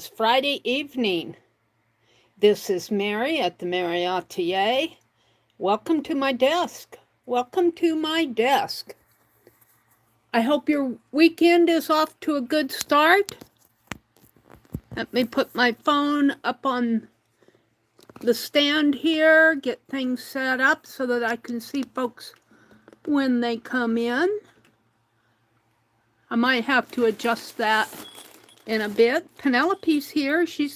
is Friday evening. This is Meri at the Meri Atelier. Welcome to my desk. Welcome to my desk. I hope your weekend is off to a good start. Let me put my phone up on the stand here, get things set up so that I can see folks when they come in. I might have to adjust that in a bit. Penelope's here. She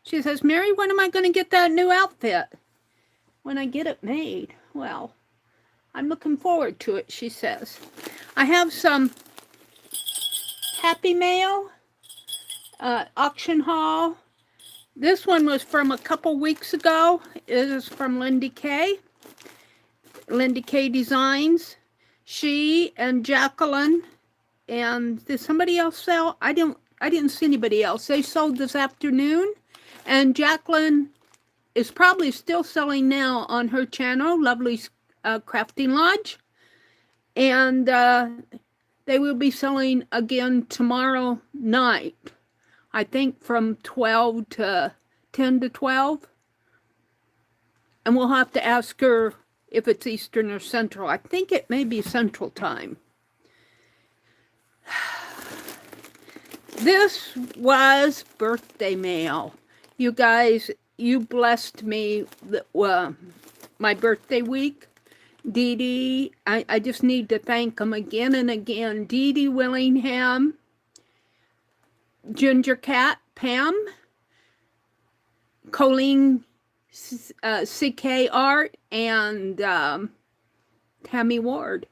says, Meri, when am I going to get that new outfit? When I get it made. Well, I'm looking forward to it, she says. I have some Happy Mail auction haul. This one was from a couple weeks ago. It is from Lindy K. Lindy K Designs. She and Jacqueline, and did somebody else sell? I didn't see anybody else. They sold this afternoon, and Jacqueline is probably still selling now on her channel, Lovely Crafting Lodge, and they will be selling again tomorrow night. I think from 12 to 10 to 12, and we'll have to ask her if it's Eastern or Central. I think it may be Central Time. This was birthday mail. You guys, you blessed me my birthday week. Dee Dee, I just need to thank them again and again. Dee Dee Willingham, Ginger Cat, Pam, Colleen CK Art, and Tammy Ward.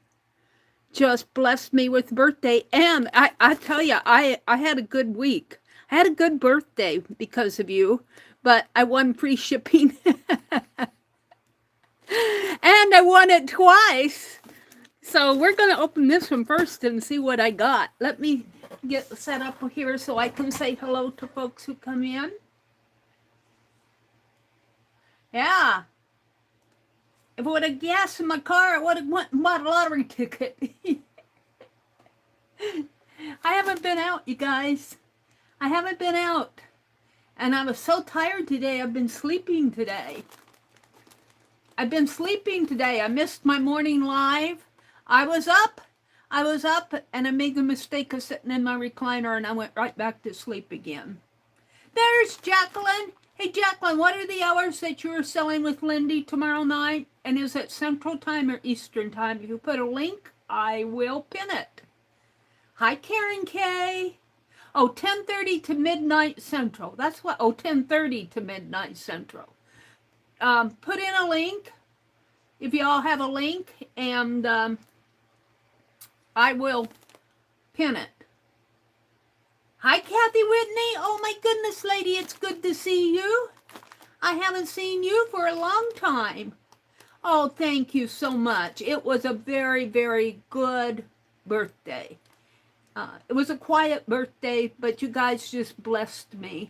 Just blessed me with birthday. And I tell you, I had a good week. I had a good birthday because of you, but I won free shipping. And I won it twice. So we're going to open this one first and see what I got. Let me get set up here so I can say hello to folks who come in. Yeah. If I would have gas in my car, I would have went and bought a lottery ticket. I haven't been out, you guys. I haven't been out. And I was so tired today. I've been sleeping today. I missed my morning live. I was up, and I made the mistake of sitting in my recliner, and I went right back to sleep again. There's Jacqueline. Hey, Jacqueline, what are the hours that you're selling with Lindy tomorrow night? And is it Central Time or Eastern Time? If you put a link, I will pin it. Hi, Karen K. Oh, 10:30 to midnight Central. That's what, 10:30 to midnight Central. Put in a link, if you all have a link, and I will pin it. Hi, Kathy Whitney. Oh, my goodness, lady, it's good to see you. I haven't seen you for a long time. Oh, thank you so much. It was a very, very good birthday. It was a quiet birthday, but you guys just blessed me.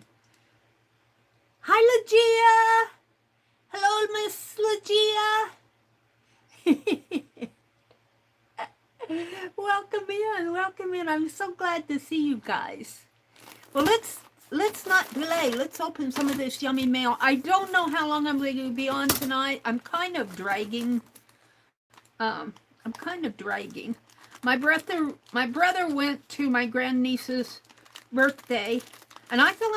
Hi, Legia. Hello, Miss Legia. Welcome in. I'm so glad to see you guys. Well, let's not delay. Let's open some of this yummy mail. I don't know how long I'm going to be on tonight. I'm kind of dragging. My brother went to my grandniece's birthday, and I fell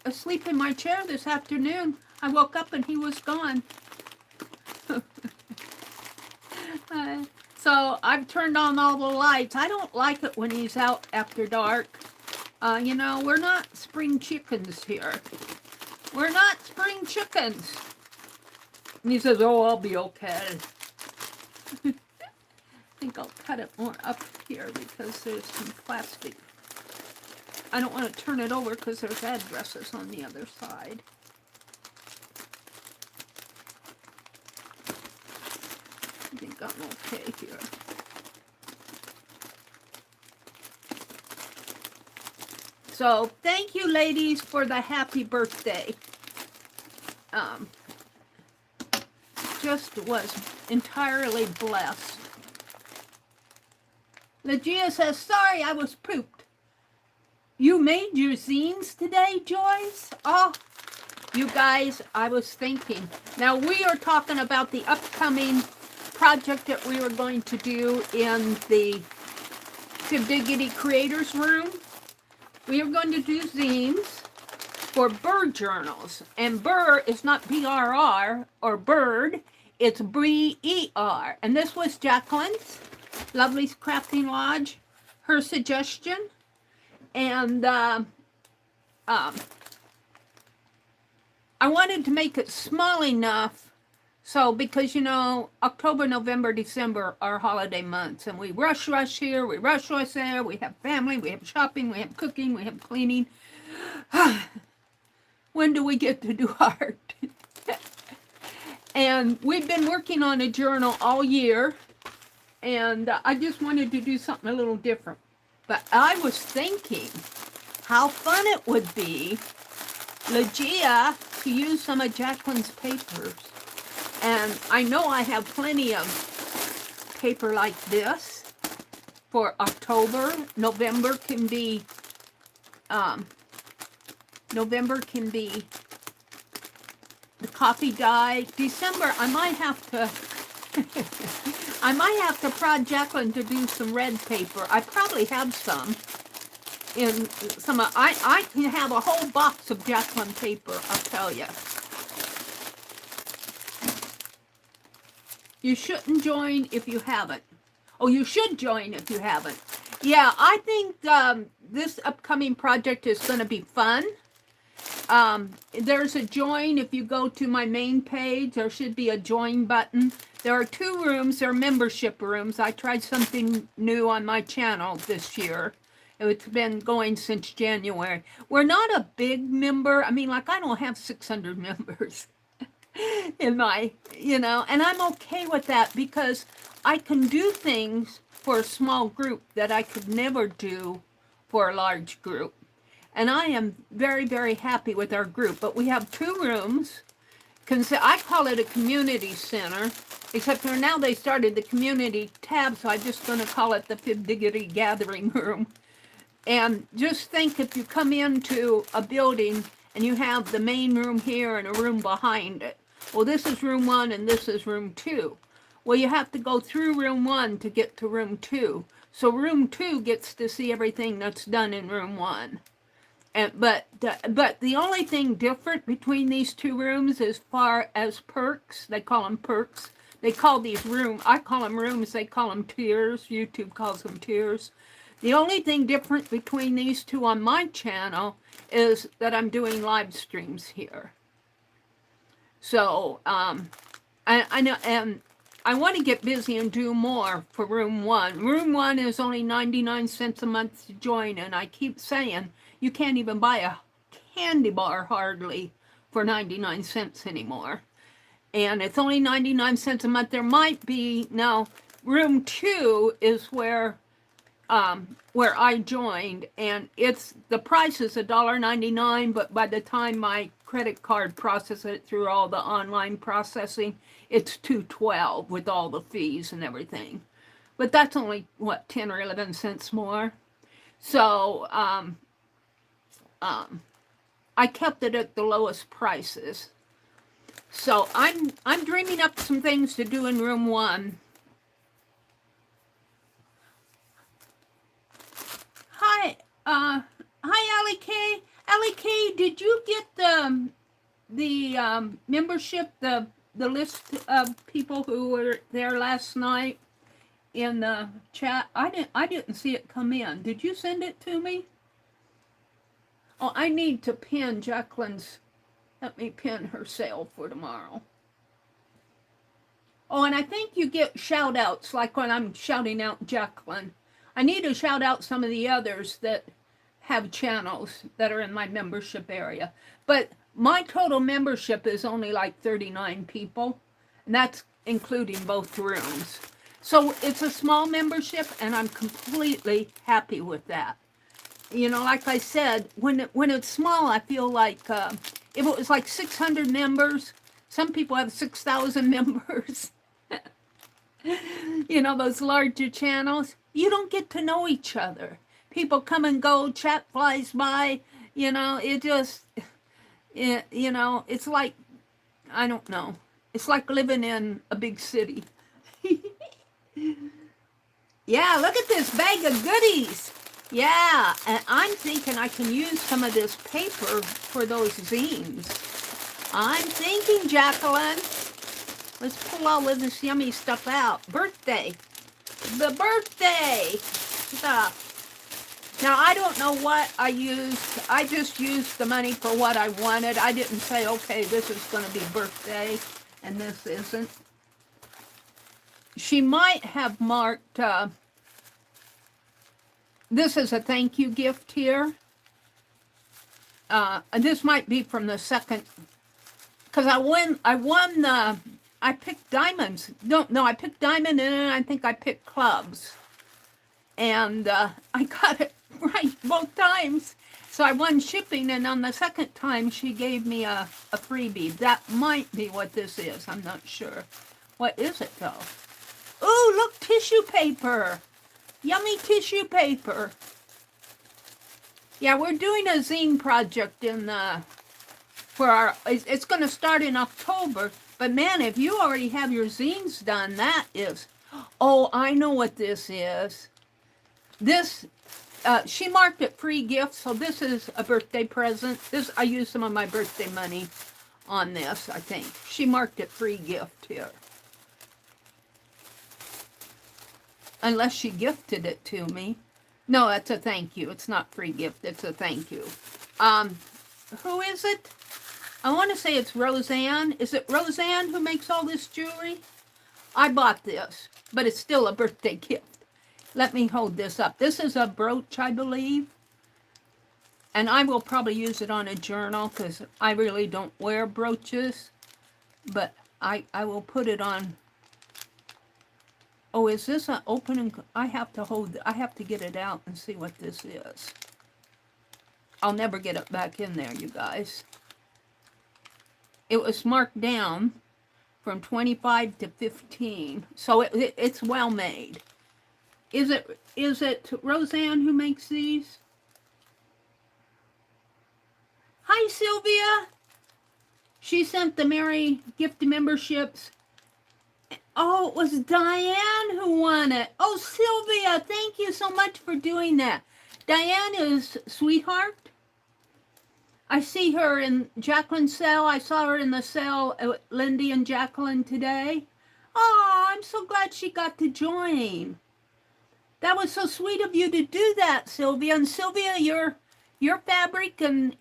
asleep in my chair this afternoon. I woke up and he was gone. So I've turned on all the lights. I don't like it when he's out after dark. You know, we're not spring chickens here. We're not spring chickens. And he says, oh, I'll be okay. I think I'll cut it more up here because there's some plastic. I don't want to turn it over because there's addresses on the other side. I think I'm okay here. So, thank you, ladies, for the happy birthday. Just was entirely blessed. Legia says, sorry, I was pooped. You made your zines today, Joyce? Oh, you guys, I was thinking. Now, we are talking about the upcoming project that we were going to do in the Diggity Creators Room. We are going to do zines for bird journals. And bird is not B-R-R or bird, it's B-E-R. And this was Jacqueline's, Lovely Crafting Lodge, her suggestion. And I wanted to make it small enough so, because, you know, October, November, December are holiday months, and we rush here, we rush there, we have family, we have shopping, we have cooking, we have cleaning. When do we get to do art? And we've been working on a journal all year, and I just wanted to do something a little different. But I was thinking how fun it would be, Legia, to use some of Jacqueline's papers. And I know I have plenty of paper like this for October. November can be the coffee dye. December, I might have to prod Jacqueline to do some red paper. I probably have some in some. I can have a whole box of Jacqueline paper, I'll tell you. You shouldn't join if you haven't. Oh, you should join if you haven't. Yeah, I think this upcoming project is going to be fun. There's a join. If you go to my main page, there should be a join button. There are 2 rooms. They're membership rooms. I tried something new on my channel this year. It's been going since January. We're not a big member. I mean, like, I don't have 600 members. In my, you know, and I'm okay with that because I can do things for a small group that I could never do for a large group. And I am very, very happy with our group. But we have 2 rooms. I call it a community center, except for now they started the community tab, so I'm just going to call it the Fib Diggity Gathering Room. And just think, if you come into a building and you have the main room here and a room behind it. Well, this is room 1 and this is room 2. Well, you have to go through room 1 to get to room 2. So room 2 gets to see everything that's done in room 1. But the only thing different between these 2 rooms as far as perks, they call them perks. They call these rooms, I call them rooms, they call them tiers. YouTube calls them tiers. The only thing different between these 2 on my channel is that I'm doing live streams here. So, I know, and I want to get busy and do more for room 1. Room 1 is only 99 cents a month to join, and I keep saying you can't even buy a candy bar hardly for 99 cents anymore. And it's only 99 cents a month. There might be, now, room 2 is where I joined, and the price is $1.99, but by the time my credit card processes it through all the online processing, it's $2.12 with all the fees and everything. But that's only, what, 10 or 11 cents more. So I kept it at the lowest prices. So I'm dreaming up some things to do in room 1. Hi, Allie K. Allie K, did you get the membership, the list of people who were there last night in the chat? I didn't see it come in. Did you send it to me? Oh, I need to pin Jacqueline's. Let me pin her sale for tomorrow. Oh, and I think you get shout outs, like when I'm shouting out Jacqueline. I need to shout out some of the others that have channels that are in my membership area. But my total membership is only like 39 people, and that's including both rooms. So it's a small membership, and I'm completely happy with that. You know, like I said, when it's small, I feel like if it was like 600 members, some people have 6,000 members. You know, those larger channels, you don't get to know each other. people come and go, chat flies by, you know, it just, you know, it's like, I don't know. It's like living in a big city. Yeah, look at this bag of goodies. Yeah, and I'm thinking I can use some of this paper for those zines. I'm thinking, Jacqueline, let's pull all of this yummy stuff out. Birthday. The birthday stuff. Now, I don't know what I used. I just used the money for what I wanted. I didn't say, okay, this is going to be birthday, and this isn't. She might have marked, this is a thank you gift here. This might be from the second, because I picked diamonds. No, I picked diamond, and then I think I picked clubs. And I got it right both times. So I won shipping, and on the second time, she gave me a freebie. That might be what this is. I'm not sure. What is it, though? Ooh, look, tissue paper. Yummy tissue paper. Yeah, we're doing a zine project for our, it's going to start in October. But man, if you already have your zines done, that is, oh, I know what this is. This, she marked it free gift, so this is a birthday present. This, I used some of my birthday money on this, I think. She marked it free gift here. Unless she gifted it to me. No, that's a thank you. It's not free gift, it's a thank you. Who is it? I want to say it's Roseanne. Is it Roseanne who makes all this jewelry? I bought this, but it's still a birthday gift. Let me hold this up. This is a brooch, I believe. And I will probably use it on a journal because I really don't wear brooches. But I will put it on. Oh, is this an opening? I have to get it out and see what this is. I'll never get it back in there, you guys. It was marked down from 25 to 15. So it's well made. Is it Roseanne who makes these? Hi, Sylvia. She sent the Meri gift memberships. Oh, it was Diane who won it. Oh, Sylvia, thank you so much for doing that. Diane is sweetheart. I see her in Jacqueline's cell. I saw her in the cell at Lindy and Jacqueline today. Oh, I'm so glad she got to join. That was so sweet of you to do that, Sylvia. And Sylvia, your fabric and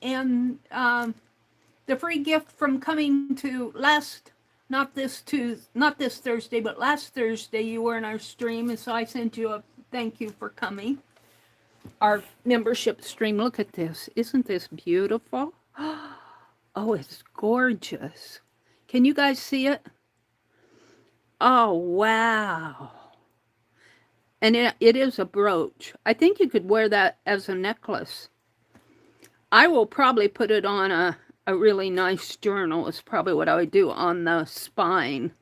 the free gift from coming to not this Thursday, but last Thursday you were in our stream, and so I sent you a thank you for coming. Our membership stream. Look at this. Isn't this beautiful? Oh, it's gorgeous. Can you guys see it? Oh, wow. And it is a brooch. I think you could wear that as a necklace. I will probably put it on a really nice journal. Is probably what I would do on the spine.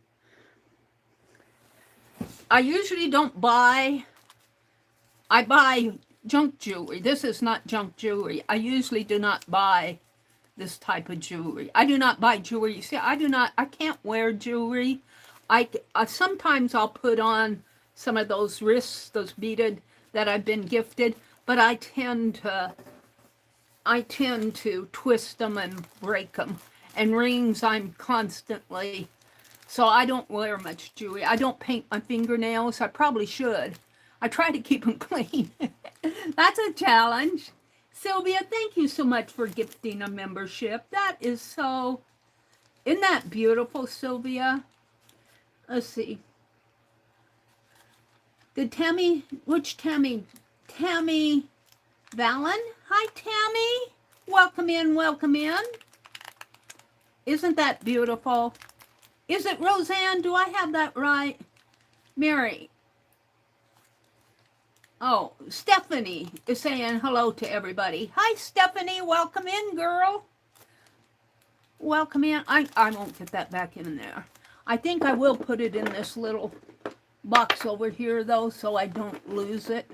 I usually don't buy. I buy junk jewelry. This is not junk jewelry. I usually do not buy this type of jewelry. I do not buy jewelry. You see, I can't wear jewelry. Sometimes I'll put on some of those wrists, those beaded that I've been gifted, but I tend to twist them and break them. And rings, I'm constantly, so I don't wear much jewelry. I don't paint my fingernails. I probably should. I try to keep them clean. That's a challenge. Sylvia, thank you so much for gifting a membership. That is so, isn't that beautiful, Sylvia? Let's see. Did Tammy, which Tammy? Tammy Valen? Hi, Tammy. Welcome in, welcome in. Isn't that beautiful? Is it Roseanne? Do I have that right? Meri. Oh, Stephanie is saying hello to everybody. Hi, Stephanie. Welcome in, girl. Welcome in. I won't get that back in there. I think I will put it in this little box over here, though, so I don't lose it.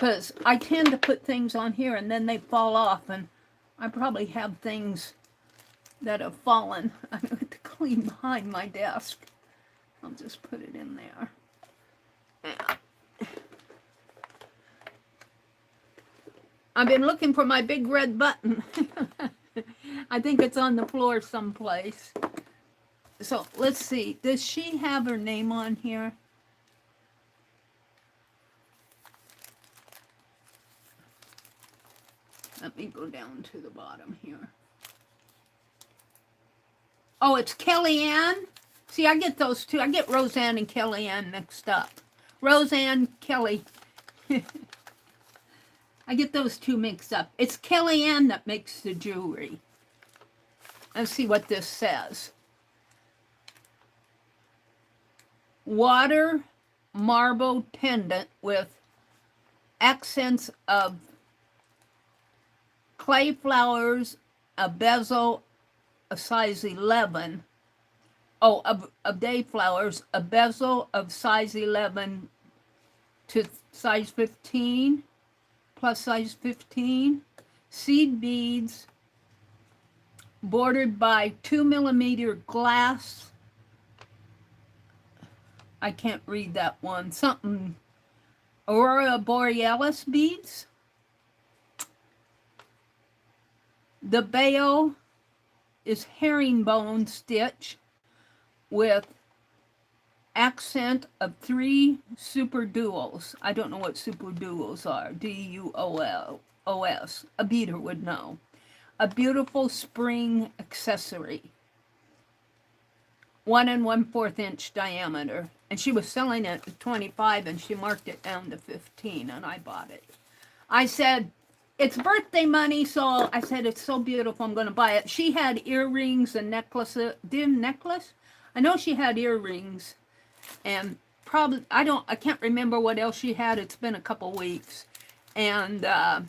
because I tend to put things on here and then they fall off, and I probably have things that have fallen. I'm going to clean behind my desk. I'll just put it in there. I've been looking for my big red button. I think it's on the floor someplace. So let's see. Does she have her name on here? Let me go down to the bottom here. Oh, it's Kellyanne. See, I get those two. I get Roseanne and Kellyanne mixed up. Roseanne, Kelly. I get those two mixed up. It's Kellyanne that makes the jewelry. Let's see what this says. Water marble pendant with accents of clay flowers, a bezel, a size 11. Oh, of day flowers, a bezel of size 11 to size 15, plus size 15. Seed beads, bordered by 2mm glass. I can't read that one. Something. Aurora Borealis beads. The bail is herringbone stitch with accent of 3 super duals. I don't know what super duals are. D-U-O-L-O-S. A beater would know. A beautiful spring accessory. 1 1/4 inch diameter. And she was selling it at 25 and she marked it down to 15 and I bought it. I said, it's birthday money, so I said, it's so beautiful, I'm going to buy it. She had earrings and necklaces. Necklace? I know she had earrings. And probably, I can't remember what else she had. It's been a couple weeks. And I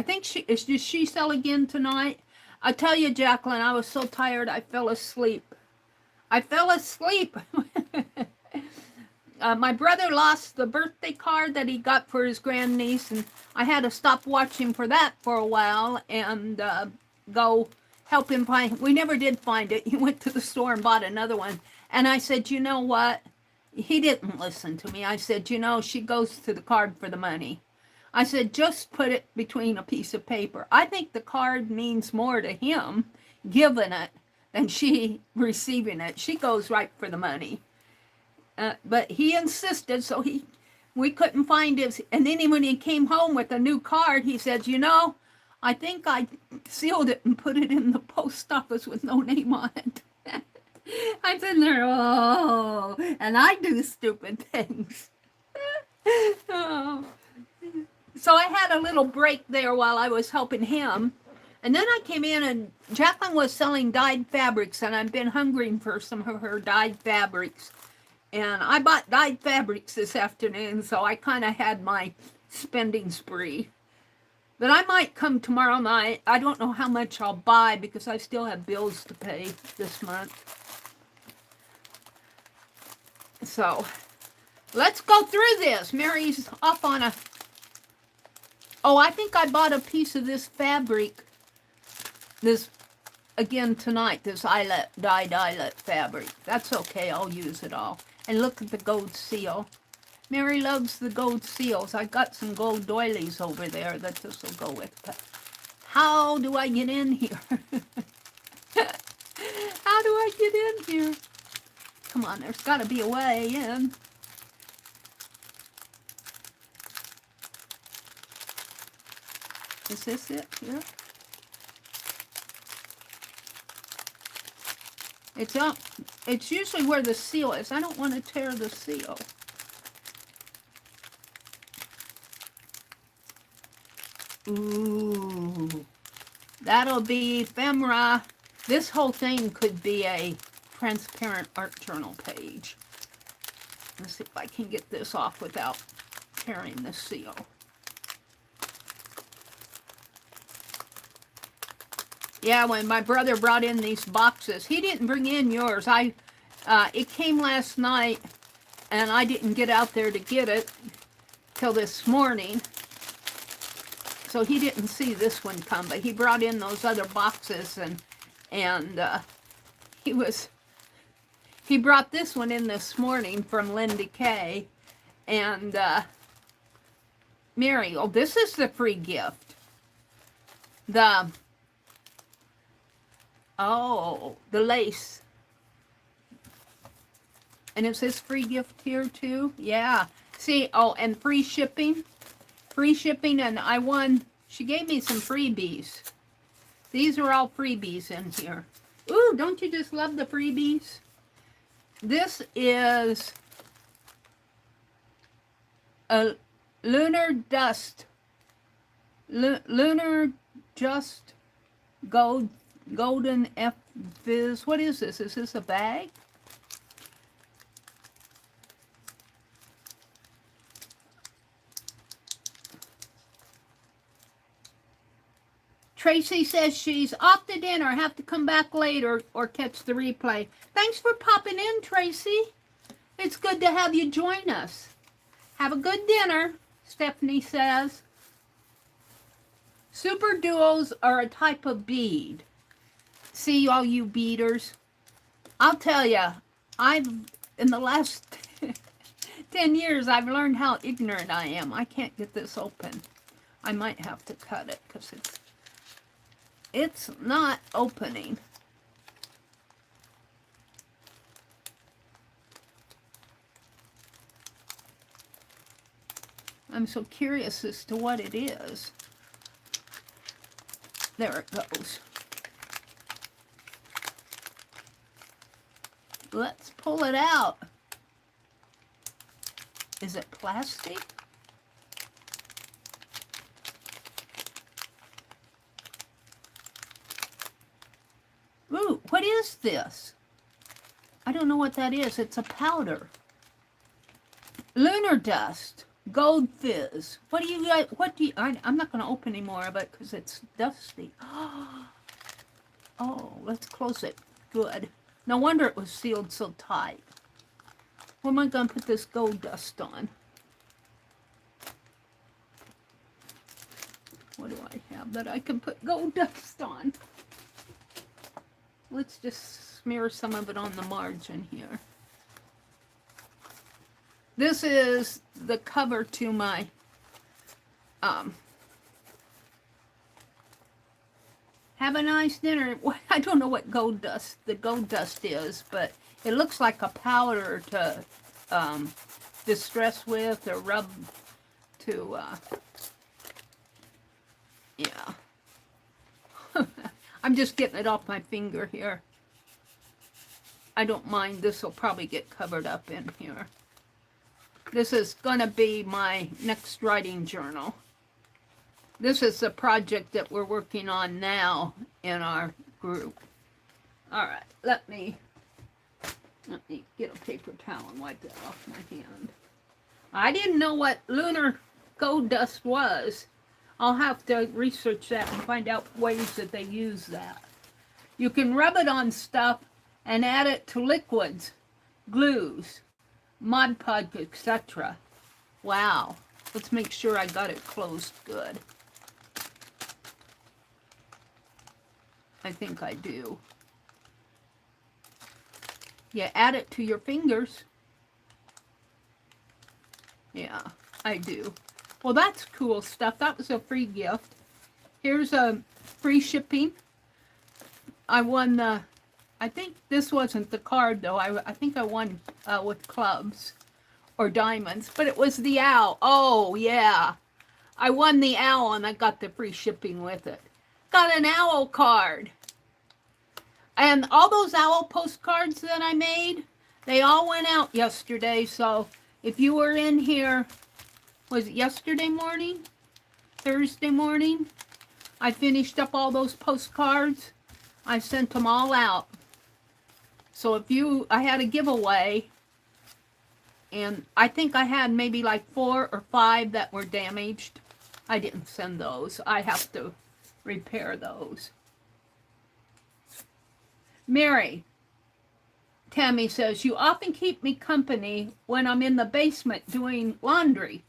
think does she sell again tonight? I tell you, Jacqueline, I was so tired, I fell asleep. I fell asleep. My brother lost the birthday card that he got for his grandniece, and I had to stop watching for that for a while and go help him find. We never did find it. He went to the store and bought another one. And I said, you know what? He didn't listen to me. I said, you know, she goes to the card for the money. I said, just put it between a piece of paper. I think the card means more to him giving it than she receiving it. She goes right for the money. But he insisted, so we couldn't find his. And then when he came home with a new card, he said, you know, I think I sealed it and put it in the post office with no name on it. I'm sitting there, oh, and I do stupid things. Oh. So I had a little break there while I was helping him. And then I came in and Jacqueline was selling dyed fabrics, and I've been hungering for some of her dyed fabrics. And I bought dyed fabrics this afternoon, so I kind of had my spending spree. But I might come tomorrow night. I don't know how much I'll buy because I still have bills to pay this month. So, let's go through this. Mary's off on a... Oh, I think I bought a piece of this fabric. This, again tonight, this dyed eyelet fabric. That's okay, I'll use it all. And look at the gold seal. Mary loves the gold seals. I got some gold doilies over there that this will go with. But how do I get in here? How do I get in here? Come on, there's got to be a way in. Is this it here? It's up. It's usually where the seal is. I don't want to tear the seal. Ooh. That'll be ephemera. This whole thing could be a transparent art journal page. Let's see if I can get this off without tearing the seal. Yeah, when my brother brought in these boxes, he didn't bring in yours. It came last night, and I didn't get out there to get it till this morning. So he didn't see this one come, but he brought in those other boxes, and he brought this one in this morning from Linda Kay, and Mary, oh, this is the free gift. The lace. And is this free gift here too? Yeah. See, oh, and free shipping. Free shipping, and I won. She gave me some freebies. These are all freebies in here. Ooh, don't you just love the freebies? This is a lunar dust. Lunar just golden F fizz. What is this? Is this a bag? Tracy says she's off to dinner. Have to come back later or catch the replay. Thanks for popping in, Tracy. It's good to have you join us. Have a good dinner, Stephanie says. Super duos are a type of bead. See, all you beaders. I'll tell you, in the last 10 years, I've learned how ignorant I am. I can't get this open. I might have to cut it because it's not opening. I'm so curious as to what it is. There it goes. Let's pull it out. Is it plastic? Ooh, what is this? I don't know what that is. It's a powder. Lunar dust. Gold fizz. What do you guys, I'm not going to open any more of it because it's dusty. Oh, let's close it. Good. No wonder it was sealed so tight. What am I going to put this gold dust on? What do I have that I can put gold dust on? Let's just smear some of it on the margin here. This is the cover to my have a nice dinner. I don't know what the gold dust is, but it looks like a powder to distress with or rub to yeah. I'm just getting it off my finger here. I don't mind. This will probably get covered up in here. This is going to be my next writing journal. This is the project that we're working on now in our group. All right, let me get a paper towel and wipe that off my hand. I didn't know what lunar gold dust was. I'll have to research that and find out ways that they use that. You can rub it on stuff and add it to liquids, glues, Mod Podge, etc. Wow. Let's make sure I got it closed good. I think I do. Yeah, add it to your fingers. Yeah, I do. Well, that's cool stuff. That was a free gift. Here's a free shipping. I won the, I think this wasn't the card though. I think I won with clubs or diamonds, but it was the owl. Oh yeah. I won the owl and I got the free shipping with it. Got an owl card. And all those owl postcards that I made, they all went out yesterday. So if you were in here, was it yesterday morning? Thursday morning? I finished up all those postcards. I sent them all out. So I had a giveaway. And I think I had maybe like 4 or 5 that were damaged. I didn't send those. I have to repair those. Mary, Tammy says, you often keep me company when I'm in the basement doing laundry.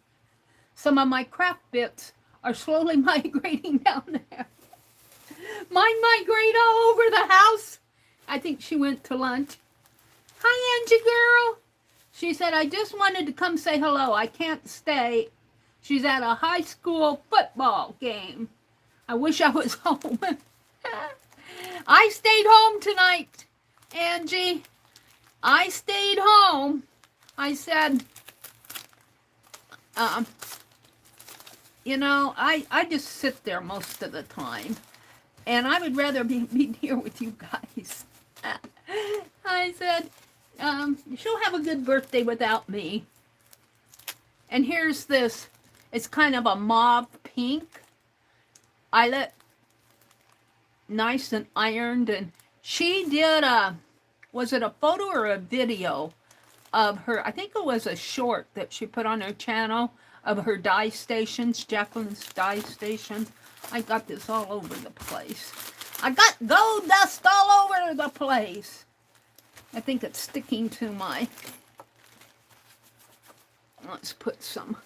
Some of my craft bits are slowly migrating down there. Mine migrate all over the house. I think she went to lunch. Hi, Angie girl. She said, I just wanted to come say hello. I can't stay. She's at a high school football game. I wish I was home. I stayed home tonight, Angie. I stayed home. I said, you know, I just sit there most of the time. And I would rather be here with you guys. I said, she'll have a good birthday without me. And here's this. It's kind of a mauve pink. Eyelet. Nice and ironed. And she did was it a photo or a video of her? I think it was a short that she put on her channel of her dye stations, Jacqueline's dye station. I got this all over the place. I got gold dust all over the place. I think it's sticking to my... Let's put some...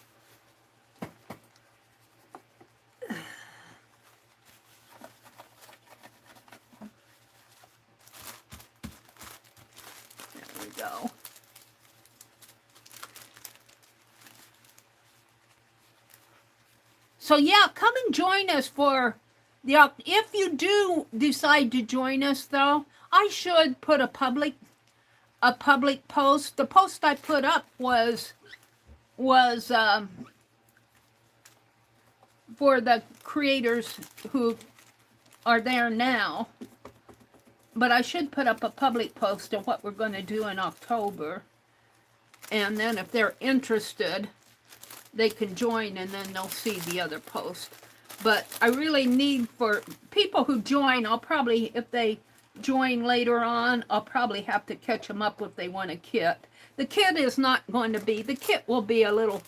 There we go. So yeah, come and join us for the... If you do decide to join us, though, I should put a public post. The post I put up was for the creators who are there now. But I should put up a public post of what we're going to do in October. And then if they're interested, they can join and then they'll see the other post. But I really need for people who join, I'll probably, if they join later on, I'll probably have to catch them up if they want a kit. The kit is not going to be, the kit will be a little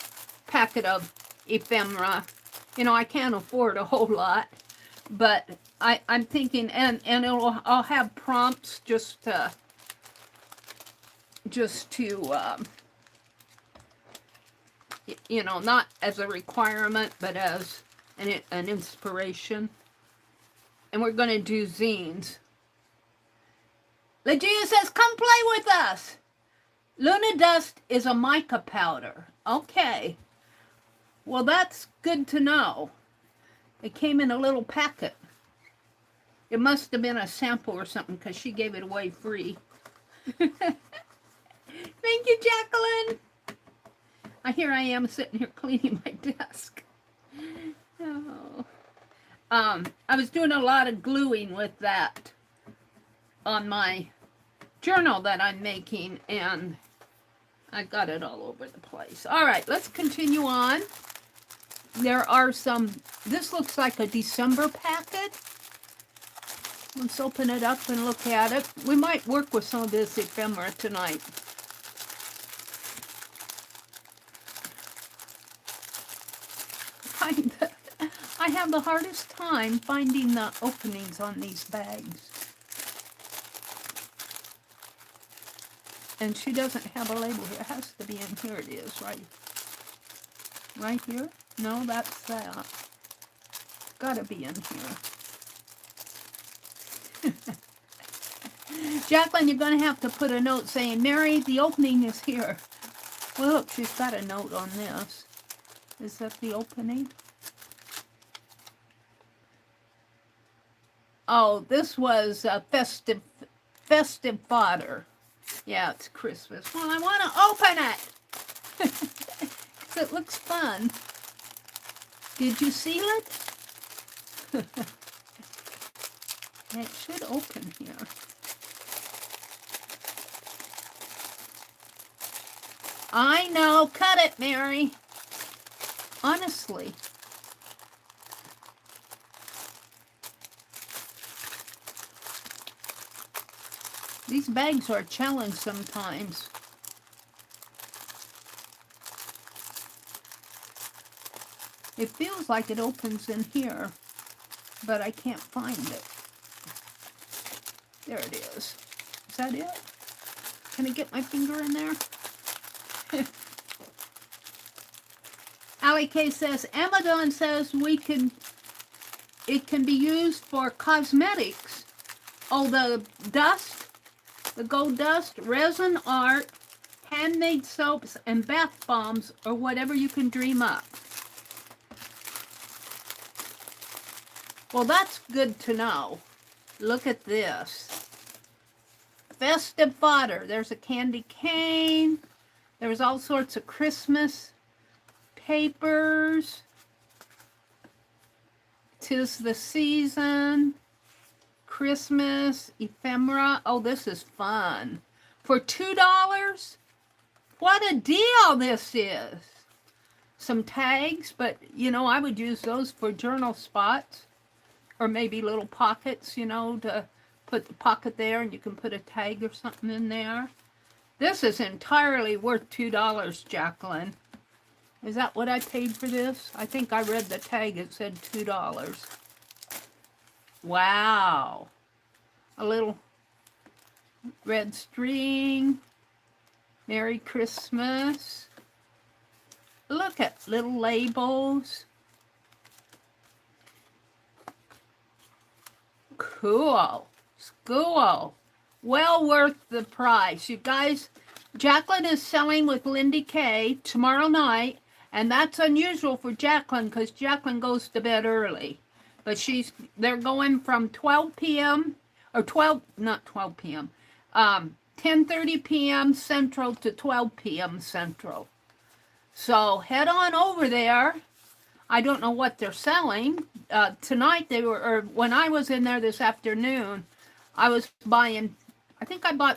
packet of ephemera. You know, I can't afford a whole lot, but I'm thinking, and I'll have prompts just to you know, not as a requirement, but as an inspiration. And we're going to do zines. Legia says, come play with us. Luna Dust is a mica powder. Okay. Well, that's good to know. It came in a little packet. It must have been a sample or something because she gave it away free. Thank you, Jacqueline. Here I am sitting here cleaning my desk. Oh. I was doing a lot of gluing with that on my journal that I'm making, and I got it all over the place. All right, let's continue on. There are some, this looks like a December packet. Let's open it up and look at it. We might work with some of this ephemera tonight. I have the hardest time finding the openings on these bags. And she doesn't have a label here. It has to be in here. It is, right? Right here? No, that's that. Gotta be in here. Jacqueline, you're going to have to put a note saying, Mary, the opening is here. Well, look, she's got a note on this. Is that the opening? Oh, this was festive fodder. Yeah, it's Christmas. Well, I want to open it. Because it looks fun. Did you seal it? It should open here. I know. Cut it, Mary. Honestly. These bags are a challenge sometimes. It feels like it opens in here, but I can't find it. There it is. Is that it? Can I get my finger in there? Allie K says, Amazon says it can be used for cosmetics. Oh, the dust, the gold dust, resin art, handmade soaps, and bath bombs, or whatever you can dream up. Well, that's good to know. Look at this. Festive fodder. There's a candy cane. There's all sorts of Christmas papers. 'Tis the season. Christmas ephemera. Oh, this is fun. For $2? What a deal this is. Some tags, but, you know, I would use those for journal spots. Or maybe little pockets, you know, to put the pocket there and you can put a tag or something in there. This is entirely worth $2, Jacqueline. Is that what I paid for this? I think I read the tag. It said $2. Wow. A little red string. Merry Christmas. Look at little labels. Cool. Cool. Well worth the price. You guys, Jacqueline is selling with Lindy K tomorrow night, and that's unusual for Jacqueline because Jacqueline goes to bed early. But they're going from 12 p.m. or 12 p.m. 10:30 p.m. Central to 12 p.m. Central. So head on over there. I don't know what they're selling. Tonight when I was in there this afternoon, I was buying,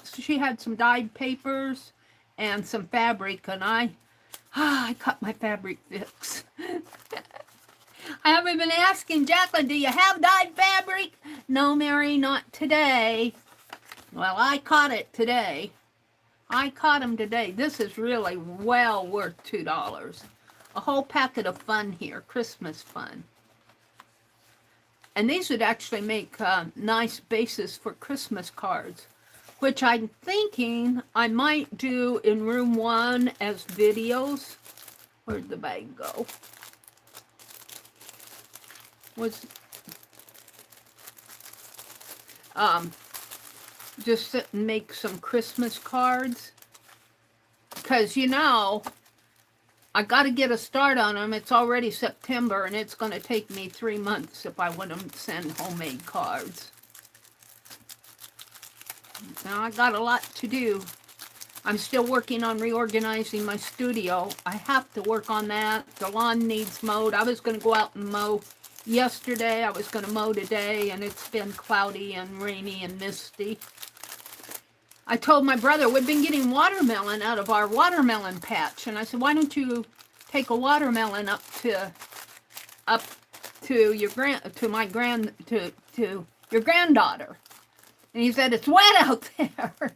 she had some dyed papers and some fabric, and I cut my fabric fix. I haven't been asking Jacqueline, do you have dyed fabric? No, Mary, not today. Well, I caught it today. I caught them today. This is really well worth $2. A whole packet of fun here, Christmas fun. And these would actually make nice bases for Christmas cards, which I'm thinking I might do in room 1 as videos. Where'd the bag go? Just sit and make some Christmas cards. Because, you know, I got to get a start on them. It's already September, and it's going to take me 3 months if I want to send homemade cards. Now, I got a lot to do. I'm still working on reorganizing my studio. I have to work on that. The lawn needs mowed. I was going to go out and mow yesterday. I was going to mow today, and it's been cloudy and rainy and misty. I told my brother we've been getting watermelon out of our watermelon patch, and I said, why don't you take a watermelon up to your granddaughter? And he said, it's wet out there.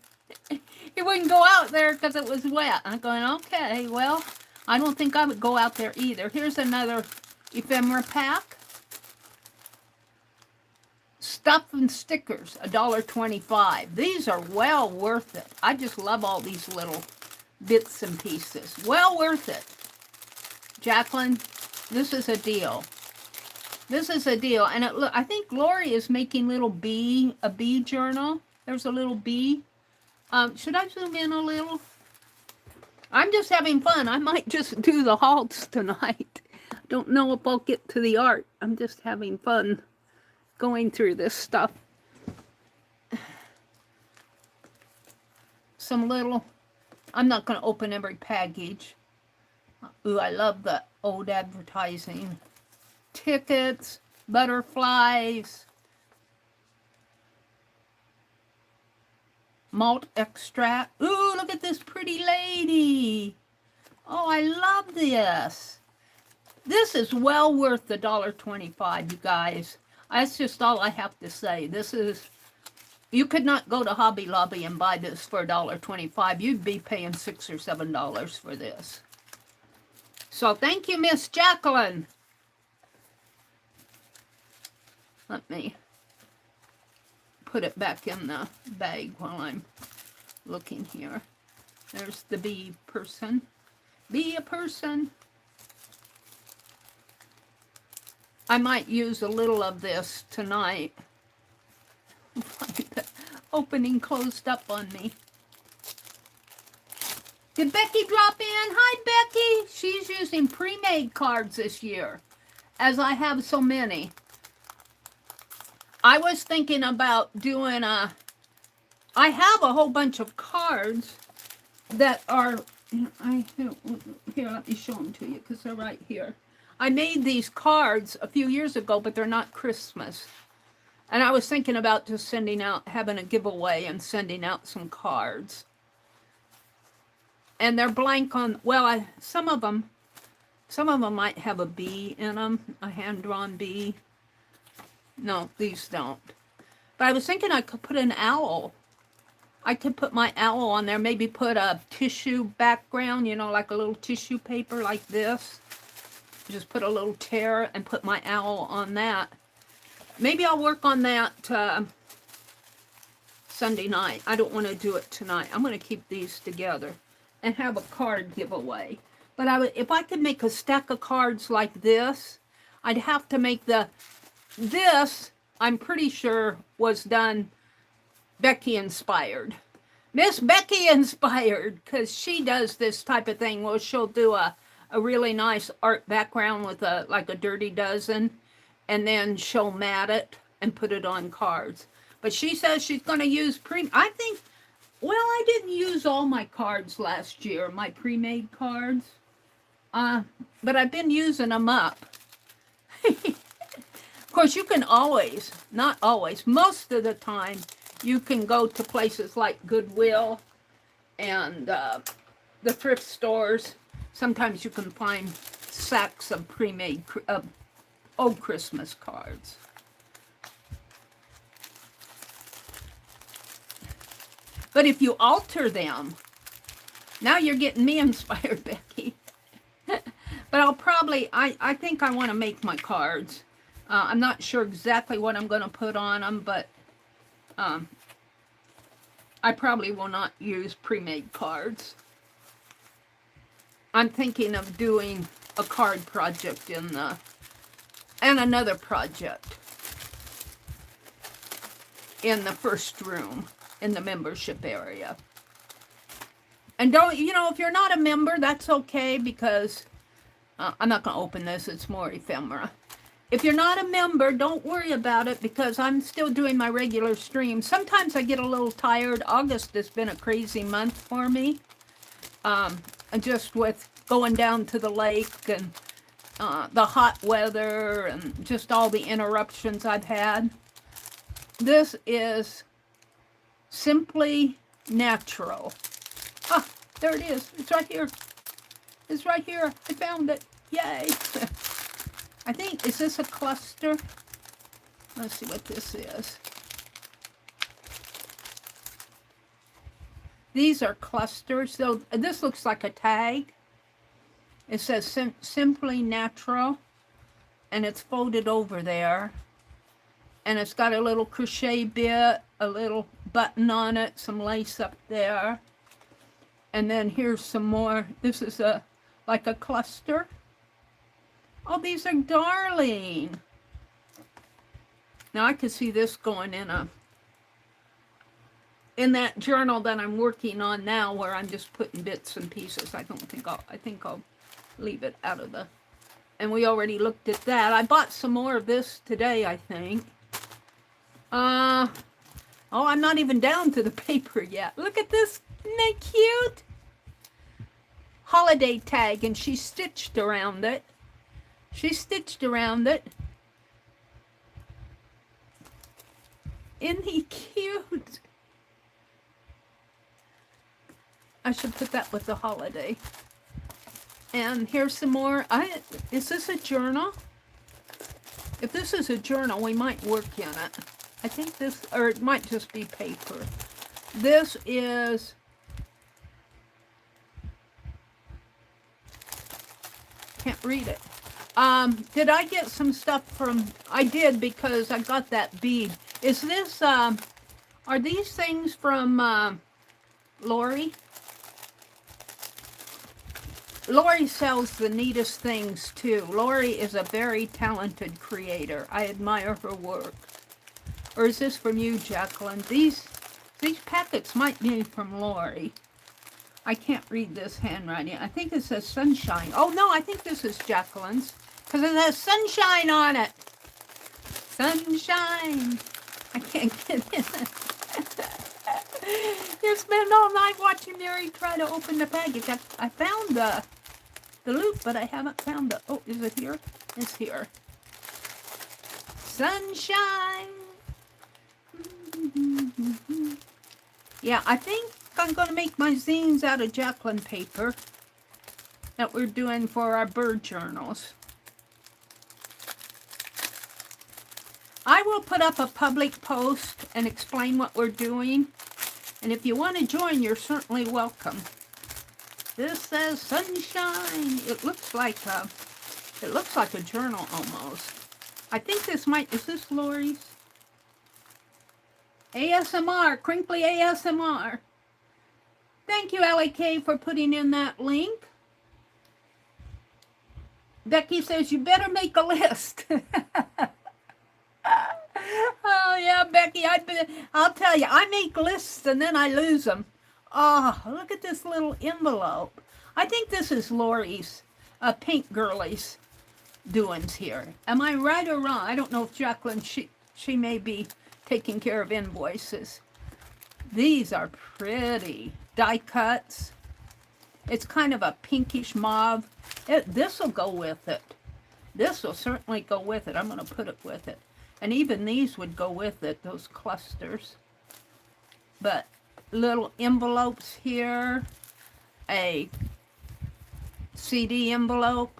He wouldn't go out there because it was wet. I'm going, okay, well, I don't think I would go out there either. Here's another ephemera pack. Stuff and stickers, $1.25. These are well worth it. I just love all these little bits and pieces. Well worth it. Jacqueline, this is a deal. This is a deal. And I think Lori is making a bee journal. There's a little bee. Should I zoom in a little? I'm just having fun. I might just do the hauls tonight. Don't know if I'll get to the art. I'm just having fun going through this stuff. I'm not going to open every package. Ooh, I love the old advertising. Tickets, butterflies, malt extract. Ooh, look at this pretty lady. Oh, I love this. This is well worth the $1.25, you guys. That's just all I have to say. You could not go to Hobby Lobby and buy this for $1.25. You'd be paying $6 or $7 for this. So thank you, Miss Jacqueline. Let me put it back in the bag while I'm looking here. There's the bee person. Be a person. I might use a little of this tonight. The opening closed up on me. Did Becky drop in? Hi, Becky. She's using pre-made cards this year, as I have so many. I was thinking about doing I have a whole bunch of cards that are, here, let me show them to you because they're right here. I made these cards a few years ago, but they're not Christmas. And I was thinking about just sending out, having a giveaway and sending out some cards. And they're blank on, well, some of them might have a bee in them, a hand-drawn bee. No, these don't. But I was thinking I could put an owl. I could put my owl on there, maybe put a tissue background, you know, like a little tissue paper like this. Just put a little tear and put my owl on that. Maybe I'll work on that Sunday night. I don't want to do it tonight. I'm going to keep these together and have a card giveaway. But if I could make a stack of cards like this, I'd have to make this, I'm pretty sure, was done Becky inspired. Miss Becky inspired, because she does this type of thing. Well, she'll do a really nice art background with like a Dirty Dozen, and then she'll mat it and put it on cards. But she says she's going to use I think, well, I didn't use all my cards last year, my pre-made cards. But I've been using them up. Of course, you can always, not always, most of the time, you can go to places like Goodwill and the thrift stores. Sometimes you can find sacks of pre-made old Christmas cards. But if you alter them, now you're getting me inspired, Becky. But I'll probably, I think I want to make my cards. I'm not sure exactly what I'm going to put on them, but I probably will not use pre-made cards. I'm thinking of doing a card project and another project in the first room in the membership area. And don't, you know, if you're not a member, that's okay, because I'm not going to open this. It's more ephemera. If you're not a member, don't worry about it, because I'm still doing my regular streams. Sometimes I get a little tired. August has been a crazy month for me. Just with going down to the lake and the hot weather and just all the interruptions I've had. This is Simply Natural. Ah, there it is. It's right here. It's right here. I found it. Yay. I think, is this a cluster? Let's see what this is. These are clusters. So this looks like a tag. It says Simply Natural, and it's folded over there. And it's got a little crochet bit, a little button on it, some lace up there. And then here's some more. This is like a cluster. Oh, these are darling. Now I could see this going in that journal that I'm working on now, where I'm just putting bits and pieces. I think I'll leave it out of the, and we already looked at that. I bought some more of this today, I think. Oh, I'm not even down to the paper yet. Look at this. Isn't that cute? Holiday tag, and she stitched around it. Isn't he cute? I should put that with the holiday. And here's some more. Is this a journal? If this is a journal, we might work in it. I think this, or it might just be paper. This is, can't read it. Did I get some stuff from, I did, because I got that bead. Is this, are these things from Lori? Lori sells the neatest things too. Lori is a very talented creator. I admire her work. Or is this from you, Jacqueline? These packets might be from Lori. I can't read this handwriting. I think it says sunshine. Oh no, I think this is Jacqueline's because it has sunshine on it. Sunshine. I can't get it. You spend all night watching Meri try to open the package. I found the loop, but I haven't found the... Oh, is it here? It's here. Sunshine. Yeah, I think I'm going to make my zines out of Jacqueline paper that we're doing for our bird journals. I will put up a public post and explain what we're doing. And if you want to join, you're certainly welcome. This says sunshine. It looks like a journal almost. I think this might, is this Lori's? ASMR, crinkly ASMR. Thank you, LAK, for putting in that link. Becky says, you better make a list. Oh, yeah, Becky, I'll tell you, I make lists and then I lose them. Oh, look at this little envelope. I think this is Lori's, Pink Girlie's doings here. Am I right or wrong? I don't know if Jacqueline, she may be taking care of invoices. These are pretty. Die cuts. It's kind of a pinkish mauve. This will go with it. This will certainly go with it. I'm going to put it with it. And even these would go with it, those clusters. But little envelopes here. A CD envelope.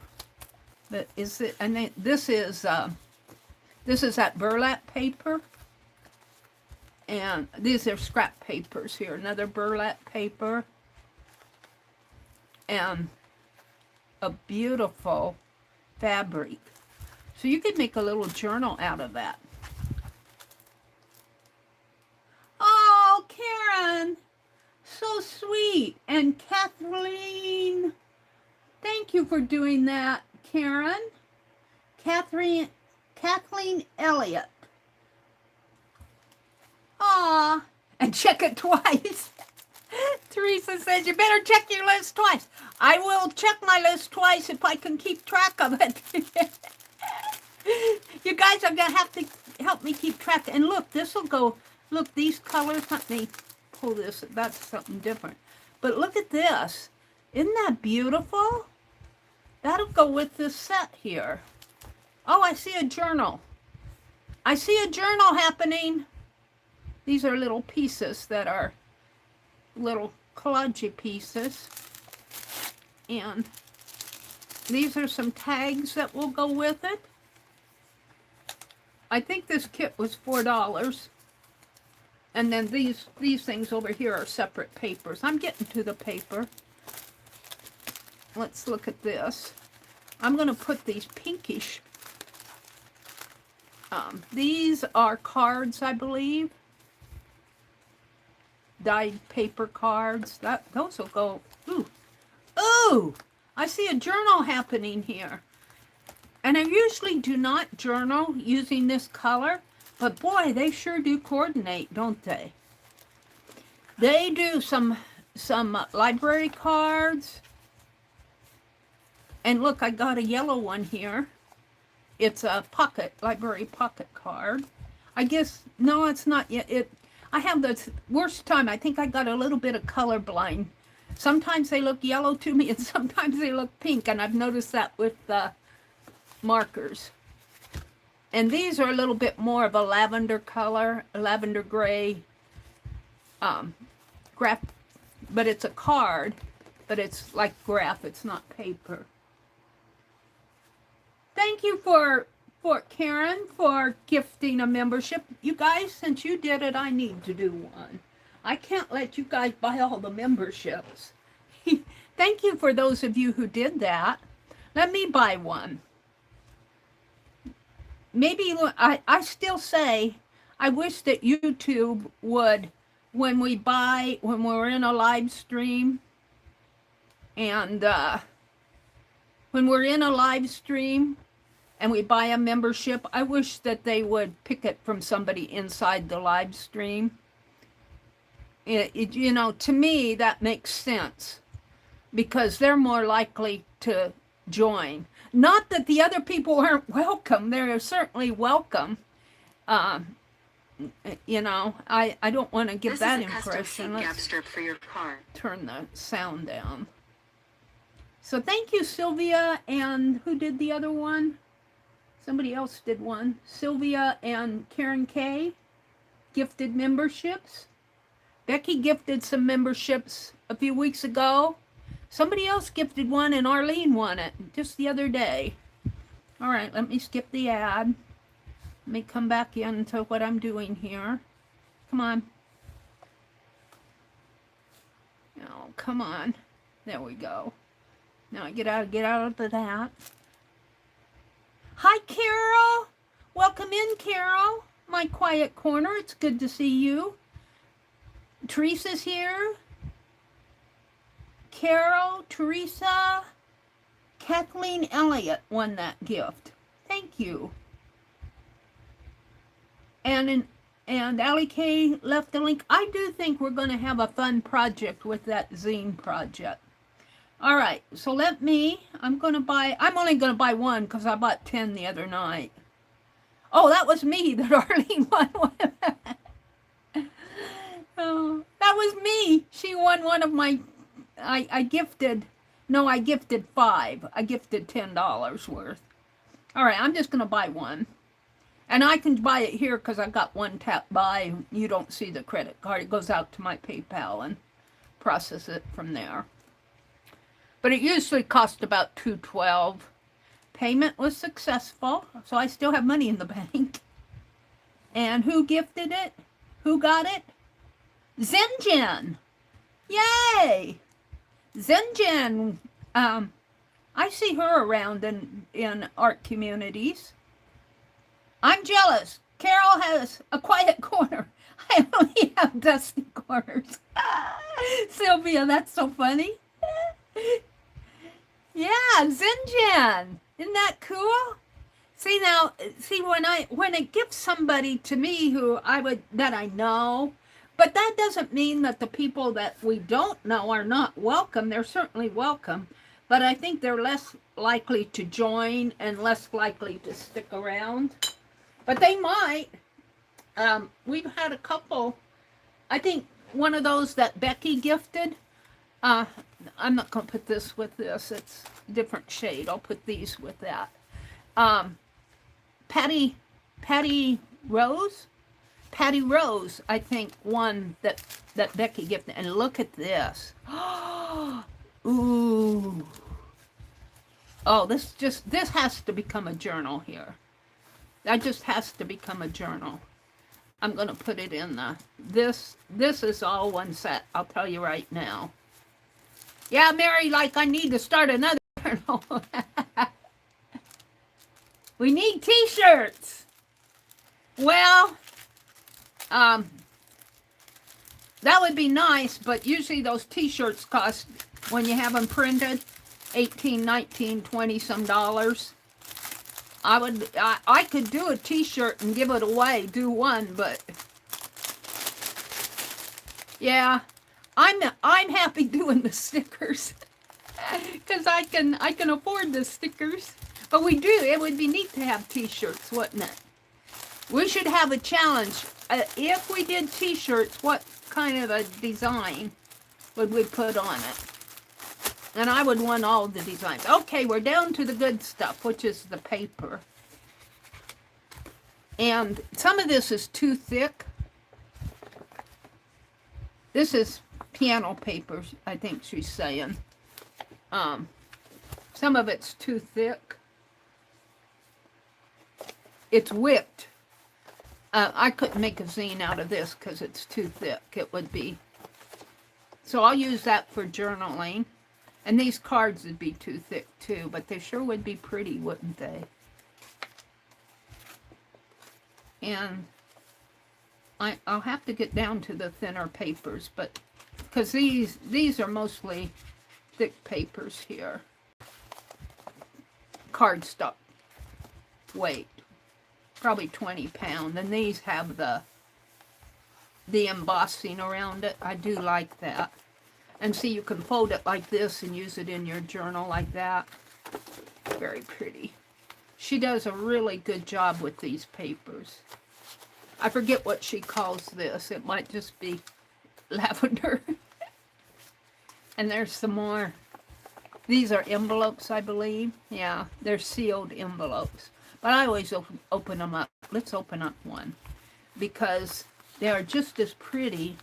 But is it? And then this is that burlap paper. And these are scrap papers here. Another burlap paper. And a beautiful fabric. So you could make a little journal out of that. Oh, Karen. So sweet. And Kathleen. Thank you for doing that, Karen. Kathleen Elliott. Aw. And check it twice. Teresa says, you better check your list twice. I will check my list twice if I can keep track of it. You guys are going to have to help me keep track. And look, this will go, look, these colors, let me pull this, that's something different. But look at this. Isn't that beautiful? That'll go with this set here. Oh, I see a journal. I see a journal happening. These are little pieces that are little collage pieces. And these are some tags that will go with it. I think this kit was $4. And then these things over here are separate papers. I'm getting to the paper. Let's look at this. I'm going to put these pinkish. These are cards, I believe. Dyed paper cards. Those will go. Ooh. Ooh! I see a journal happening here. And I usually do not journal using this color, but boy, they sure do coordinate, don't they? They do some library cards. And look, I got a yellow one here. It's a library pocket card. I guess, no, it's not yet. I have the worst time. I think I got a little bit of colorblind. Sometimes they look yellow to me and sometimes they look pink, and I've noticed that with markers. And these are a little bit more of a lavender color, a lavender gray graph, but it's a card, but it's like graph, it's not paper. Thank you for Karen for gifting a membership. You guys, since you did it, I need to do one. I can't let you guys buy all the memberships. Thank you for those of you who did that. Let me buy one. Maybe, I still say, I wish that YouTube would, when we're in a live stream, and when we're in a live stream and we buy a membership, I wish that they would pick it from somebody inside the live stream. You know, to me, that makes sense because they're more likely to join. Not that the other people aren't welcome. They're certainly welcome. You know, I don't want to give that impression. Let's for your car. Turn the sound down. So thank you, Sylvia. And who did the other one? Somebody else did one. Sylvia and Karen K. gifted memberships. Becky gifted some memberships a few weeks ago. Somebody else gifted one and Arlene won it just the other day. All right, let me skip the ad. Let me come back into what I'm doing here. Come on. Oh, come on. There we go. Now I get out of that. Hi, Carol. Welcome in, Carol. My quiet corner. It's good to see you. Teresa's here. Carol, Teresa, Kathleen Elliott won that gift. Thank you. And Allie K left the link. I do think we're going to have a fun project with that zine project. All right, so I'm only going to buy one because I bought 10 the other night. Oh, that was me that Arlene won one. Oh, that was me. She won one of my, I gifted 5. I gifted $10 worth. All right, I'm just going to buy one. And I can buy it here because I got one tap buy. You don't see the credit card. It goes out to my PayPal and process it from there. But it usually cost about $2.12. Payment was successful, so I still have money in the bank. And who gifted it? Who got it? Zenjen. Yay! Zenjen. I see her around in art communities. I'm jealous. Carol has a quiet corner. I only have dusty corners. Sylvia, that's so funny. Yeah, Zinjan. Isn't that cool? See when it gives somebody to me that I know, but that doesn't mean that the people that we don't know are not welcome. They're certainly welcome, but I think they're less likely to join and less likely to stick around. But they might. We've had a couple. I think one of those that Becky gifted. I'm not going to put this with this. It's a different shade. I'll put these with that. Patty Rose, I think, one that Becky gifted. And look at this. Ooh. Oh, this has to become a journal here. That just has to become a journal. I'm going to put it in this is all one set. I'll tell you right now. Yeah, Mary, I need to start another journal. We need t-shirts. Well, that would be nice, but usually those t-shirts cost, when you have them printed, $18, $19, $20 some dollars. I could do a t-shirt and give it away, do one, but yeah, I'm happy doing the stickers because I can afford the stickers. But it would be neat to have t-shirts, wouldn't it? We should have a challenge. If we did t-shirts, what kind of a design would we put on it? And I would want all the designs. Okay, we're down to the good stuff, which is the paper. And some of this is too thick. This is piano paper, I think she's saying. Some of it's too thick. It's whipped. I couldn't make a zine out of this because it's too thick. It would be. So I'll use that for journaling. And these cards would be too thick too, but they sure would be pretty, wouldn't they? And I'll have to get down to the thinner papers, but because these are mostly thick papers here. cardstock weight, probably 20 pounds. And these have the embossing around it. I do like that. And see, you can fold it like this and use it in your journal like that. Very pretty. She does a really good job with these papers. I forget what she calls this. It might just be lavender. And there's some more. These are envelopes, I believe. Yeah, they're sealed envelopes. But I always open them up. Let's open up one. Because they are just as pretty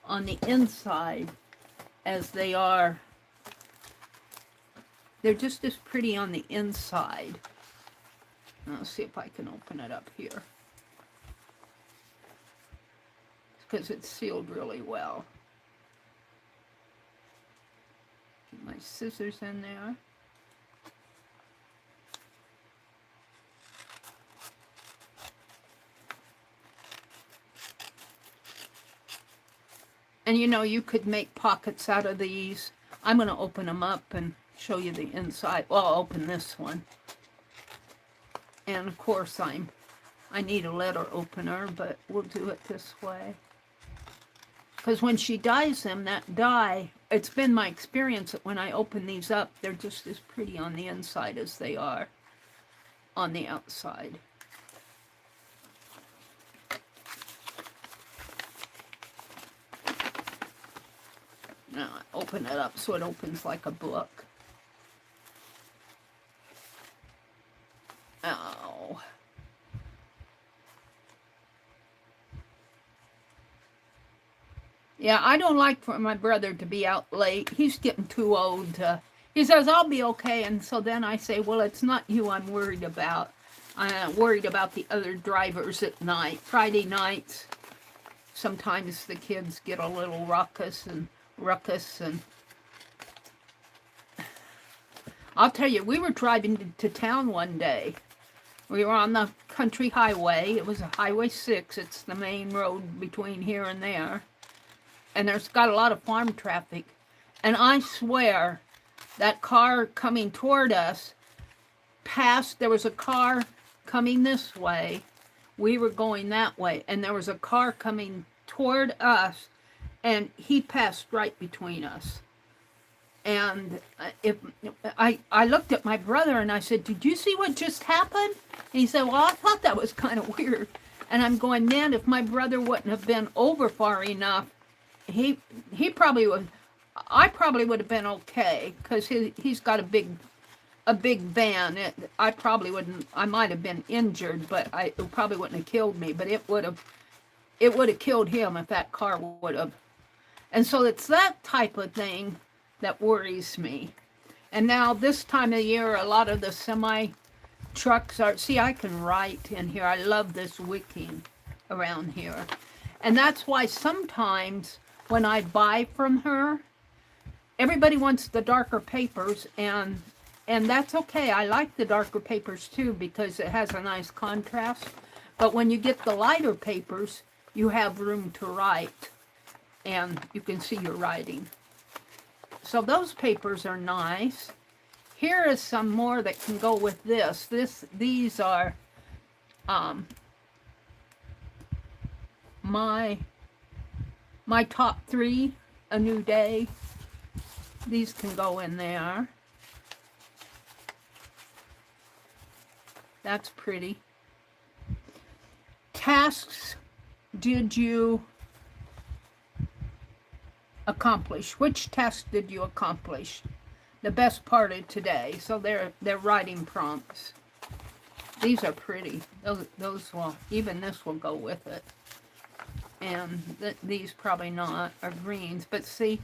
on the inside as they are. They're just as pretty on the inside. Let's see if I can open it up here. Because it's sealed really well. Get my scissors in there. And you know, you could make pockets out of these. I'm going to open them up and show you the inside. Well, I'll open this one. And of course, I need a letter opener, but we'll do it this way. Because when she dyes them, that dye, it's been my experience that when I open these up, they're just as pretty on the inside as they are on the outside. Now I open it up so it opens like a book. Oh. Yeah, I don't like for my brother to be out late. He's getting too old to... He says, I'll be okay. And so then I say, well, it's not you I'm worried about. I'm worried about the other drivers at night. Friday nights, sometimes the kids get a little ruckus and I'll tell you, we were driving to town one day. We were on the country highway. It was a Highway 6. It's the main road between here and there. And there's got a lot of farm traffic. And I swear, that car coming toward us passed. There was a car coming this way. We were going that way. And there was a car coming toward us. And he passed right between us. And I looked at my brother and I said, did you see what just happened? And he said, well, I thought that was kind of weird. And I'm going, man, if my brother wouldn't have been over far enough, he probably would, I probably would have been okay, because he's got a big van. I probably wouldn't, I might have been injured, but it probably wouldn't have killed me, but it would have killed him if that car would have. And so it's that type of thing that worries me. And now this time of year, a lot of the semi trucks are, see, I can write in here. I love this wicking around here. And that's why sometimes when I buy from her, everybody wants the darker papers, and that's okay. I like the darker papers too, because it has a nice contrast. But when you get the lighter papers, you have room to write, and you can see your writing. So those papers are nice. Here is some more that can go with this. These are my top 3, A New Day. These can go in there. That's pretty. Tasks did you accomplish? Which task did you accomplish? The best part of today. So they're writing prompts. These are pretty. Those will, even this will go with it. And these probably not are greens. But see,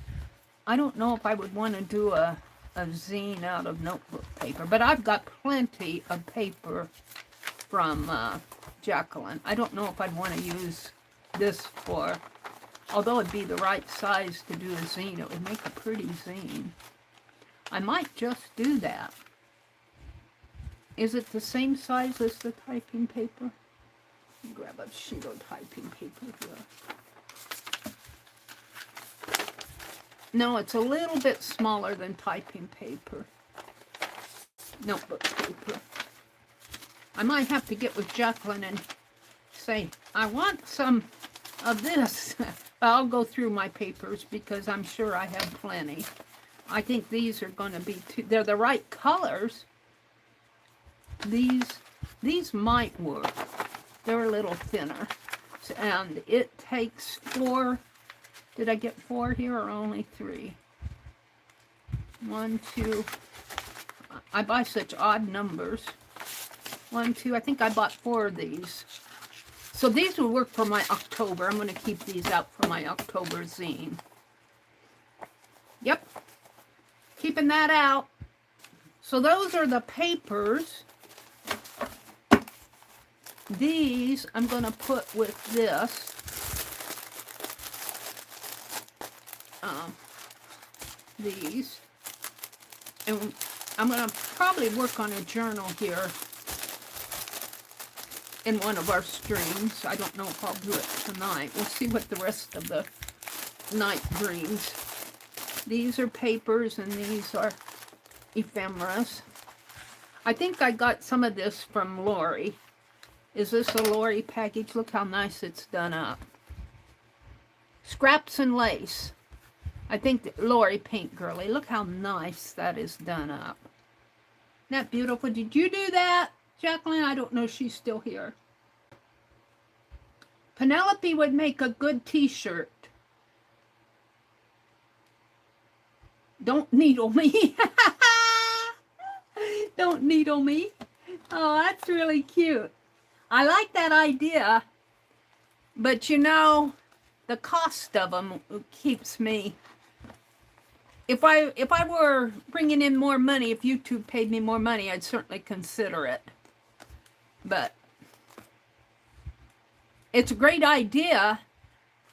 I don't know if I would want to do a zine out of notebook paper. But I've got plenty of paper from Jacqueline. I don't know if I'd want to use this for, although it'd be the right size to do a zine. It would make a pretty zine. I might just do that. Is it the same size as the typing paper? Grab a sheet of typing paper here. No, it's a little bit smaller than typing paper. notebook paper. I might have to get with Jacqueline and say, I want some of this. I'll go through my papers because I'm sure I have plenty. I think these are going to be they're the right colors. These might work. They're a little thinner. And it takes 4. Did I get 4 here or only 3? 1, 2. I buy such odd numbers. 1, 2. I think I bought 4 of these. So these will work for my October. I'm going to keep these out for my October zine. Yep. Keeping that out. So those are the papers. These I'm going to put with this. These. And I'm going to probably work on a journal here in one of our streams. I don't know if I'll do it tonight. We'll see what the rest of the night brings. These are papers and these are ephemeras. I think I got some of this from Lori. Is this a Lori package? Look how nice it's done up. Scraps and lace. I think Lori Paint Girly. Look how nice that is done up. Isn't that beautiful? Did you do that, Jacqueline? I don't know if she's still here. Penelope would make a good t-shirt. Don't needle me. Don't needle me. Oh, that's really cute. I like that idea. But you know, the cost of them keeps me. If I were bringing in more money, if YouTube paid me more money, I'd certainly consider it. But it's a great idea.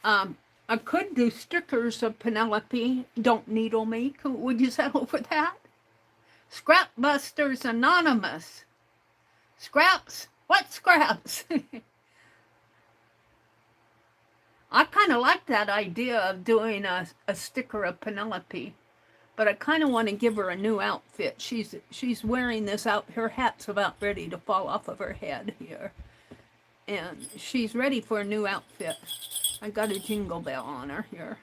I could do stickers of Penelope. Don't needle me. Would you settle for that? Scrapbusters Anonymous. Scraps? What scraps? I kind of like that idea of doing a sticker of Penelope, but I kind of want to give her a new outfit. She's wearing this out. Her hat's about ready to fall off of her head here, and she's ready for a new outfit. I got a jingle bell on her here,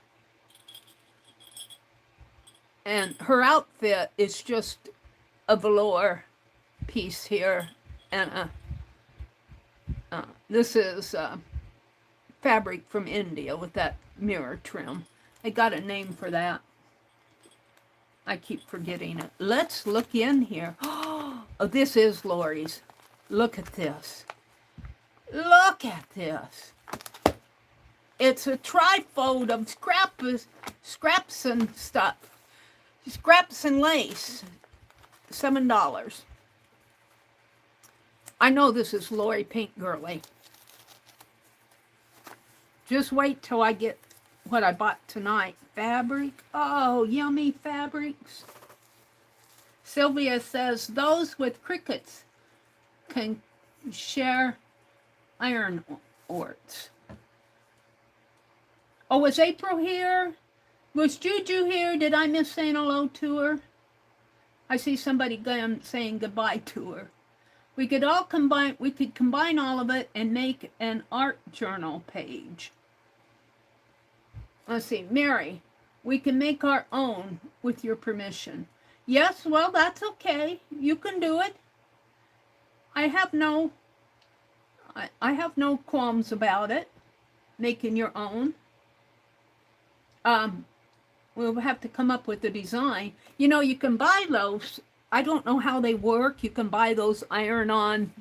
and her outfit is just a velour piece here, and this is fabric from India with that mirror trim. I got a name for that. I keep forgetting it. Let's look in here. Oh, this is Lori's. Look at this. Look at this. It's a trifold of scraps and stuff. Scraps and lace. $7. I know this is Lori Paint Girly. Just wait till I get what I bought tonight. Fabric. Oh, yummy fabrics. Sylvia says, those with crickets can share iron orts. Oh, was April here? Was Juju here? Did I miss saying hello to her? I see somebody saying goodbye to her. We could combine all of it and make an art journal page. Let's see, Mary, we can make our own with your permission. Yes, well, that's okay. You can do it. I have no qualms about it, making your own. We'll have to come up with a design. You know, you can buy those. I don't know how they work. You can buy those iron-on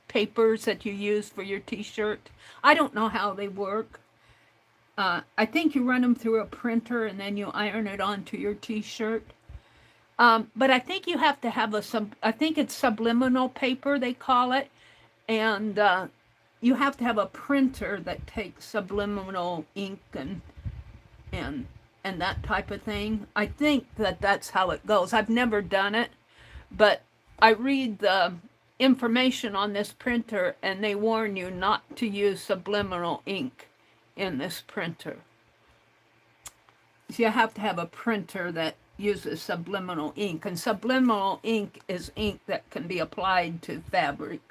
papers that you use for your t-shirt. I don't know how they work. I think you run them through a printer and then you iron it onto your t-shirt. But I think you have to have I think it's subliminal paper, they call it. And you have to have a printer that takes subliminal ink and that type of thing. I think that's how it goes. I've never done it, but I read the information on this printer and they warn you not to use subliminal ink in this printer. So you have to have a printer that uses subliminal ink, and subliminal ink is ink that can be applied to fabric.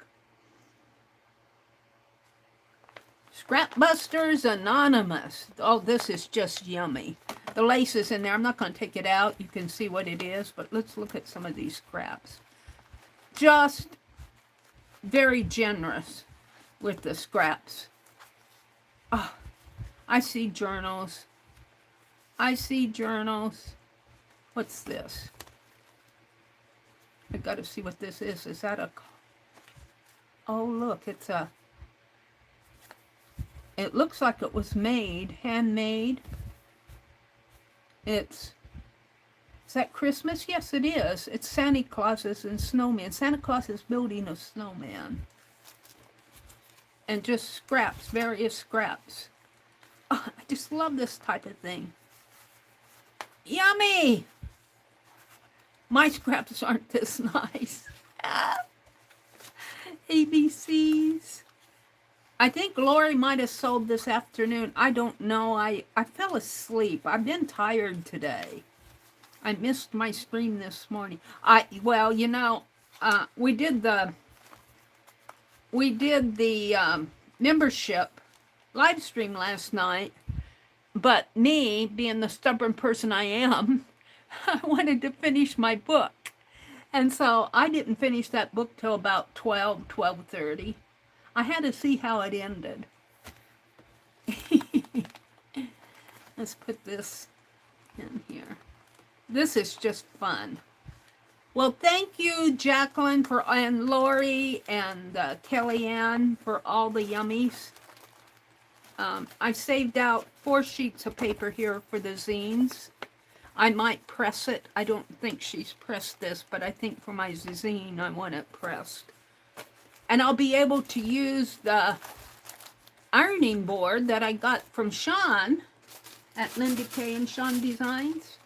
Scrapbusters Anonymous. Oh, this is just yummy. The lace is in there. I'm not going to take it out. You can see what it is, but let's look at some of these scraps. Just very generous with the scraps. Oh, I see journals. I see journals. What's this? I got to see what this is. Is that a... Oh, look, it's a... It looks like it was made, handmade. Is that Christmas? Yes, it is. It's Santa Clauses and snowman. Santa Claus is building a snowman. And just scraps, various scraps. Oh, I just love this type of thing. Yummy! My scraps aren't this nice. ABCs. I think Lori might have sold this afternoon. I don't know. I fell asleep. I've been tired today. I missed my stream this morning. Well, you know, we did the membership live stream last night, but me, being the stubborn person I am, I wanted to finish my book. And so I didn't finish that book till about 12:30. I had to see how it ended. Let's put this in here. This is just fun. Well, thank you, Jacqueline, and Lori, and Kellyanne for all the yummies. I saved out 4 sheets of paper here for the zines. I might press it. I don't think she's pressed this, but I think for my zine I want it pressed. And I'll be able to use the ironing board that I got from Sean at Linda Kay and Sean Designs.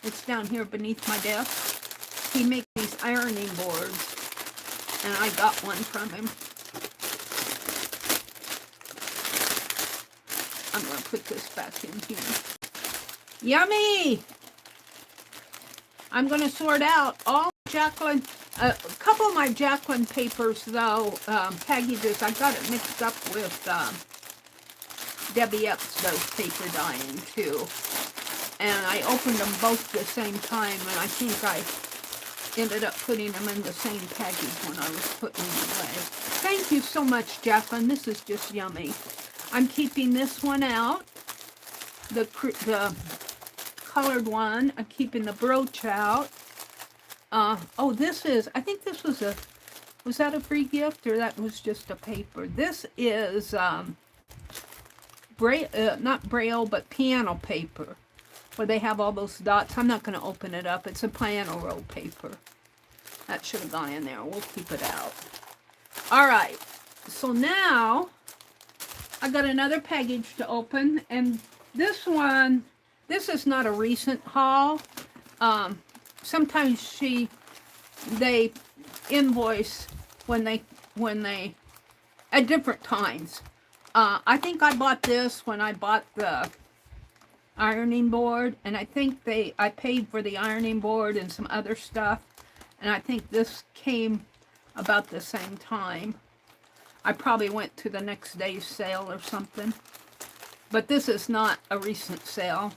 It's down here beneath my desk. He makes these ironing boards, and I got one from him. I'm going to put this back in here. Yummy! I'm going to sort out all Jacqueline, a couple of my Jacqueline papers, though, packages, I got it mixed up with Debbie Epps does paper dyeing, too. And I opened them both at the same time, and I think I ended up putting them in the same package when I was putting them away. Thank you so much, Jacqueline. This is just yummy. I'm keeping this one out, the colored one. I'm keeping the brooch out. Oh, this is, I think this was that a free gift, or that was just a paper? This is, not Braille, but piano paper, where they have all those dots. I'm not going to open it up. It's a piano roll paper. That should have gone in there. We'll keep it out. All right. So now, I got another package to open, and this one, this is not a recent haul. Sometimes they invoice when they at different times. I think I bought this when I bought the ironing board, and I think I paid for the ironing board and some other stuff, and I think this came about the same time. I probably went to the next day's sale or something, but this is not a recent sale.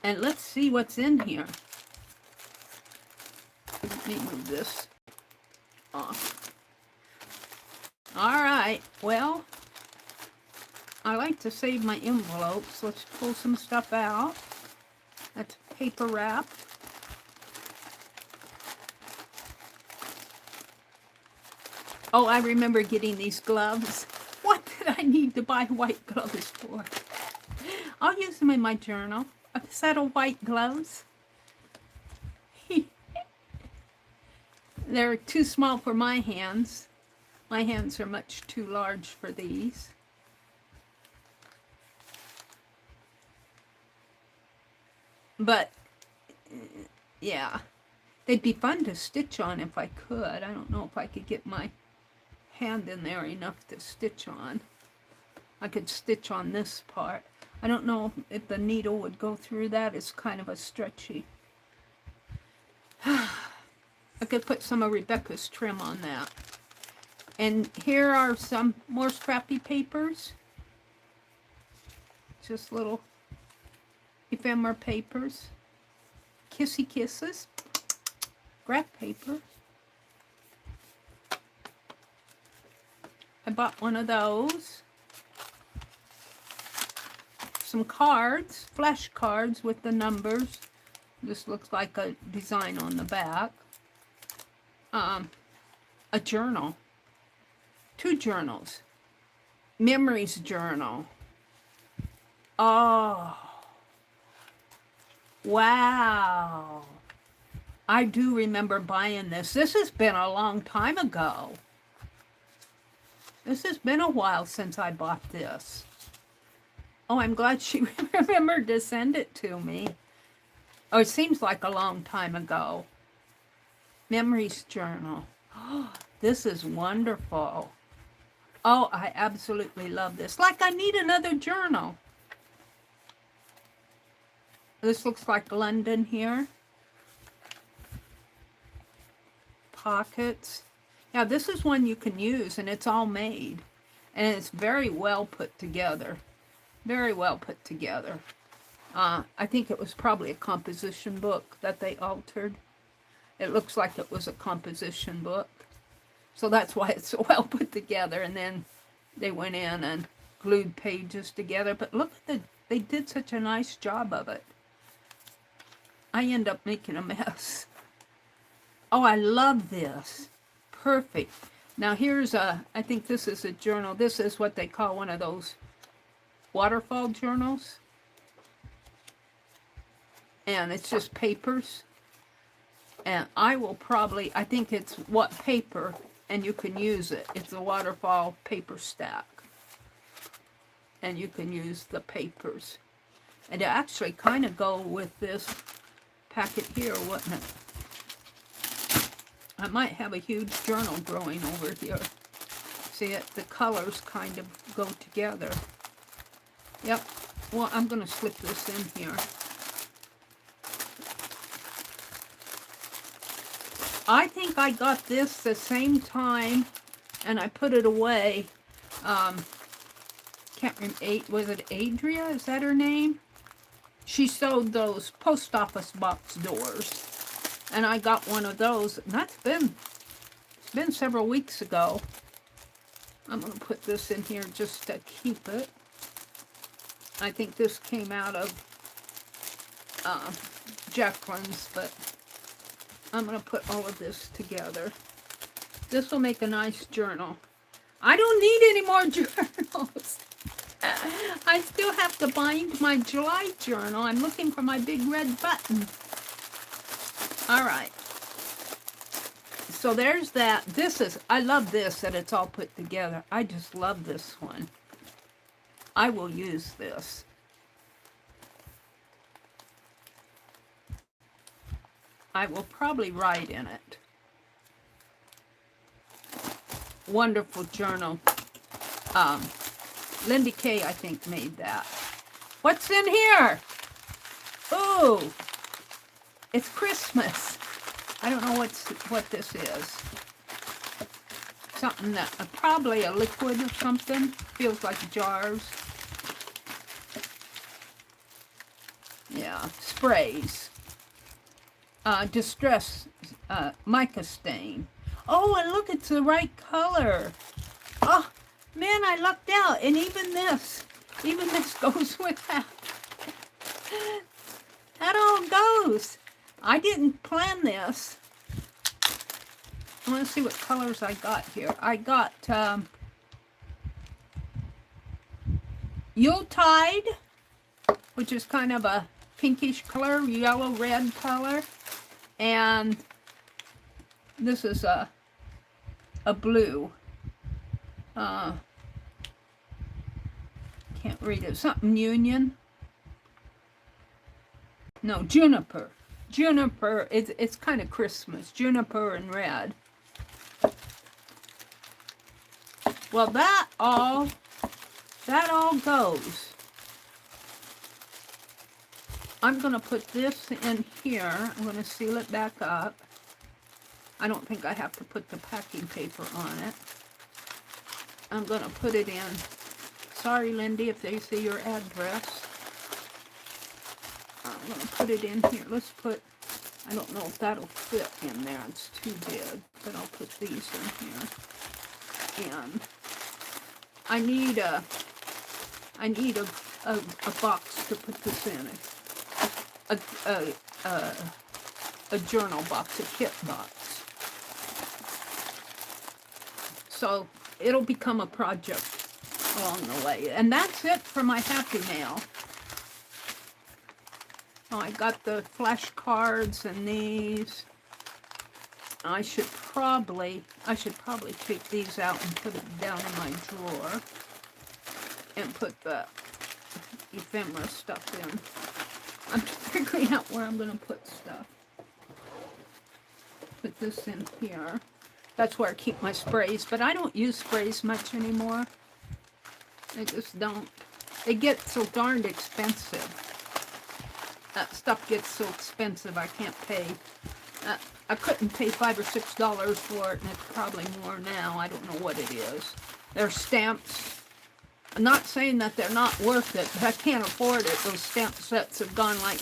And let's see what's in here. Let me move this off. All right, well, I like to save my envelopes. Let's pull some stuff out. That's paper wrap. Oh, I remember getting these gloves. What did I need to buy white gloves for? I'll use them in my journal. A set of white gloves. They're too small for my hands. My hands are much too large for these. But, yeah. They'd be fun to stitch on if I could. I don't know if I could get my hand in there enough to stitch on. I could stitch on this part. I don't know if the needle would go through that. It's kind of a stretchy. I could put some of Rebecca's trim on that. And here are some more scrappy papers. Just little ephemera papers. Kissy kisses. Graph paper. I bought one of those. Some cards, flash cards with the numbers. This looks like a design on the back. A journal. 2 journals. Memories journal. Oh. Wow. I do remember buying this. This has been a long time ago. This has been a while since I bought this. Oh, I'm glad she remembered to send it to me. Oh, it seems like a long time ago. Memories journal. Oh, this is wonderful. Oh, I absolutely love this. Like I need another journal. This looks like London here. Pockets. Yeah, this is one you can use, and it's all made. And it's very well put together. Very well put together. I think it was probably a composition book that they altered. It looks like it was a composition book. So that's why it's so well put together. And then they went in and glued pages together. But look at they did such a nice job of it. I end up making a mess. Oh, I love this. Perfect. Now here's I think this is a journal. This is what they call one of those waterfall journals. And it's just papers. And I think it's what paper, and you can use it. It's a waterfall paper stack. And you can use the papers. And it actually kind of go with this packet here, wouldn't it? I might have a huge journal growing over here. See it? The colors kind of go together. Yep. Well, I'm going to slip this in here. I think I got this the same time, and I put it away. Can't remember, was it Adria? Is that her name? She sewed those post office box doors, and I got one of those. And it's been several weeks ago. I'm going to put this in here just to keep it. I think this came out of Jacqueline's, but I'm going to put all of this together. This will make a nice journal. I don't need any more journals. I still have to bind my July journal. I'm looking for my big red button. All right. So there's that. I love this, that it's all put together. I just love this one. I will use this. I will probably write in it. Wonderful journal. Lindy Kay, I think, made that. What's in here? Ooh, it's Christmas. I don't know what this is. Something that, probably a liquid or something. Feels like jars. Yeah, sprays. Distress mica stain. Oh, and look, it's the right color. Oh, man, I lucked out. And even this goes with that. That all goes. I didn't plan this. I want to see what colors I got here. I got Yuletide, which is kind of a pinkish color, yellow-red color. And this is a blue. Can't read it. Something Union. No, juniper. Juniper, it's kind of Christmas. Juniper and red. Well, that all goes. I'm going to put this in here. I'm going to seal it back up. I don't think I have to put the packing paper on it. I'm going to put it in. Sorry, Lindy, if they see your address. I'm going to put it in here. Let's put, I don't know if that'll fit in there. It's too big, but I'll put these in here. And I need a box to put this in. A journal box, a kit box. So it'll become a project along the way. And that's it for my Happy Mail. Oh, I got the flashcards and these. I should probably take these out and put it down in my drawer. And put the ephemera stuff in. I'm figuring out where I'm going to put stuff. Put this in here. That's where I keep my sprays, but I don't use sprays much anymore. I just don't. They get so darned expensive. That stuff gets so expensive I can't pay. I couldn't pay $5 or $6 for it, and it's probably more now. I don't know what it is. They're stamps. I'm not saying that they're not worth it, but I can't afford it. Those stamp sets have gone like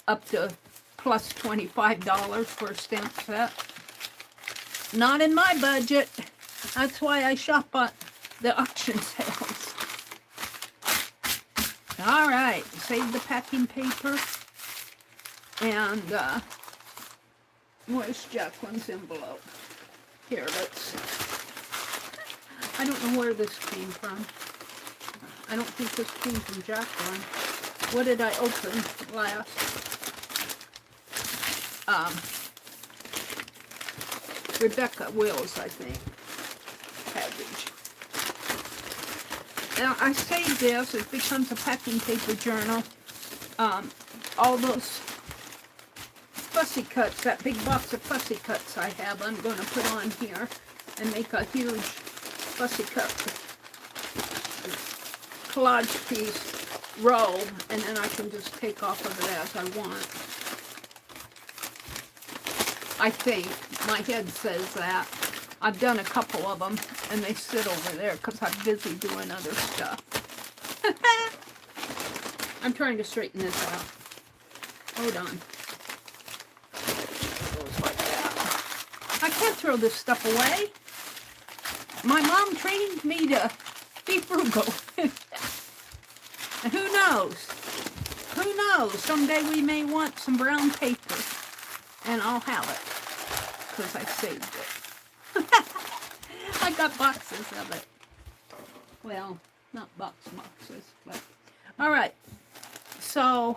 up to plus $25 for a stamp set. Not in my budget. That's why I shop at the auction sales. All right, save the packing paper. And where's Jacqueline's envelope? Here, I don't know where this came from. I don't think this came from Jacqueline. What did I open last? Rebecca Wills, I think. Package. Now, I saved this. It becomes a packing paper journal. All those fussy cuts, that big box of fussy cuts I have, I'm going to put on here and make a huge fussy cut collage piece roll, and then I can just take off of it as I want. I think. My head says that. I've done a couple of them, and they sit over there because I'm busy doing other stuff. I'm trying to straighten this out. Hold on. It goes like that. I can't throw this stuff away. My mom trained me to be frugal. And who knows? Who knows? Someday we may want some brown paper, and I'll have it. Because I saved it. I got boxes of it. Well, not boxes, but... Alright, so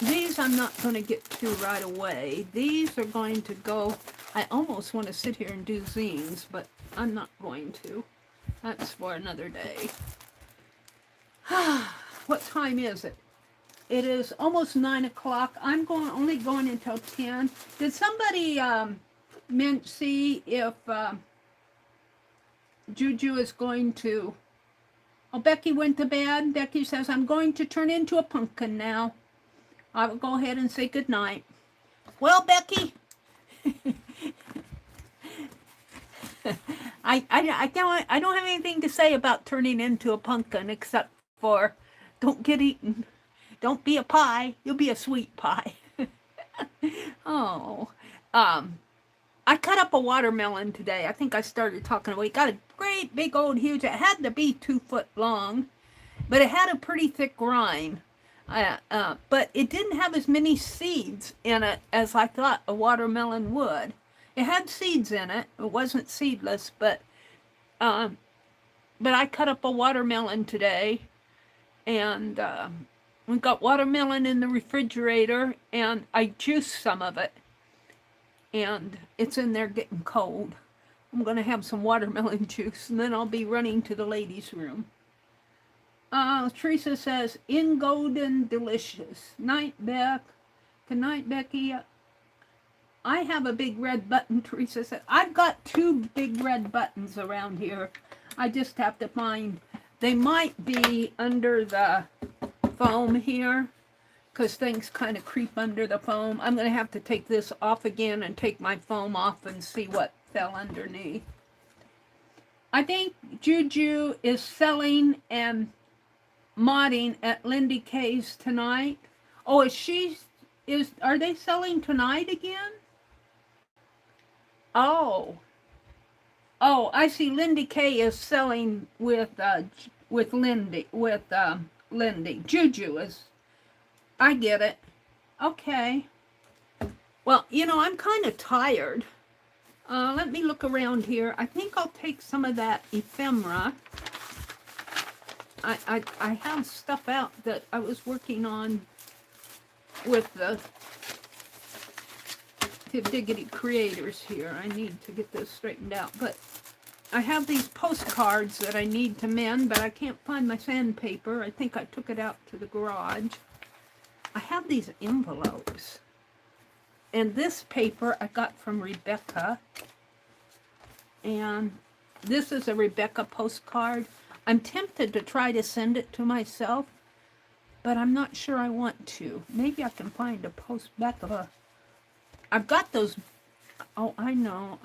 these I'm not going to get to right away. These are going to go... I almost want to sit here and do zines, but I'm not going to. That's for another day. What time is it? It is almost 9 o'clock. I'm only going until 10. Did somebody see if Juju is going to... Oh, Becky went to bed. Becky says, I'm going to turn into a pumpkin now. I will go ahead and say goodnight. Well, Becky... I don't have anything to say about turning into a pumpkin except for don't get eaten. Don't be a pie. You'll be a sweet pie. Oh. I cut up a watermelon today. I think I started talking about it. Got a great big old huge. It had to be 2 foot long. But it had a pretty thick rind. But it didn't have as many seeds in it as I thought a watermelon would. It had seeds in it. It wasn't seedless, but I cut up a watermelon today. And... we got watermelon in the refrigerator, and I juiced some of it. And it's in there getting cold. I'm going to have some watermelon juice, and then I'll be running to the ladies' room. Teresa says, in golden delicious. Night, Beck. Good night, Becky. I have a big red button, Teresa said. I've got 2 big red buttons around here. I just have to find... They might be under the... foam here. because things kind of creep under the foam. I'm going to have to take this off again and take my foam off and see what fell underneath. I think Juju is selling and modding at Lindy K's tonight. Oh, are they selling tonight again? Oh, I see. Lindy K is selling with Lindy. Juju is. I get it. Okay. Well, I'm kind of tired. Let me look around here. I think I'll take some of that ephemera. I have stuff out that I was working on with the Diggity creators here. I need to get this straightened out. But I have these postcards that I need to mend, but I can't find my sandpaper. I think I took it out to the garage. I have these envelopes. And this paper I got from Rebecca. And this is a Rebecca postcard. I'm tempted to try to send it to myself, but I'm not sure I want to. Maybe I can find a back of a... I've got those... Oh, I know.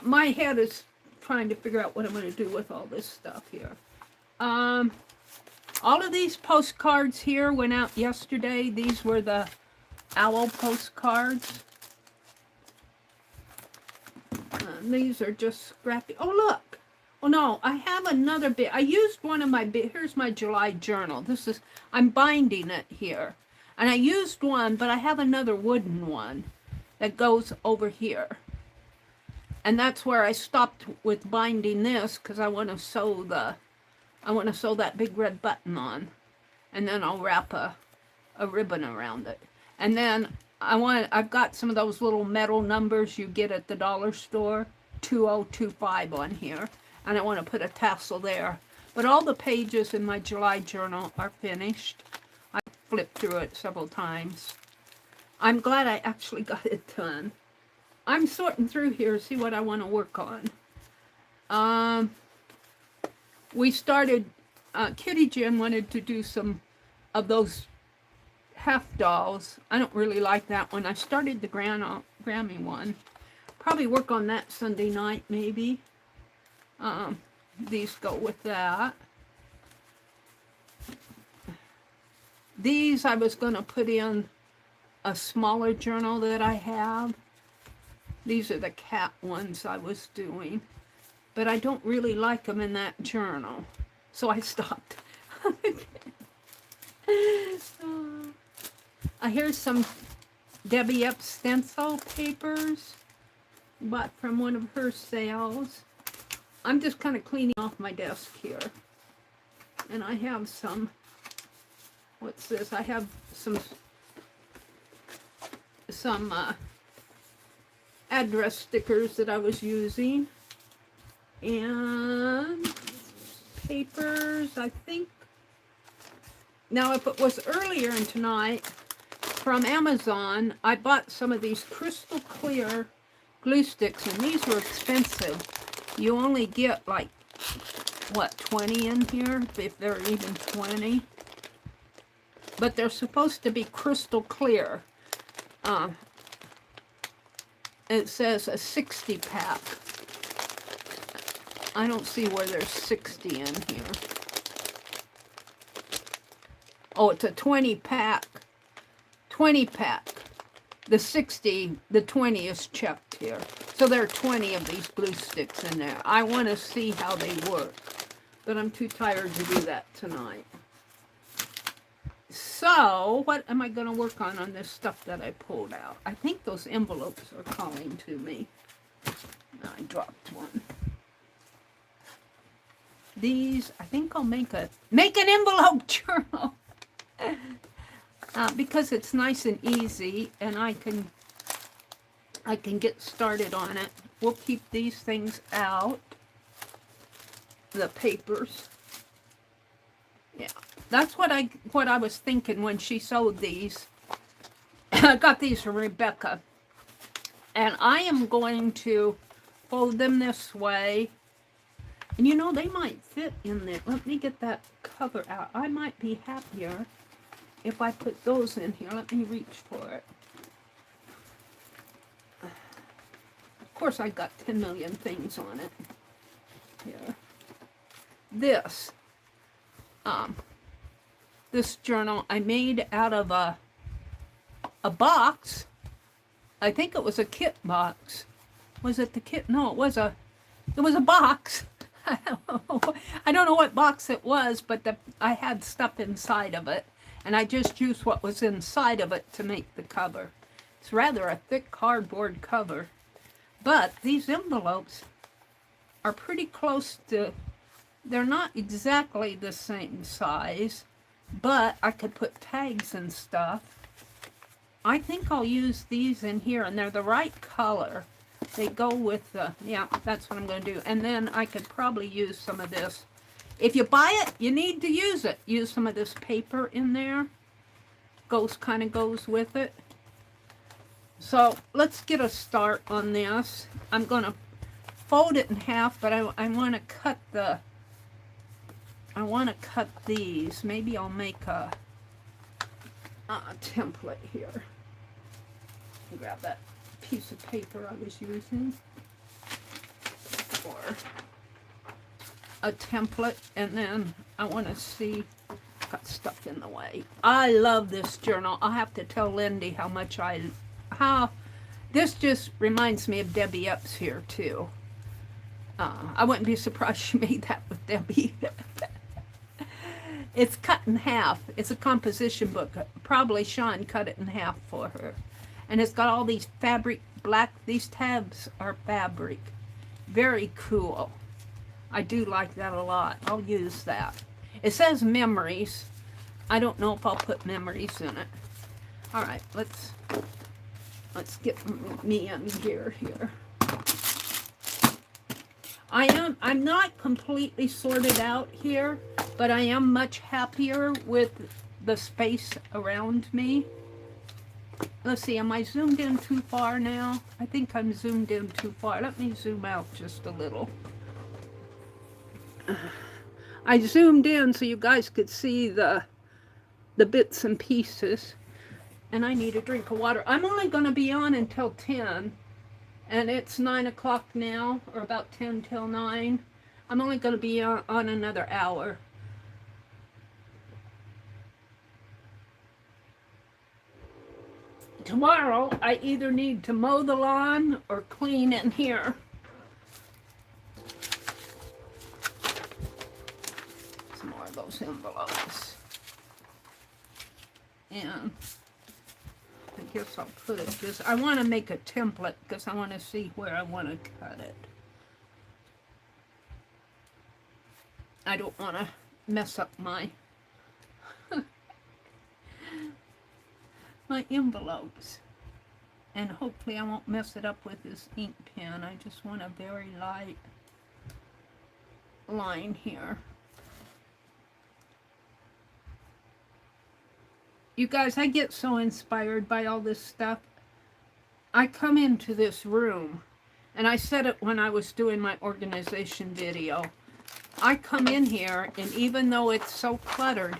My head is trying to figure out what I'm going to do with all this stuff here. All of these postcards here went out yesterday. These were the owl postcards. These are just scrappy. Oh, look. Oh, no. I have another bit. I used one of my... Here's my July journal. I'm binding it here. And I used one, but I have another wooden one that goes over here. And that's where I stopped with binding this, because I want to sew that big red button on. And then I'll wrap a ribbon around it. And then I've got some of those little metal numbers you get at the dollar store, 2025 on here. And I want to put a tassel there. But all the pages in my July journal are finished. I flipped through it several times. I'm glad I actually got it done. I'm sorting through here to see what I want to work on. We started, Kitty Jen wanted to do some of those half dolls. I don't really like that one. I started the Grammy one. Probably work on that Sunday night, maybe. These go with that. These I was going to put in a smaller journal that I have. These are the cat ones I was doing. But I don't really like them in that journal. So I stopped. Here's some Debbie Epps stencil papers. Bought from one of her sales. I'm just kind of cleaning off my desk here. And I have some, what's this? I have some address stickers that I was using. And papers, I think. Now, if it was earlier in tonight, from Amazon, I bought some of these crystal clear glue sticks, and these were expensive. You only get like, what, 20 in here, if they're even 20. But they're supposed to be crystal clear. It says a 60 pack. I don't see where there's 60 in here. Oh, it's a 20 pack. 20 pack. The 60, the 20 is checked here. So there are 20 of these glue sticks in there. I want to see how they work. But I'm too tired to do that tonight. So, what am I going to work on this stuff that I pulled out? I think those envelopes are calling to me. I dropped one. These, I think I'll make an envelope journal. Because it's nice and easy, and I can get started on it. We'll keep these things out. The papers. Yeah, that's what I was thinking when she sewed these. I got these from Rebecca, and I am going to fold them this way. And they might fit in there. Let me get that cover out. I might be happier if I put those in here. Let me reach for it. Of course, I've got 10 million things on it. Here. This journal I made out of a box. I think it was a kit box. Was it the kit? No, it was a box. I don't know what box it was, but I had stuff inside of it, and I just used what was inside of it to make the cover. It's rather a thick cardboard cover, but these envelopes are pretty close to, they're not exactly the same size, but I could put tags and stuff. I think I'll use these in here, and they're the right color. They go with the, yeah, that's what I'm going to do. And then I could probably use some of this. If you buy it, you need to use it. Use some of this paper in there. Kind of goes with it. So let's get a start on this. I'm going to fold it in half, but I want to cut these. Maybe I'll make a template here. Grab that piece of paper I was using for a template, and then I want to see, got stuff in the way. I love this journal. I'll have to tell Lindy how much this just reminds me of Debbie Epps here too. I wouldn't be surprised she made that with Debbie. It's cut in half. It's a composition book. Probably Sean cut it in half for her. And it's got all these fabric, these tabs are fabric. Very cool. I do like that a lot. I'll use that. It says memories. I don't know if I'll put memories in it. All right, let's get me in gear here. I'm not completely sorted out here, but I am much happier with the space around me. Let's see, am I zoomed in too far now? I think I'm zoomed in too far. Let me zoom out just a little. I zoomed in so you guys could see the bits and pieces. And I need a drink of water. I'm only going to be on until 10. And it's 9 o'clock now, or about 10 till 9. I'm only going to be on another hour. Tomorrow, I either need to mow the lawn or clean in here. Some more of those envelopes. And I guess I'll put it this. I want to make a template because I want to see where I want to cut it. I don't want to mess up my my envelopes, and hopefully I won't mess it up with this ink pen. I just want a very light line here. You guys, I get so inspired by all this stuff. I come into this room, and I said it when I was doing my organization video. I come in here, and even though it's so cluttered,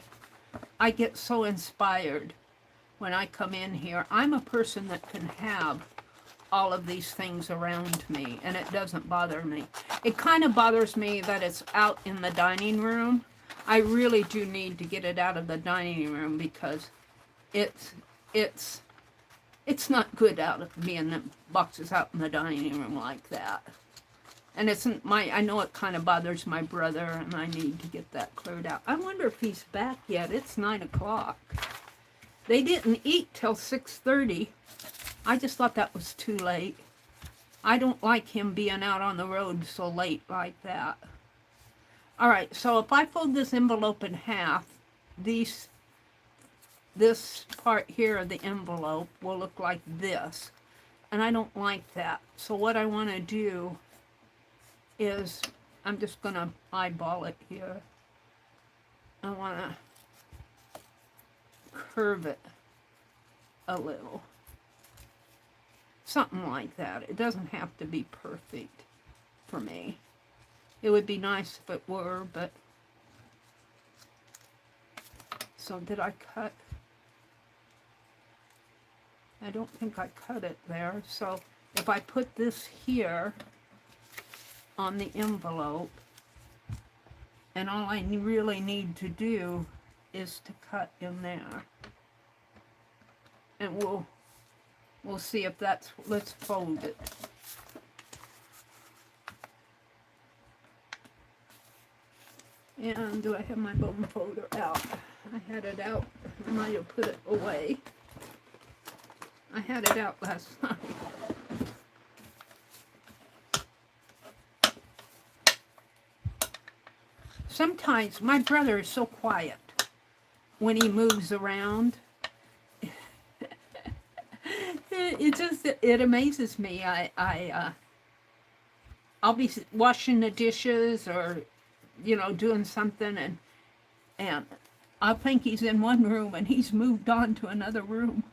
I get so inspired when I come in here. I'm a person that can have all of these things around me, and it doesn't bother me. It kind of bothers me that it's out in the dining room. I really do need to get it out of the dining room because it's not good out of being the boxes out in the dining room like that. And I know it kind of bothers my brother, and I need to get that cleared out. I wonder if he's back yet. It's 9 o'clock. They didn't eat till 6:30. I just thought that was too late. I don't like him being out on the road so late like that. All right, so if I fold this envelope in half, this part here of the envelope will look like this. And I don't like that. So what I want to do is, I'm just going to eyeball it here. I want to curve it a little. Something like that. It doesn't have to be perfect for me. It would be nice if it were, but... So did I cut? I don't think I cut it there. So if I put this here on the envelope, and all I really need to do is to cut in there. And we'll see if that's, let's fold it. And do I have my bone folder out? I had it out. I might have put it away. I had it out last night. Sometimes my brother is so quiet when he moves around. It amazes me. I'll be washing the dishes or, you know, doing something, and I'll think he's in one room and he's moved on to another room.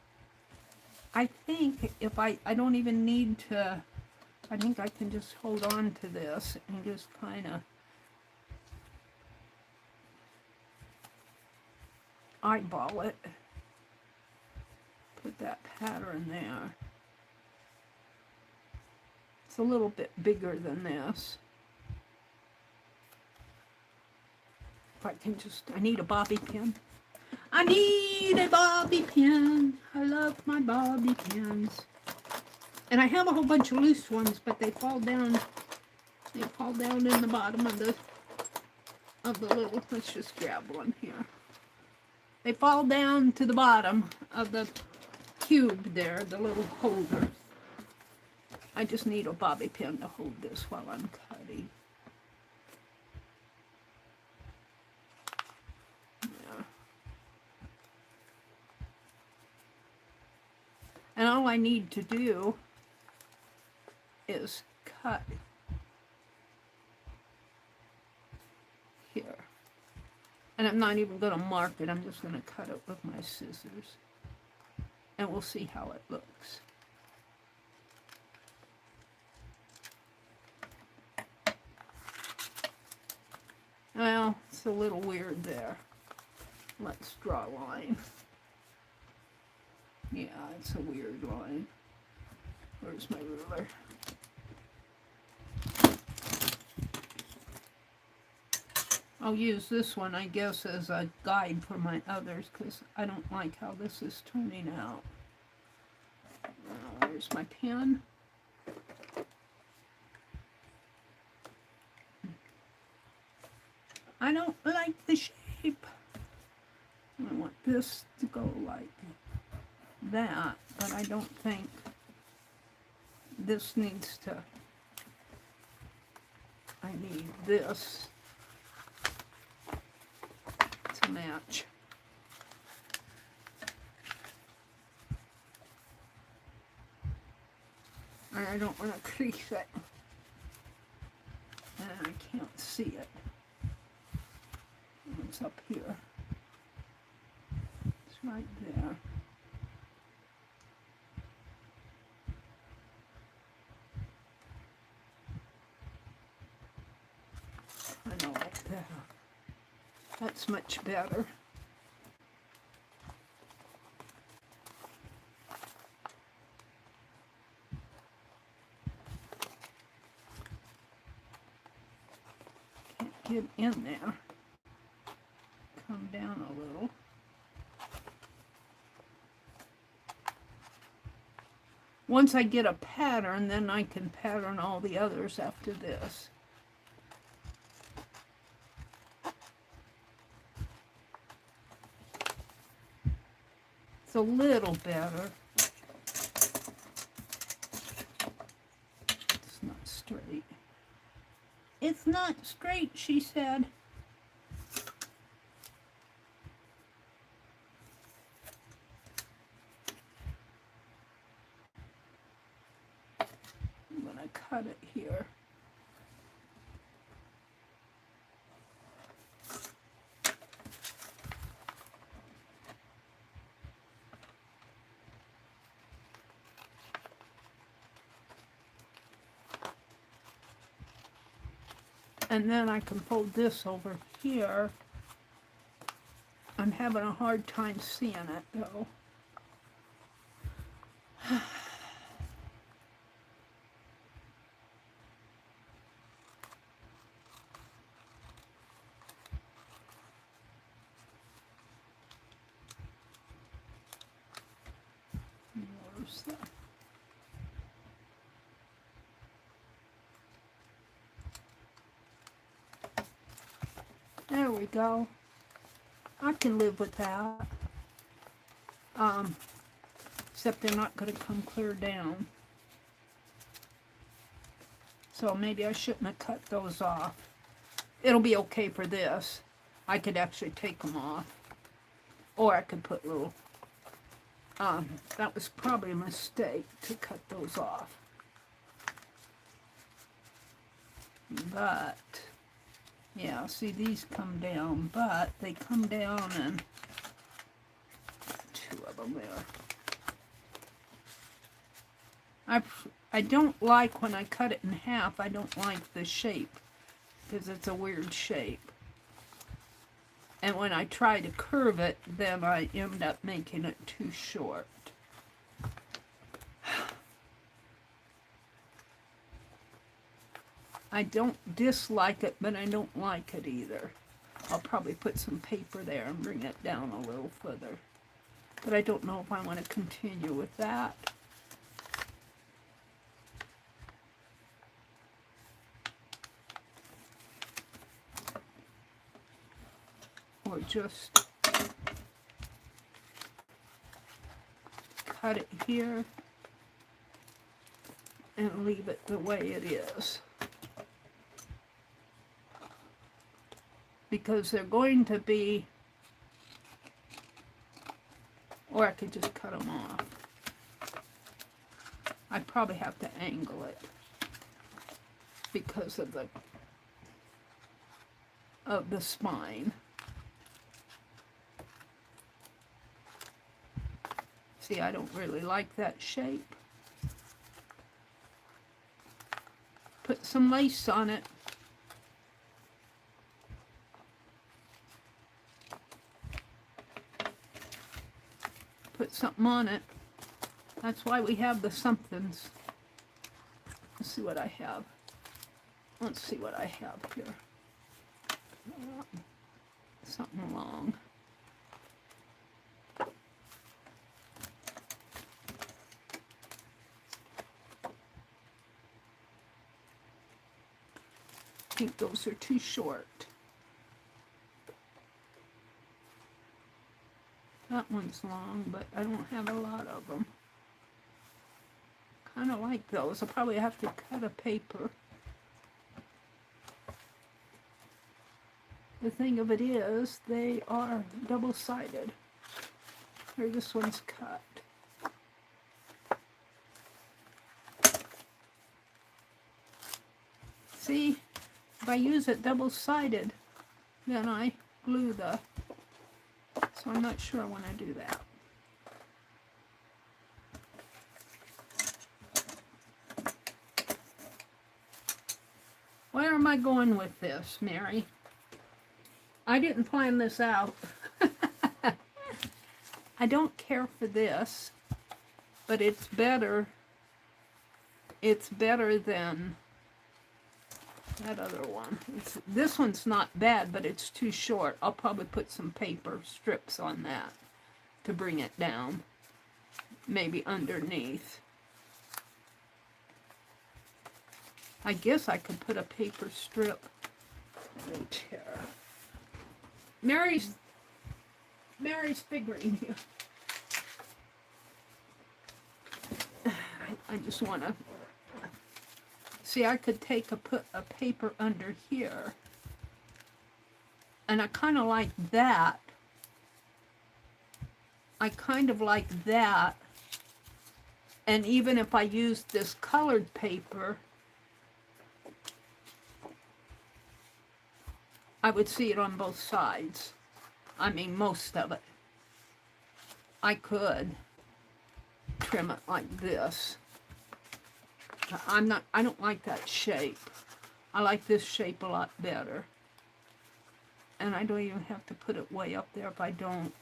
I think if I don't even need to, I think I can just hold on to this and just kind of eyeball it. Put that pattern there. It's a little bit bigger than this. If I can just, I need a bobby pin. I need a bobby pin. I love my bobby pins. And I have a whole bunch of loose ones, but they fall down. They fall down in the bottom of the little, let's just grab one here. They fall down to the bottom of the cube there, the little holder. I just need a bobby pin to hold this while I'm cutting. Yeah. And all I need to do is cut here. And I'm not even going to mark it, I'm just going to cut it with my scissors. And we'll see how it looks. Well, it's a little weird there. Let's draw a line. Yeah, it's a weird line. Where's my ruler? I'll use this one, I guess, as a guide for my others, because I don't like how this is turning out. Where's my pen? I don't like the shape. I want this to go like that, but I don't think this needs to, I need this to match. And I don't want to crease it. And I can't see it. It's up here. It's right there. I know like that. That's much better. Can't get in there. Come down a little. Once I get a pattern, then I can pattern all the others after this. It's a little better. It's not straight. It's not straight, she said. I'm gonna cut it here. And then I can fold this over here. I'm having a hard time seeing it though. Where's that? There we go. I can live with that. Except they're not going to come clear down. So maybe I shouldn't have cut those off. It'll be okay for this. I could actually take them off. Or I could put little... that was probably a mistake to cut those off. But... yeah, see, these come down, but they come down and... two of them there. I don't like when I cut it in half, I don't like the shape, because it's a weird shape. And when I try to curve it, then I end up making it too short. I don't dislike it, but I don't like it either. I'll probably put some paper there and bring it down a little further. But I don't know if I want to continue with that. Or just cut it here and leave it the way it is. Because they're going to be, or I could just cut them off. I'd probably have to angle it because of the spine. See, I don't really like that shape. Put some lace on it. Put something on it. That's why we have the somethings. Let's see what I have. Let's see what I have here. Something long. I think those are too short. That one's long, but I don't have a lot of them. Kind of like those. I'll probably have to cut a paper. The thing of it is, they are double-sided. Here, this one's cut. See, if I use it double-sided, then I glue the... So I'm not sure I want to do that. Where am I going with this, Mary? I didn't plan this out. I don't care for this, but it's better. It's better than that other one. This one's not bad, but it's too short. I'll probably put some paper strips on that to bring it down. Maybe underneath. I guess I could put a paper strip right here. Mary's figuring here. I just want to... See, I could put a paper under here. And I kind of like that. I kind of like that. And even if I use this colored paper, I would see it on both sides. I mean, most of it. I could trim it like this. I don't like that shape. I like this shape a lot better. And I don't even have to put it way up there if I don't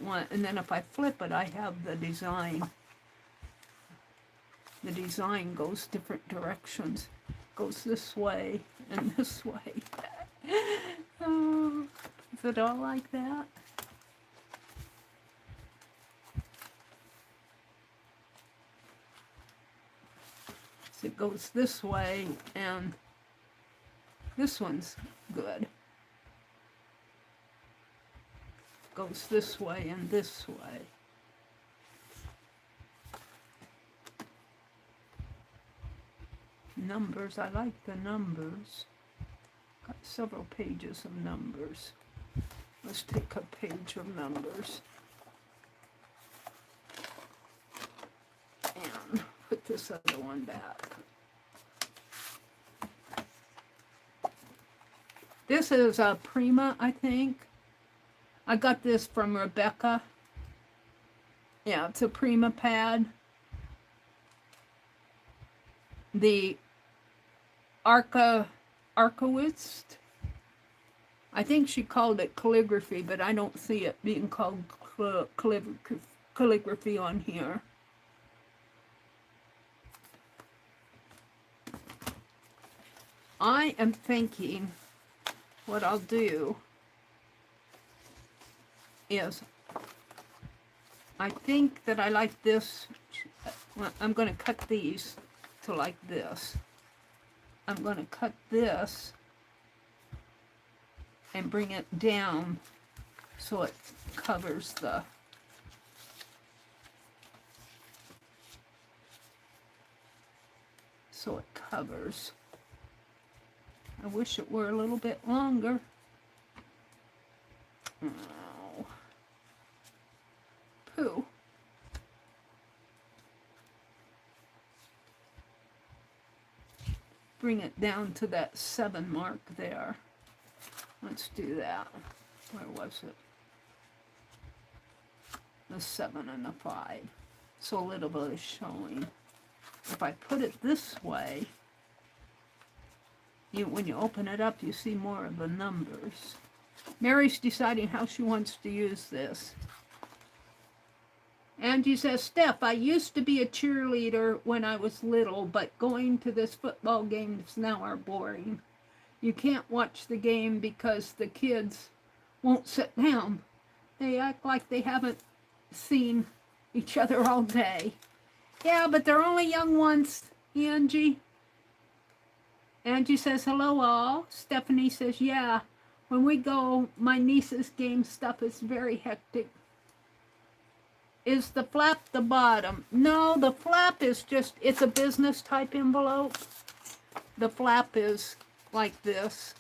want, and then if I flip it, I have the design the design goes different directions. Goes this way and this way. Oh, is it all like that? So it goes this way, and this one's good. Goes this way and this way. Numbers, I like the numbers. Got several pages of numbers. Let's take a page of numbers. And put this other one back. This is a Prima, I think. I got this from Rebecca. Yeah, it's a Prima pad. The Archivist. I think she called it calligraphy, but I don't see it being called calligraphy on here. I am thinking what I'll do is, I think that I like this. Well, I'm going to cut these to like this. I'm going to cut this and bring it down so it covers the I wish it were a little bit longer. Oh. Pooh. Bring it down to that 7 mark there. Let's do that. Where was it? The 7 and the 5. So a little bit is showing. If I put it this way, when you open it up, you see more of the numbers. Mary's deciding how she wants to use this. Angie says, Steph, I used to be a cheerleader when I was little, but going to this football games now are boring. You can't watch the game because the kids won't sit down. They act like they haven't seen each other all day. Yeah, but they're only young ones, Angie. Angie says, hello all. Stephanie says, yeah, when we go, my niece's game stuff is very hectic. Is the flap the bottom? No, the flap is just, it's a business type envelope. The flap is like this.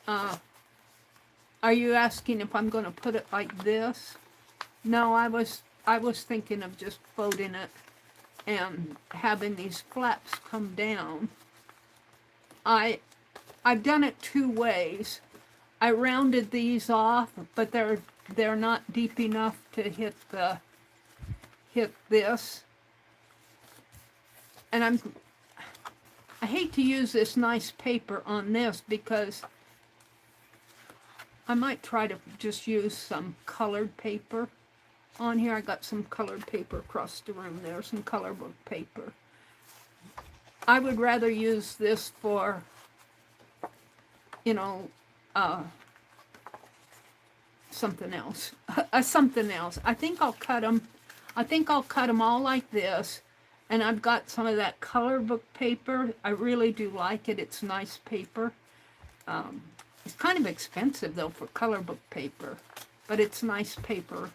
Are you asking if I'm going to put it like this? No, I was thinking of just folding it and having these flaps come down. I've done it 2 ways. I rounded these off, but they're not deep enough to hit this. And I hate to use this nice paper on this because I might try to just use some colored paper on here. I got some colored paper across the room there, some color book paper. I would rather use this for, you know, something else. Something else. I think I'll cut them. I think I'll cut them all like this. And I've got some of that color book paper. I really do like it. It's nice paper. It's kind of expensive though for color book paper, but it's nice paper.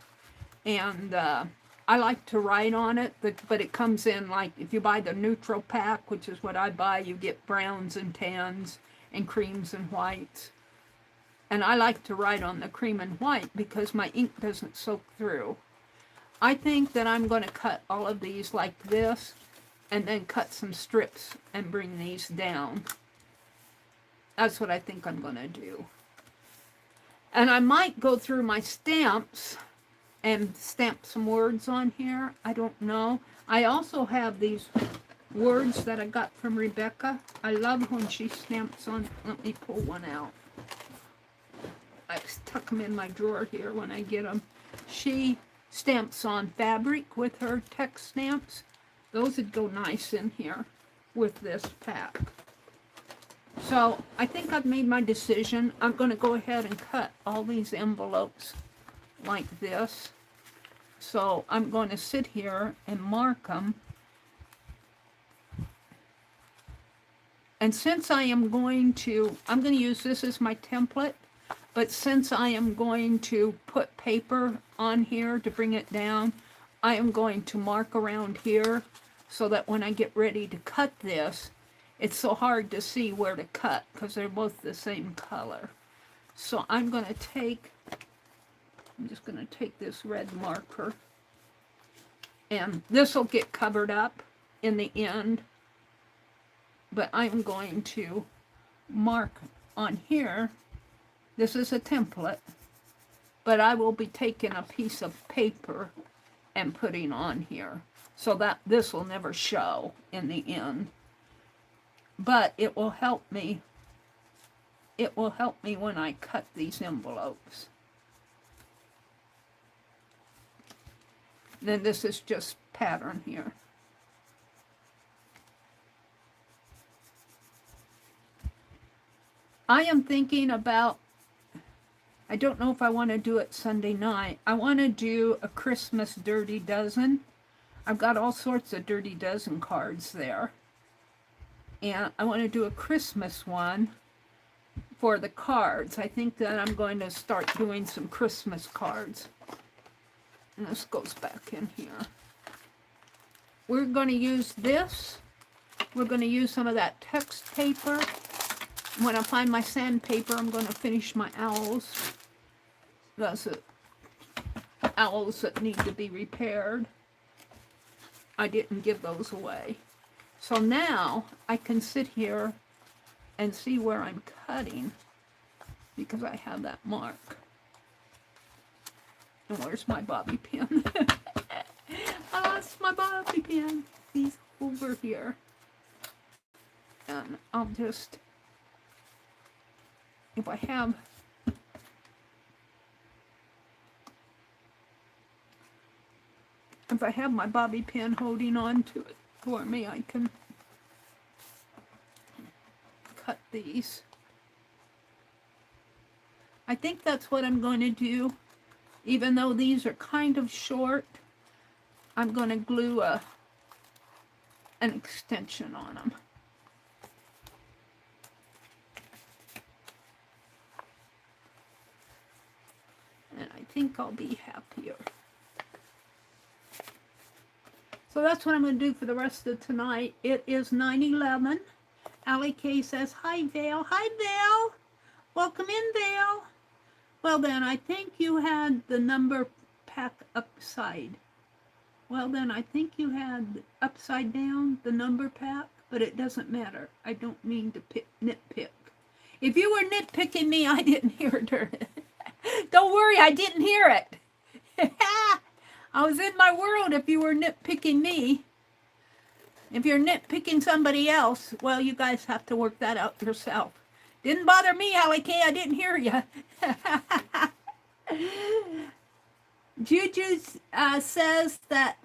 And I like to write on it, but it comes in like, if you buy the neutral pack, which is what I buy, you get browns and tans and creams and whites. And I like to write on the cream and white because my ink doesn't soak through. I think that I'm going to cut all of these like this and then cut some strips and bring these down. That's what I think I'm going to do. And I might go through my stamps and stamp some words on here. I don't know. I also have these words that I got from Rebecca. I love when she stamps on. Let me pull one out. I tuck them in my drawer here when I get them. She stamps on fabric with her text stamps. Those would go nice in here with this pack. So I think I've made my decision. I'm going to go ahead and cut all these envelopes like this. So I'm going to sit here and mark them. And since I'm going to use this as my template, but since I am going to put paper on here to bring it down, I am going to mark around here so that when I get ready to cut this, it's so hard to see where to cut because they're both the same color. So I'm just going to take this red marker, and this will get covered up in the end, but I'm going to mark on here. This is a template, but I will be taking a piece of paper and putting on here so that this will never show in the end. But it will help me. It will help me when I cut these envelopes. Then this is just pattern here. I am thinking about, I don't know if I want to do it Sunday night. I want to do a Christmas Dirty Dozen. I've got all sorts of Dirty Dozen cards there. And I want to do a Christmas one for the cards. I think that I'm going to start doing some Christmas cards. And this goes back in here. We're going to use this. We're going to use some of that text paper. When I find my sandpaper, I'm going to finish my owls. Those are owls that need to be repaired. I didn't give those away. So now I can sit here and see where I'm cutting because I have that mark. And where's my bobby pin? I lost my bobby pin. He's over here. And I'll just, if I have, my bobby pin holding on to it for me, I can cut these. I think that's what I'm going to do. Even though these are kind of short, I'm going to glue an extension on them. And I think I'll be happier. So that's what I'm going to do for the rest of tonight. It is 9/11. Allie K says, hi, Vale. Hi, Vale. Welcome in, Vale. Well, then, I think you had the number pack upside. Well, then, I think you had upside down the number pack, but it doesn't matter. I don't mean to nitpick. If you were nitpicking me, I didn't hear it. Don't worry, I didn't hear it. I was in my world if you were nitpicking me. If you're nitpicking somebody else, well, you guys have to work that out yourself. Didn't bother me, Allie K. I didn't hear you. Juju says that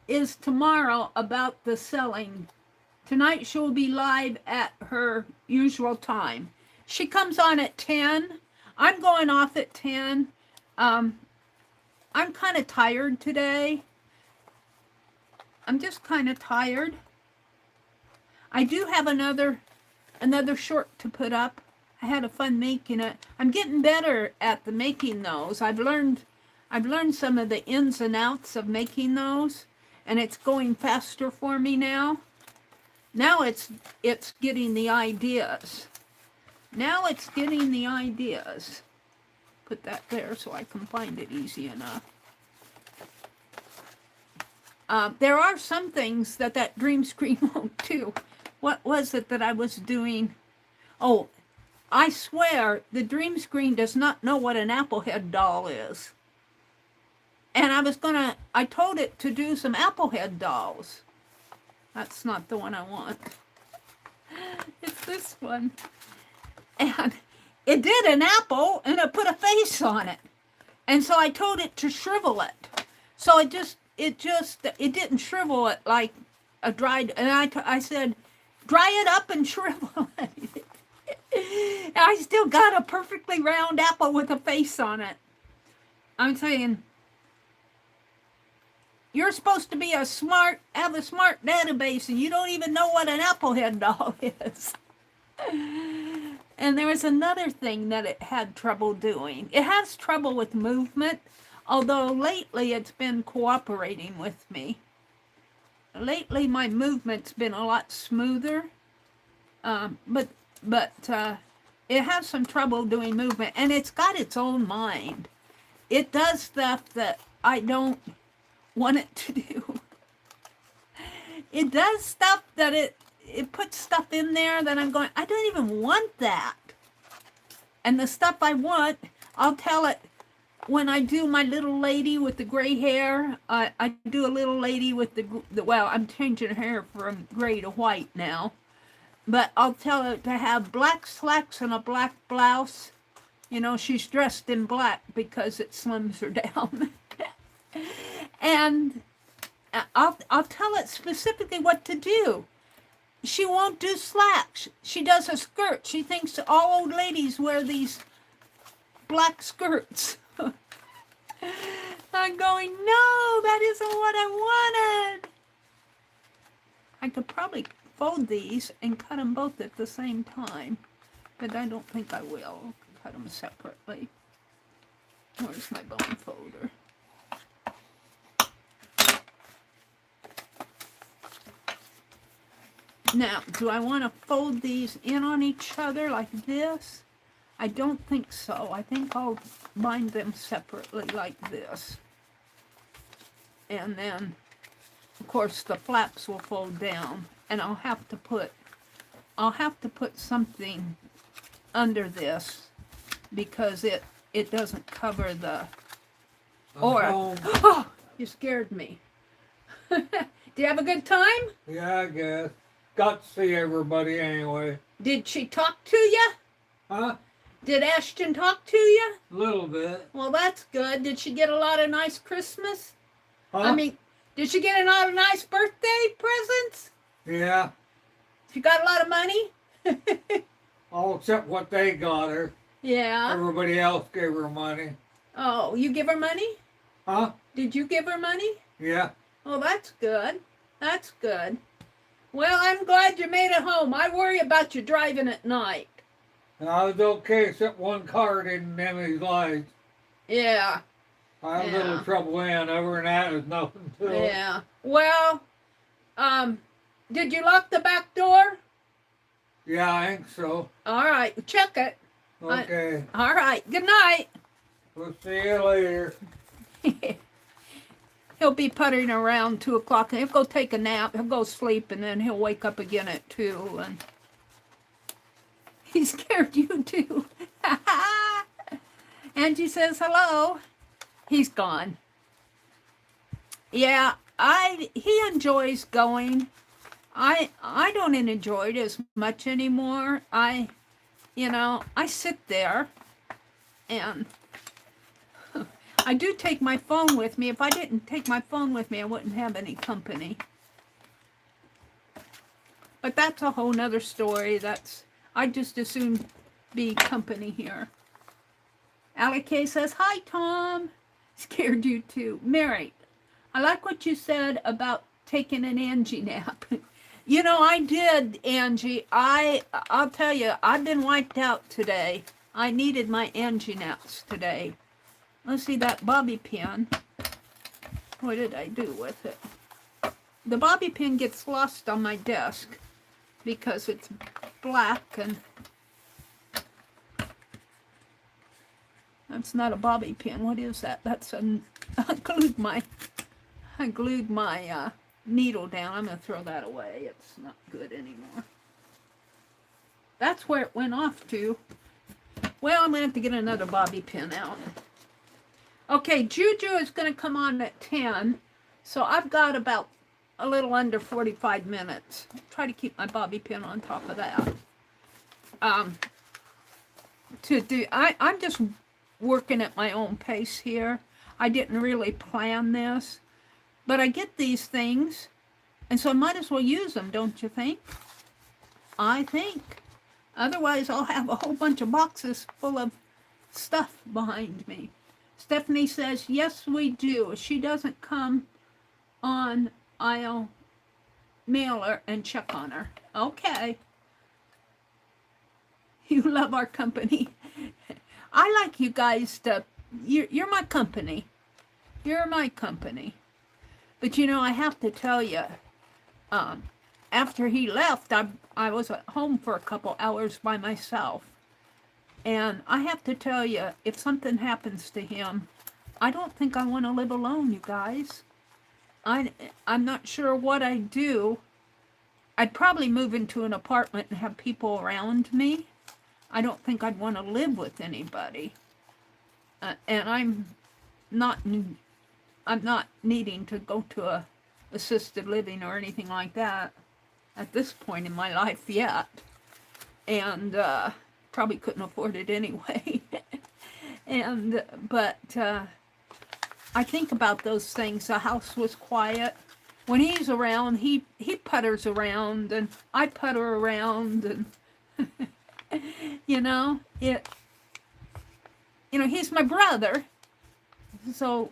is tomorrow about the selling. Tonight she'll be live at her usual time. She comes on at 10. I'm going off at 10. I'm kind of tired today. I'm just kind of tired. I do have another short to put up. I had fun making it. I'm getting better at making those. I've learned some of the ins and outs of making those, and it's going faster for me now. Now it's getting the ideas. Now it's getting the ideas. Put that there so I can find it easy enough. There are some things that dream screen won't do. What was it that I was doing? Oh, I swear the dream screen does not know what an Applehead doll is. And I told it to do some Applehead dolls. That's not the one I want. It's this one. And it did an apple and it put a face on it. And so I told it to shrivel it. So it didn't shrivel it like a dried, and I said, dry it up and shrivel it. And I still got a perfectly round apple with a face on it. I'm saying, you're supposed to be have a smart database, and you don't even know what an applehead doll is. And there was another thing that it had trouble doing. It has trouble with movement, although lately it's been cooperating with me. Lately my movement's been a lot smoother, but it has some trouble doing movement, and it's got its own mind. It does stuff that I don't want it to do. It does stuff that it puts stuff in there that I'm going, I don't even want that. And the stuff I want, I'll tell it when I do my little lady with the gray hair. I do a little lady with the well, I'm changing hair from gray to white now. But I'll tell her to have black slacks and a black blouse. You know, she's dressed in black because it slims her down. And I'll tell it specifically what to do. She won't do slacks. She does a skirt. She thinks all old ladies wear these black skirts. I'm going, no, that isn't what I wanted. I could probably fold these and cut them both at the same time, but I don't think I will. I'll cut them separately. Where's my bone folder? Now, do I want to fold these in on each other like this? I don't think so. I think I'll bind them separately like this. And then, of course, the flaps will fold down, and I'll have to put something under this because it doesn't cover the. Oh, you scared me. Did you have a good time? Yeah, I guess. Got to see everybody anyway. Did she talk to you? Huh? Did Ashton talk to you? A little bit. Well, that's good. Did she get a lot of nice Christmas? Huh? I mean, did she get a lot of nice birthday presents? Yeah. She got a lot of money? All except what they got her. Yeah. Everybody else gave her money. Oh, you give her money? Huh? Did you give her money? Yeah. Oh, that's good. That's good. Well, I'm glad you made it home. I worry about you driving at night. I was okay except one car didn't dim his lights. Yeah. I had a little trouble in. Other than that, there's nothing to it. Yeah. Well, did you lock the back door? Yeah, I think so. All right. Check it. Okay. All right. Good night. We'll see you later. He'll be puttering around 2 o'clock, and he'll go take a nap. He'll go sleep, and then he'll wake up again at 2. And he scared you too. Angie says hello. He's gone. Yeah, he enjoys going. I don't enjoy it as much anymore. I sit there, and I do take my phone with me. If I didn't take my phone with me, I wouldn't have any company. But that's a whole nother story. I just assume be company here. Alec says, hi, Tom. Scared you too. Mary, I like what you said about taking an Angie nap. You know, I did, Angie. I'll tell you, I've been wiped out today. I needed my Angie naps today. Let's see that bobby pin. What did I do with it? The bobby pin gets lost on my desk because it's black, and that's not a bobby pin. What is that? That's I glued my needle down. I'm going to throw that away. It's not good anymore. That's where it went off to. Well, I'm going to have to get another bobby pin out. Okay, Juju is going to come on at 10, so I've got about a little under 45 minutes. I'll try to keep my bobby pin on top of that. I'm just working at my own pace here. I didn't really plan this, but I get these things, and so I might as well use them, don't you think? I think. Otherwise, I'll have a whole bunch of boxes full of stuff behind me. Stephanie says, yes, we do. If she doesn't come on, I'll mail her and check on her. Okay. You love our company. I like you guys to, you're my company. You're my company. But you know, I have to tell you, after he left, I was at home for a couple hours by myself. And I have to tell you, if something happens to him, I don't think I want to live alone, you guys. I'm not sure what I'd do. I'd probably move into an apartment and have people around me. I don't think I'd want to live with anybody. And I'm not needing to go to a assisted living or anything like that at this point in my life yet. And probably couldn't afford it anyway. But I think about those things. The house was quiet. When he's around, he putters around, and I putter around, and you know, he's my brother, so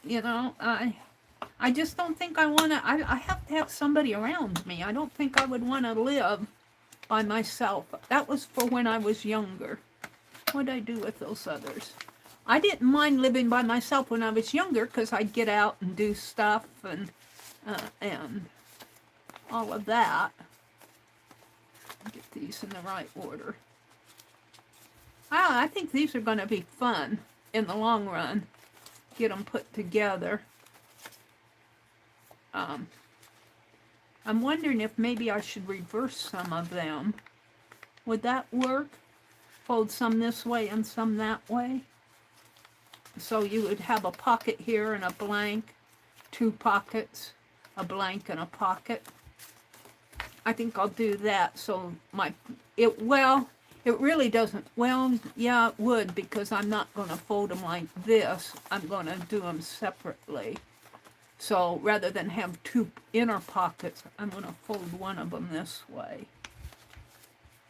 you know, I just don't think I want to. I have to have somebody around me. I don't think I would want to live by myself. That was for when I was younger. What did I do with those others? I didn't mind living by myself when I was younger because I'd get out and do stuff and all of that. Get these in the right order. I think these are going to be fun in the long run. Get them put together. I'm wondering if maybe I should reverse some of them. Would that work? Fold some this way and some that way. So you would have a pocket here and a blank, 2 pockets, a blank and a pocket. I think I'll do that. So it really doesn't, well, yeah, it would, because I'm not going to fold them like this. I'm going to do them separately. So rather than have 2 inner pockets, I'm going to fold one of them this way.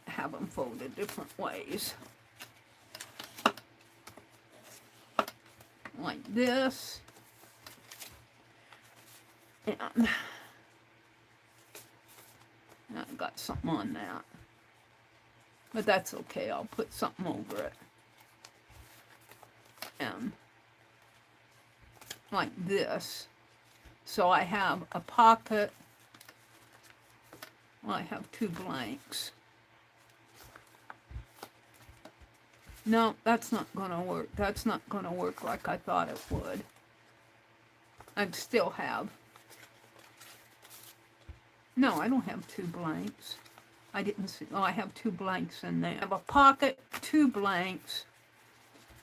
Have them folded different ways. Like this. And I've got something on that. But that's okay. I'll put something over it. And like this. So I have a pocket. Well, I have 2 blanks. No, that's not going to work. That's not going to work like I thought it would. I still have. No, I don't have 2 blanks. I didn't see. Oh, I have 2 blanks in there. I have a pocket, 2 blanks,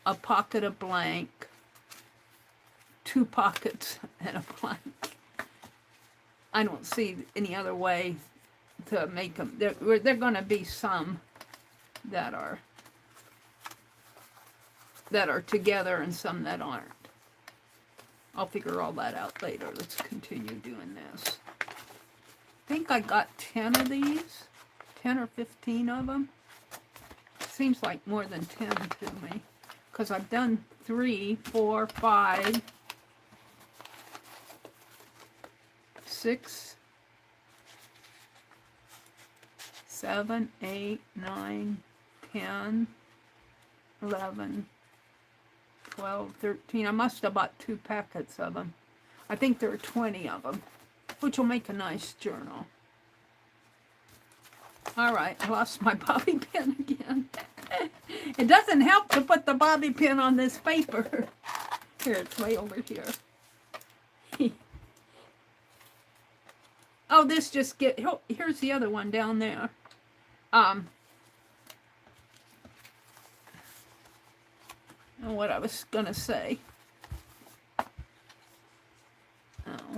a pocket, a blank, 2 pockets, and a blank. I don't see any other way to make them. They're going to be some that are together and some that aren't. I'll figure all that out later. Let's continue doing this. I think I got 10 of these, 10 or 15 of them. Seems like more than 10 to me, because I've done 3, 4, 5, 6, 7, 8, 9, 10, 11, 12, 13. I must have bought 2 packets of them. I think there are 20 of them, which will make a nice journal. All right, I lost my bobby pin again. It doesn't help to put the bobby pin on this paper. Here, it's way over here. Oh, this just here's the other one down there. What I was gonna say.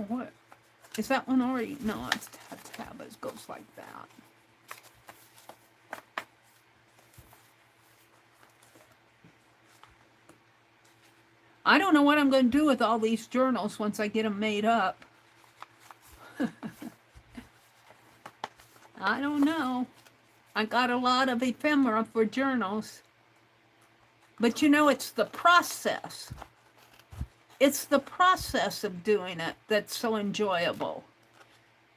What is that one already? No, it's a tab. It goes like that. I don't know what I'm going to do with all these journals once I get them made up. I don't know. I got a lot of ephemera for journals. But you know, it's the process. It's the process of doing it that's so enjoyable.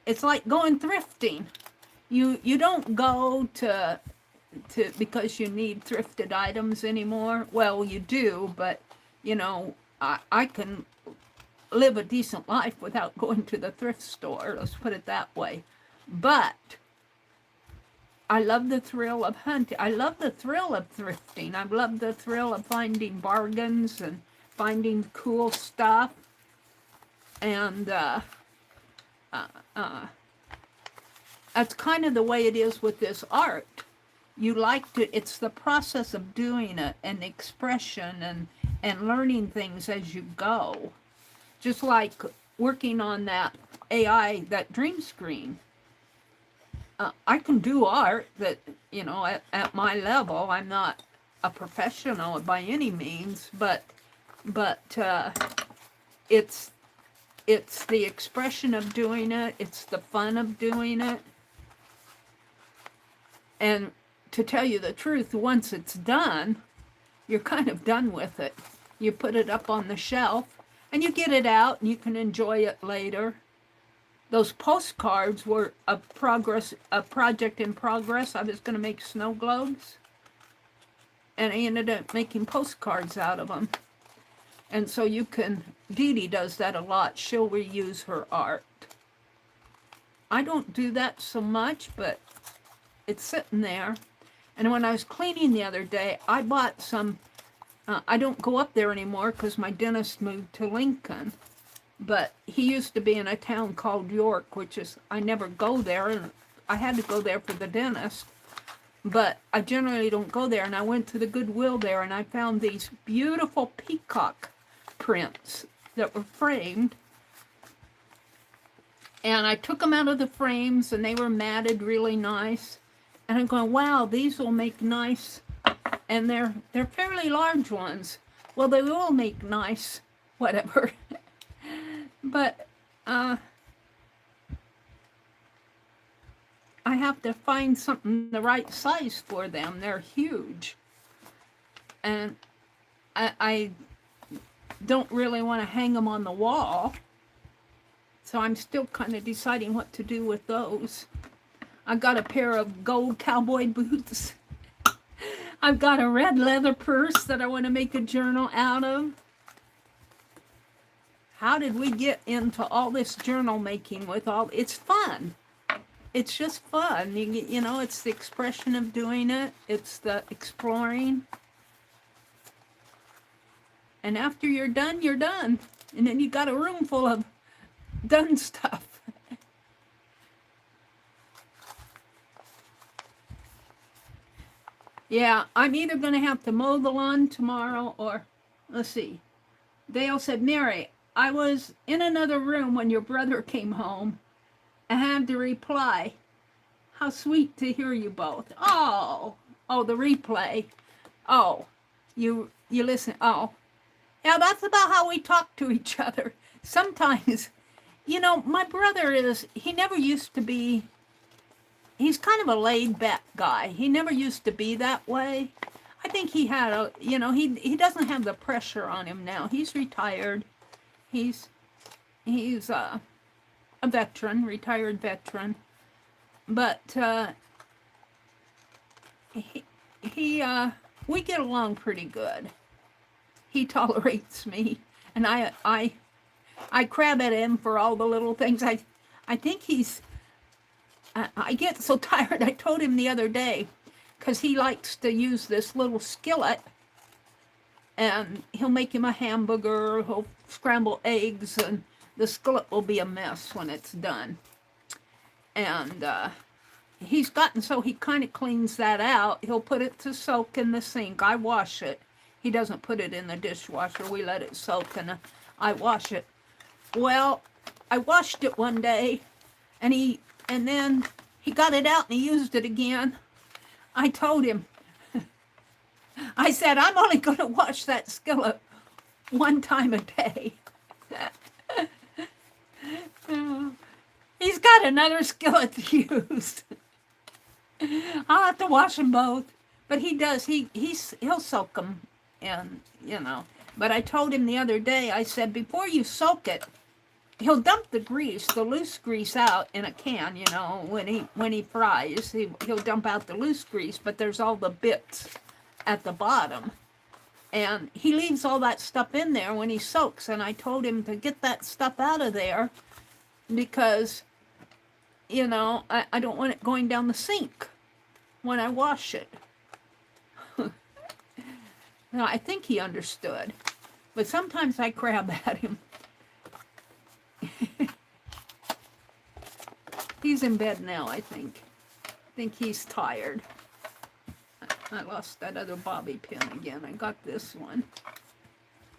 It's like going thrifting. You don't go to because you need thrifted items anymore. Well, you do, but you know, I can live a decent life without going to the thrift store. Let's put it that way. But I love the thrill of hunting. I love the thrill of thrifting. I love the thrill of finding bargains and finding cool stuff. And that's kind of the way it is with this art. You like to, it's the process of doing it and the expression and learning things as you go. Just like working on that AI, that dream screen. I can do art that, you know, at my level. I'm not a professional by any means, but it's the expression of doing it. It's the fun of doing it. And to tell you the truth, once it's done, you're kind of done with it. You put it up on the shelf and you get it out and you can enjoy it later. Those postcards were a project in progress. I was going to make snow globes, and I ended up making postcards out of them. And so you can, Dee Dee does that a lot. She'll reuse her art. I don't do that so much, but it's sitting there. And when I was cleaning the other day, I bought some, I don't go up there anymore because my dentist moved to Lincoln. But he used to be in a town called York, which is, I never go there, and I had to go there for the dentist. But I generally don't go there, and I went to the Goodwill there, and I found these beautiful peacock prints that were framed. And I took them out of the frames, and they were matted really nice. And I'm going, wow, these will make nice, and they're fairly large ones. Well, they will make nice, whatever. But I have to find something the right size for them. They're huge. And I don't really want to hang them on the wall. So I'm still kind of deciding what to do with those. I've got a pair of gold cowboy boots. I've got a red leather purse that I want to make a journal out of. How did we get into all this journal making with all, it's fun. It's just fun. You know, it's the expression of doing it. It's the exploring. And after you're done, you're done. And then you got a room full of done stuff. Yeah, I'm either going to have to mow the lawn tomorrow or, let's see. Dale said, Mary, I was in another room when your brother came home. I had to reply. How sweet to hear you both. Oh, the replay. Oh, you listen. Oh, yeah, that's about how we talk to each other. Sometimes, you know, my brother he never used to be, he's kind of a laid back guy. He never used to be that way. I think he had he doesn't have the pressure on him now. He's retired. He's a veteran, retired veteran, but we get along pretty good. He tolerates me, and I crab at him for all the little things. I think I get so tired. I told him the other day, because he likes to use this little skillet, and he'll make him a hamburger, he'll scramble eggs, and the skillet will be a mess when it's done. And he's gotten so he kind of cleans that out. He'll put it to soak in the sink. I wash it. He doesn't put it in the dishwasher. We let it soak, and I wash it. Well, I washed it one day, and then he got it out and he used it again. I told him, I said, I'm only going to wash that skillet one time a day. He's got another skillet to use. I'll have to wash them both. But he does, he'll soak them, and, you know. But I told him the other day, I said, before you soak it, he'll dump the grease, the loose grease out in a can, you know, when he fries. He'll dump out the loose grease, but there's all the bits at the bottom. And he leaves all that stuff in there when he soaks. And I told him to get that stuff out of there because, you know, I don't want it going down the sink when I wash it. Now, I think he understood. But sometimes I crab at him. He's in bed now, I think. I think he's tired. I lost that other bobby pin again. I got this one.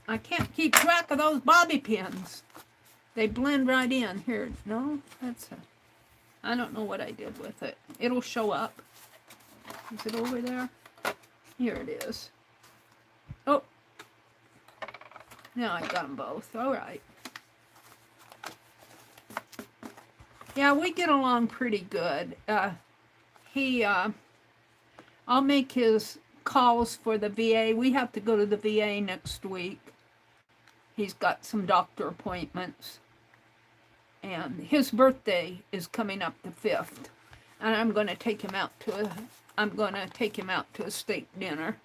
I can't keep track of those bobby pins. They blend right in. Here, no, that's I don't know what I did with it. It'll show up. Is it over there? Here it is. Oh. Now I got them both. All right. Yeah, we get along pretty good. I'll make his calls for the VA. We have to go to the VA next week. He's got some doctor appointments. And his birthday is coming up the 5th. And I'm going to take him out to a steak dinner.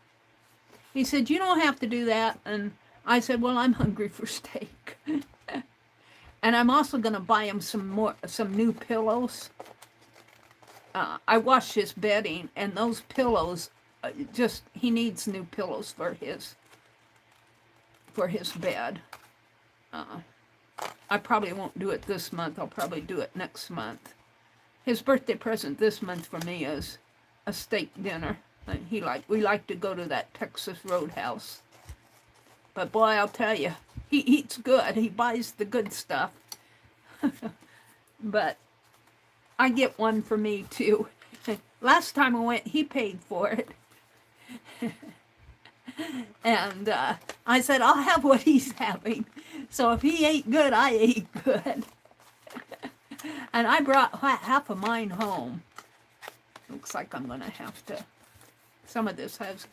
He said, "You don't have to do that." And I said, "Well, I'm hungry for steak." And I'm also going to buy him some new pillows. I washed his bedding, and those pillows, he needs new pillows for his bed. I probably won't do it this month. I'll probably do it next month. His birthday present this month for me is a steak dinner. And we like to go to that Texas Roadhouse. But boy, I'll tell you, he eats good. He buys the good stuff. But I get one for me too. Last time I went, he paid for it. And I said, I'll have what he's having. So if he ate good, I ate good. And I brought half of mine home. Looks like I'm going to have to. Some of this has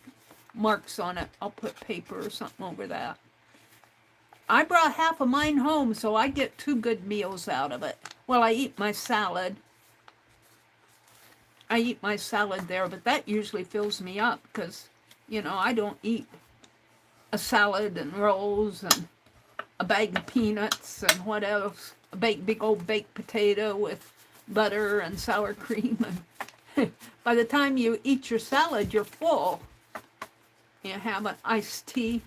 marks on it. I'll put paper or something over that. I brought half of mine home, so I get 2 good meals out of it. Well, I eat my salad. There, but that usually fills me up because, you know, I don't eat a salad and rolls and a bag of peanuts and what else. A big old baked potato with butter and sour cream. And by the time you eat your salad, you're full. You have an iced tea.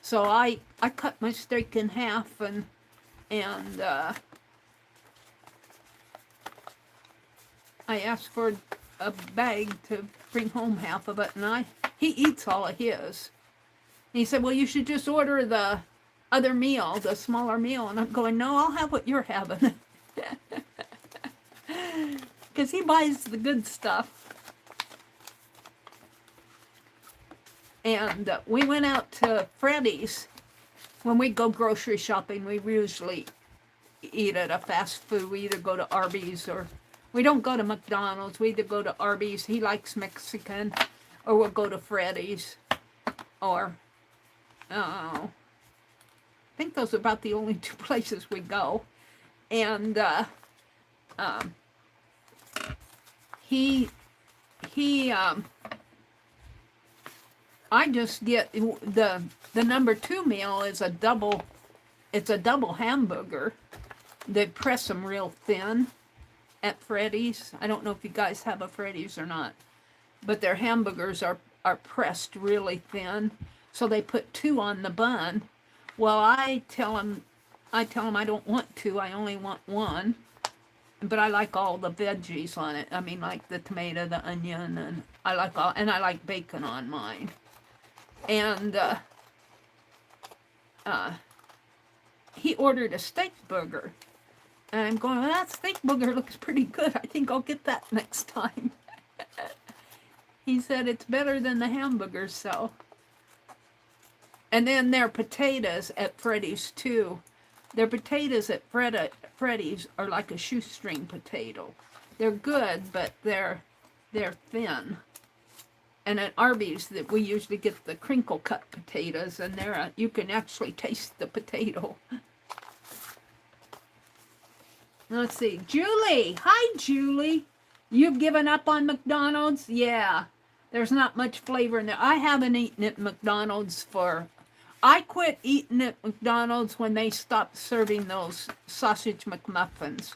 So I cut my steak in half and I asked for a bag to bring home half of it, and he eats all of his. And he said, "Well, you should just order the other meal, the smaller meal." And I'm going, "No, I'll have what you're having." Because he buys the good stuff. And we went out to Freddy's. When we go grocery shopping, we usually eat at a fast food. We either go to Arby's or we don't go to McDonald's. We either go to Arby's. He likes Mexican. Or we'll go to Freddy's. Or, I think those are about the only 2 places we go. And I just get the number 2 meal is a double. It's a double hamburger. They press them real thin at Freddy's. I don't know if you guys have a Freddy's or not, but their hamburgers are pressed really thin. So they put 2 on the bun. Well, I tell them I don't want 2. I only want 1. But I like all the veggies on it. I mean, like the tomato, the onion, and I like bacon on mine. And he ordered a steak burger. And I'm going, "Well, that steak burger looks pretty good. I think I'll get that next time." He said it's better than the hamburgers, so And then their potatoes at Freddy's too. Their potatoes at Freddy's are like a shoestring potato. They're good, but they're thin. And at Arby's, that we usually get the crinkle cut potatoes, and you can actually taste the potato. Let's see, Julie. Hi, Julie. You've given up on McDonald's? Yeah, there's not much flavor in there. I haven't eaten at McDonald's I quit eating at McDonald's when they stopped serving those sausage McMuffins.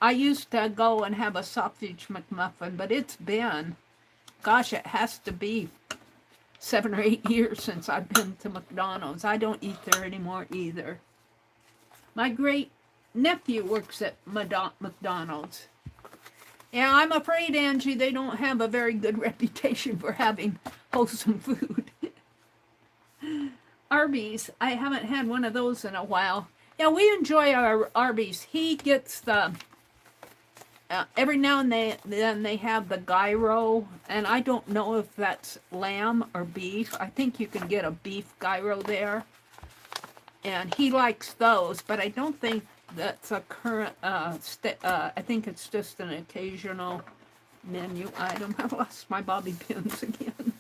I used to go and have a sausage McMuffin, but it's been, gosh, it has to be 7 or 8 years since I've been to McDonald's. I don't eat there anymore either. My great nephew works at McDonald's. Yeah, I'm afraid, Angie, they don't have a very good reputation for having wholesome food. Arby's, I haven't had one of those in a while. Yeah, we enjoy our Arby's. He gets the, every now and then they have the gyro, and I don't know if that's lamb or beef. I think you can get a beef gyro there. And he likes those, but I don't think that's a current, I think it's just an occasional menu item. I lost my bobby pins again.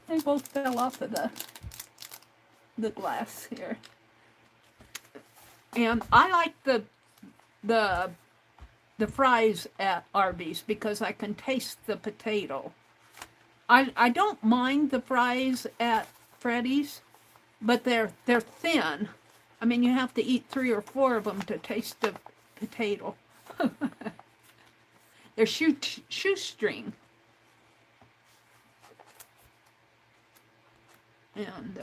They both fell off of the glass here. And I like the fries at Arby's because I can taste the potato. I don't mind the fries at Freddy's, but they're thin. I mean, you have to eat 3 or 4 of them to taste the potato. They're shoestring. And,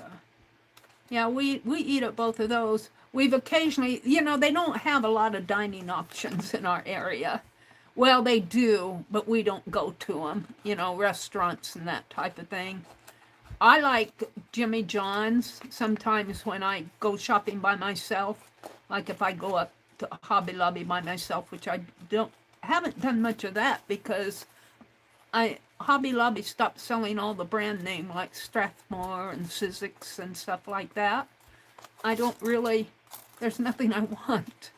yeah, we eat at both of those. We've occasionally, they don't have a lot of dining options in our area. Well, they do, but we don't go to them, restaurants and that type of thing. I like Jimmy John's sometimes when I go shopping by myself, like if I go up to Hobby Lobby by myself, which I haven't done much of that because Hobby Lobby stopped selling all the brand name like Strathmore and Sizzix and stuff like that. I don't really, there's nothing I want.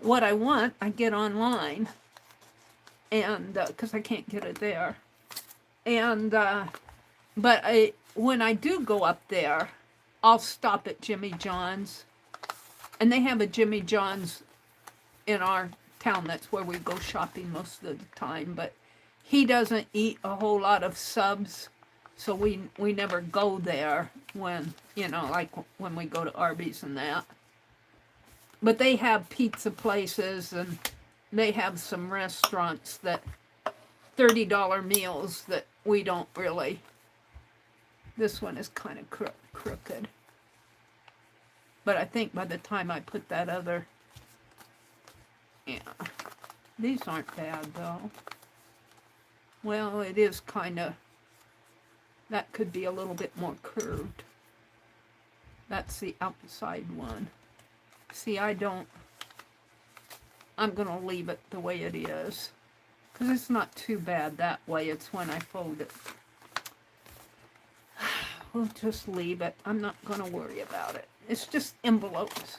What I want, I get online, and because I can't get it there. And, but when I do go up there, I'll stop at Jimmy John's. And they have a Jimmy John's in our town. That's where we go shopping most of the time. But he doesn't eat a whole lot of subs, so we never go there when, like when we go to Arby's and that. But they have pizza places, and they have some restaurants that $30 meals that we don't really. This one is kind of crooked. But I think by the time I put that other, yeah, these aren't bad though. Well, it is kind of, that could be a little bit more curved. That's the outside one. See, I'm going to leave it the way it is. Because it's not too bad that way. It's when I fold it. We'll just leave it. I'm not going to worry about it. It's just envelopes.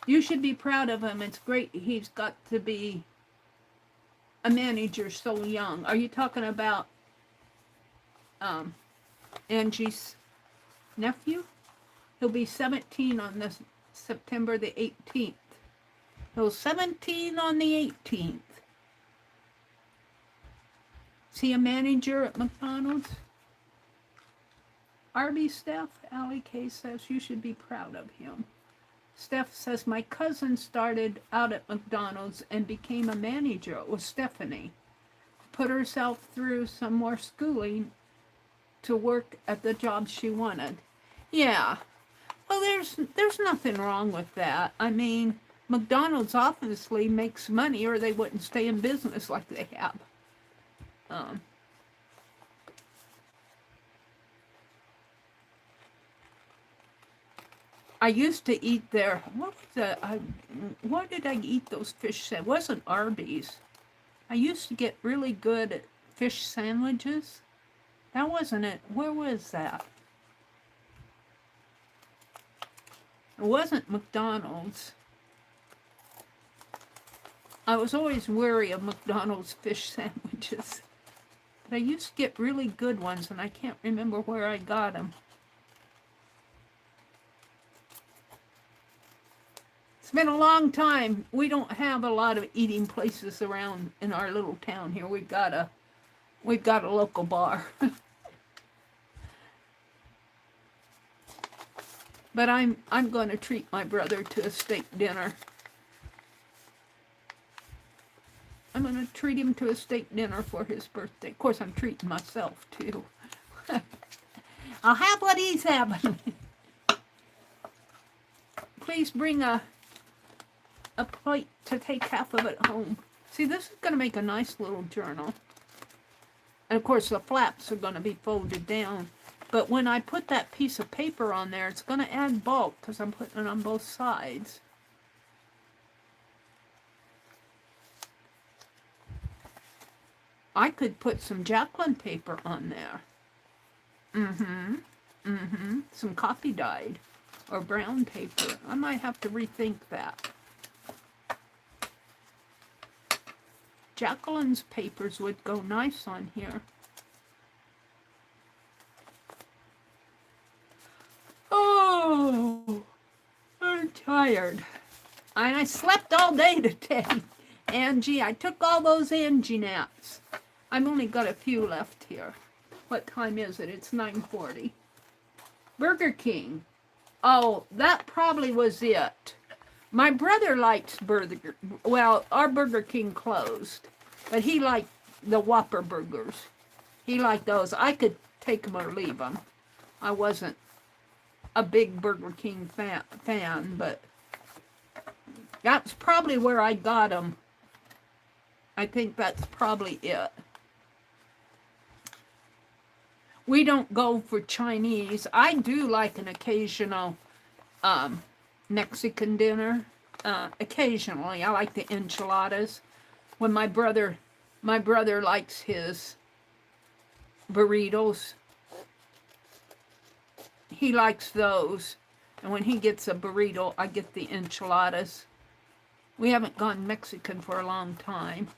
You should be proud of him. It's great. He's got to be a manager so young. Are you talking about Angie's nephew? He'll be 17 on this September the 18th. He'll 17 on the 18th. Is he a manager at McDonald's? Arby's Steph, Allie K says you should be proud of him. Steph says, my cousin started out at McDonald's and became a manager. It was Stephanie. Put herself through some more schooling to work at the job she wanted. Yeah. Well, there's nothing wrong with that. I mean, McDonald's obviously makes money or they wouldn't stay in business like they have. I used to eat there. Where did I eat those fish? It wasn't Arby's. I used to get really good fish sandwiches. That wasn't it. Where was that? It wasn't McDonald's. I was always wary of McDonald's fish sandwiches. But I used to get really good ones, and I can't remember where I got them. It's been a long time. We don't have a lot of eating places around in our little town here. We've got a local bar. But I'm going to treat my brother to a steak dinner. I'm going to treat him to a steak dinner for his birthday. Of course, I'm treating myself, too. I'll have what he's having. Please bring a plate to take half of it home. See, this is going to make a nice little journal. And, of course, the flaps are going to be folded down. But when I put that piece of paper on there, it's going to add bulk because I'm putting it on both sides. I could put some Jacqueline paper on there. Some coffee dyed or brown paper. I might have to rethink that. Jacqueline's papers would go nice on here. Oh, I'm tired. And I slept all day today. Angie, I took all those Angie naps. I've only got a few left here. What time is it? It's 9:40. Burger King. Oh, that probably was it. My brother likes burger. Well, our Burger King closed. But he liked the Whopper burgers. He liked those. I could take them or leave them. I wasn't a big Burger King fan, but that's probably where I got them. I think that's probably it. We don't go for Chinese. I do like an occasional Mexican dinner. Occasionally, I like the enchiladas. When my brother likes his burritos, he likes those. And when he gets a burrito, I get the enchiladas. We haven't gone Mexican for a long time.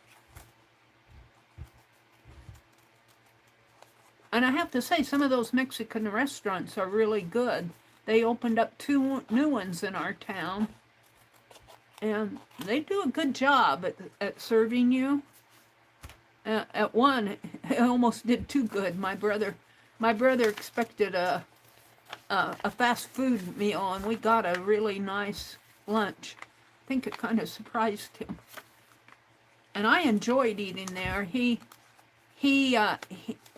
And I have to say, some of those Mexican restaurants are really good. They opened up 2 new ones in our town. And they do a good job at serving you. At one, it almost did too good. My brother expected a fast food meal, and we got a really nice lunch. I think it kind of surprised him. And I enjoyed eating there.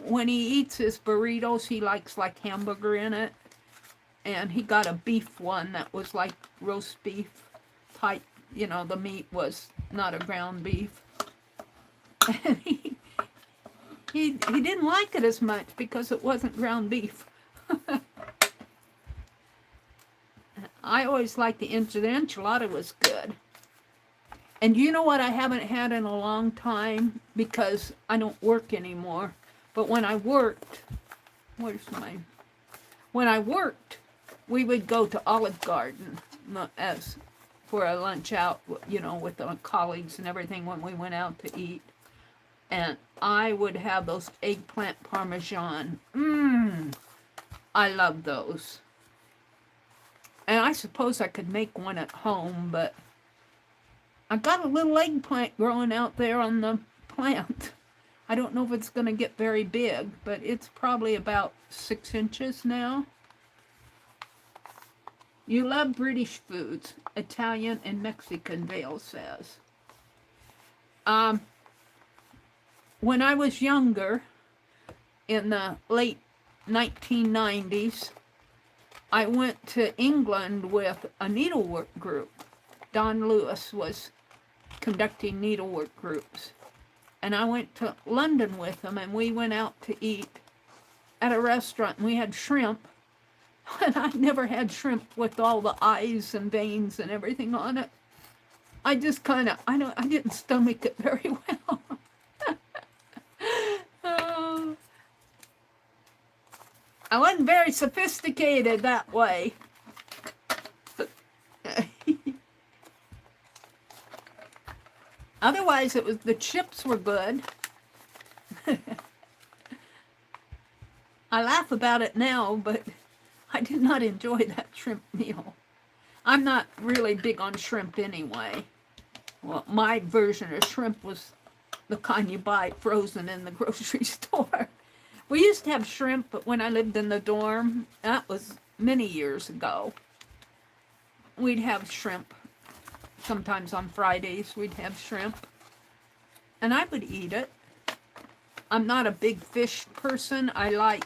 When he eats his burritos, he likes like hamburger in it. And he got a beef one that was like roast beef type. You know, the meat was not a ground beef. And he didn't like it as much because it wasn't ground beef. I always liked the enchilada was good. And you know what I haven't had in a long time? Because I don't work anymore. But when I worked, when I worked, we would go to Olive Garden as for a lunch out, you know, with the colleagues and everything when we went out to eat. And I would have those eggplant parmesan. I love those. And I suppose I could make one at home, but I got a little eggplant growing out there on the plant. I don't know if it's going to get very big, but it's probably about 6 inches now. You love British foods, Italian and Mexican, Vale says. When I was younger, in the late 1990s, I went to England with a needlework group. Don Lewis was conducting needlework groups. And I went to London with them, and we went out to eat at a restaurant, and we had shrimp. And I never had shrimp with all the eyes and veins and everything on it. I just kind of, I didn't stomach it very well. I wasn't very sophisticated that way. Otherwise, it was the chips were good. I laugh about it now, but I did not enjoy that shrimp meal. I'm not really big on shrimp anyway. Well, my version of shrimp was the kind you buy frozen in the grocery store. We used to have shrimp, but when I lived in the dorm, that was many years ago. We'd have shrimp. Sometimes on Fridays we'd have shrimp. And I would eat it. I'm not a big fish person. I like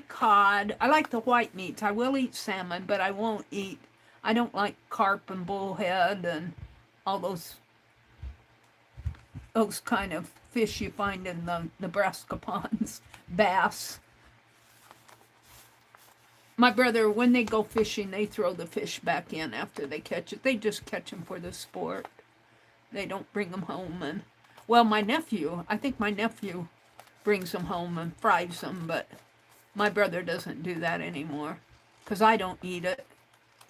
cod. I like the white meats. I will eat salmon, but I don't like carp and bullhead and all those kind of fish you find in the Nebraska ponds. Bass. My brother, when they go fishing, they throw the fish back in after they catch it. They just catch them for the sport. They don't bring them home. And well, I think my nephew brings them home and fries them, but my brother doesn't do that anymore because I don't eat it.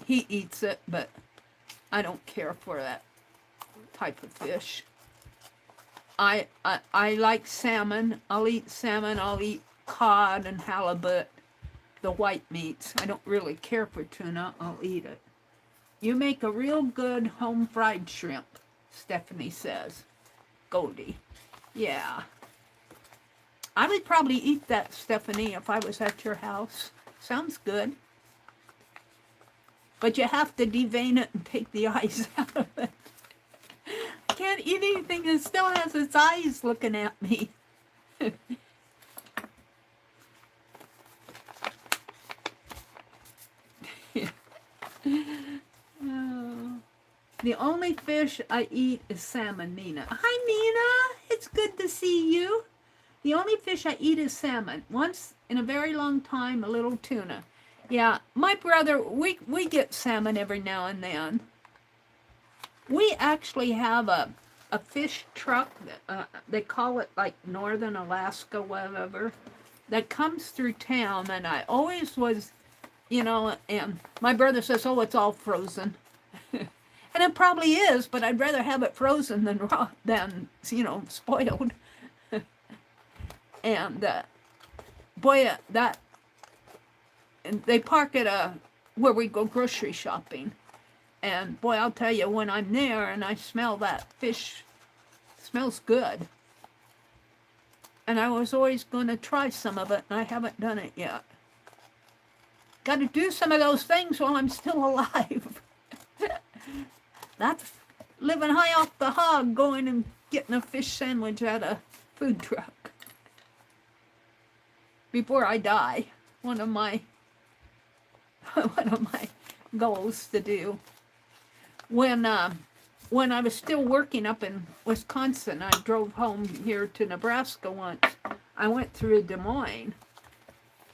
He eats it, but I don't care for that type of fish. I like salmon. I'll eat salmon. I'll eat cod and halibut, the white meats. I don't really care for tuna. I'll eat it. You make a real good home fried shrimp, Stephanie says. Goldie. Yeah. I would probably eat that, Stephanie, if I was at your house. Sounds good. But you have to devein it and take the eyes out of it. I can't eat anything that still has its eyes looking at me. Oh. The only fish I eat is salmon, Nina. Hi, Nina. It's good to see you. The only fish I eat is salmon. Once in a very long time, a little tuna. Yeah, my brother, we get salmon every now and then. We actually have a fish truck, they call it like Northern Alaska, whatever, that comes through town, and I always was, and my brother says, oh, it's all frozen. And it probably is, but I'd rather have it frozen than raw, than spoiled. And boy, and they park at where we go grocery shopping. And boy, I'll tell you, when I'm there and I smell that fish, it smells good. And I was always going to try some of it, and I haven't done it yet. Got to do some of those things while I'm still alive. That's living high off the hog, going and getting a fish sandwich at a food truck. Before I die, one of my goals to do. When I was still working up in Wisconsin, I drove home here to Nebraska once. I went through Des Moines,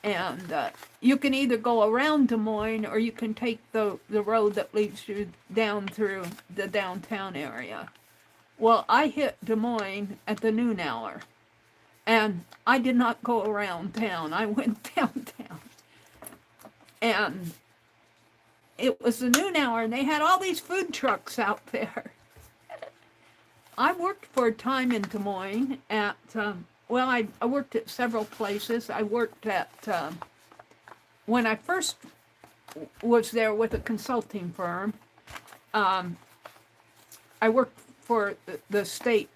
and you can either go around Des Moines or you can take the road that leads you down through the downtown area. Well, I hit Des Moines at the noon hour, and I did not go around town. I went downtown, and it was the noon hour, and they had all these food trucks out there. I worked for a time in Des Moines at, I worked at several places. I worked at, when I first was there with a consulting firm, I worked for the state.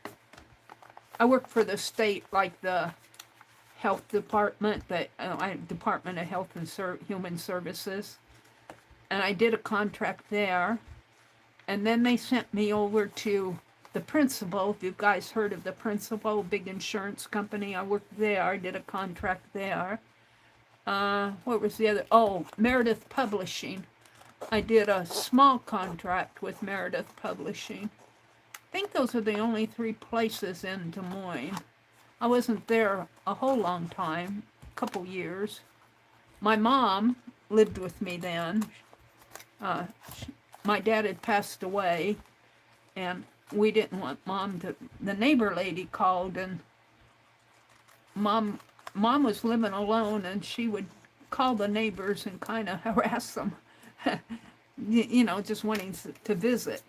I worked for the state, like the health department, the Department of Health and Human Services. And I did a contract there. And then they sent me over to the Principal. If you guys heard of the Principal, big insurance company, I worked there. I did a contract there. What was the other? Oh, Meredith Publishing. I did a small contract with Meredith Publishing. I think those are the only 3 places in Des Moines. I wasn't there a whole long time, a couple years. My mom lived with me then. My dad had passed away, and we didn't want Mom to. The neighbor lady called, and Mom was living alone, and she would call the neighbors and kind of harass them, just wanting to visit.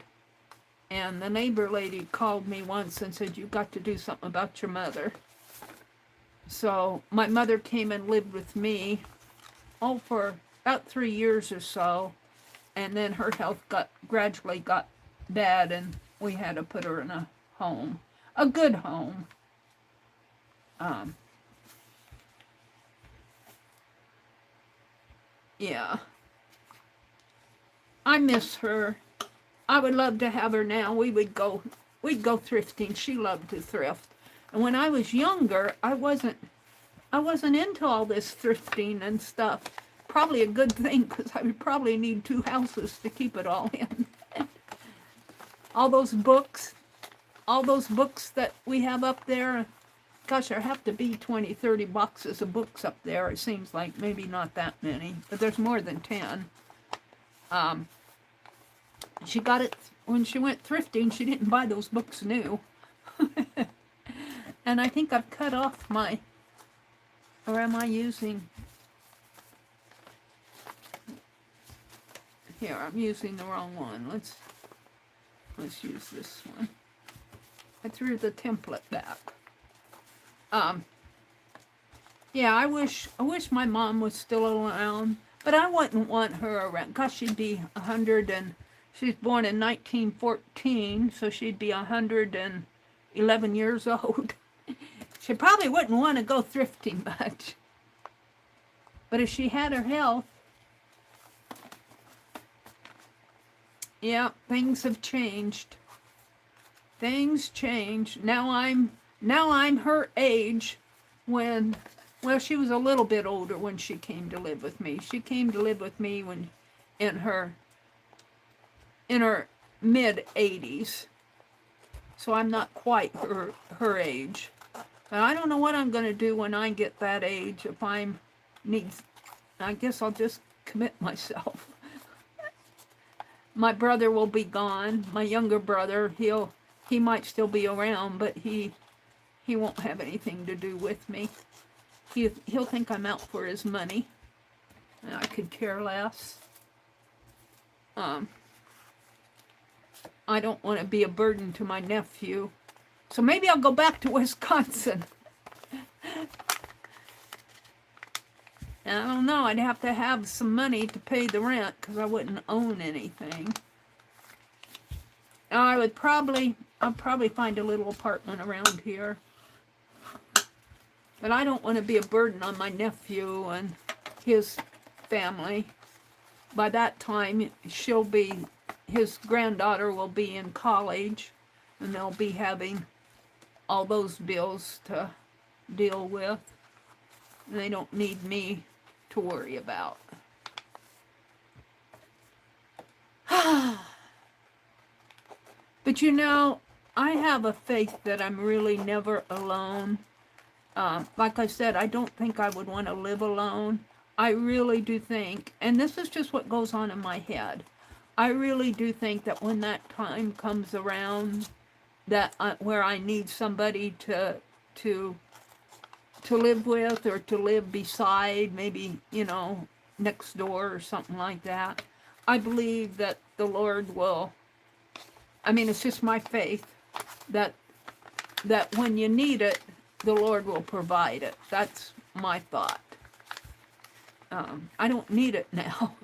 And the neighbor lady called me once and said, "You got to do something about your mother." So my mother came and lived with me, for about 3 years or so. And then her health gradually got bad, and we had to put her in a home, a good home. Yeah. I miss her. I would love to have her now. We'd go thrifting. She loved to thrift. And when I was younger, I wasn't into all this thrifting and stuff. Probably a good thing, because I would probably need 2 houses to keep it all in. all those books that we have up there. Gosh, there have to be 20, 30 boxes of books up there. It seems like maybe not that many, but there's more than 10. She got it when she went thrifting. She didn't buy those books new. And I think I've cut off my, or am I using, here, I'm using the wrong one. Let's use this one. I threw the template back. Yeah, I wish my mom was still around, but I wouldn't want her around. Gosh, she'd be 100 and, she was born in 1914, so she'd be 111 years old. She probably wouldn't want to go thrifting much. But if she had her health, yeah, things have changed. Things change. Now I'm her age when, well, she was a little bit older when she came to live with me. She came to live with me when in her mid-80s. So I'm not quite her age. But I don't know what I'm going to do when I get that age. If I guess I'll just commit myself. My brother will be gone. My younger brother, he might still be around, but he won't have anything to do with me. He'll think I'm out for his money. And I could care less. I don't want to be a burden to my nephew. So maybe I'll go back to Wisconsin. And I don't know, I'd have to have some money to pay the rent because I wouldn't own anything. I'll probably find a little apartment around here. But I don't want to be a burden on my nephew and his family. By that time, his granddaughter will be in college, and they'll be having all those bills to deal with. And they don't need me to worry about. But you know, I have a faith that I'm really never alone. Like I said, I don't think I would want to live alone. I really do think, and this is just what goes on in my head, I really do think that when that time comes around, that where I need somebody to live with or to live beside, maybe, next door or something like that, I believe that the Lord will, it's just my faith that when you need it, the Lord will provide it. That's my thought. I don't need it now.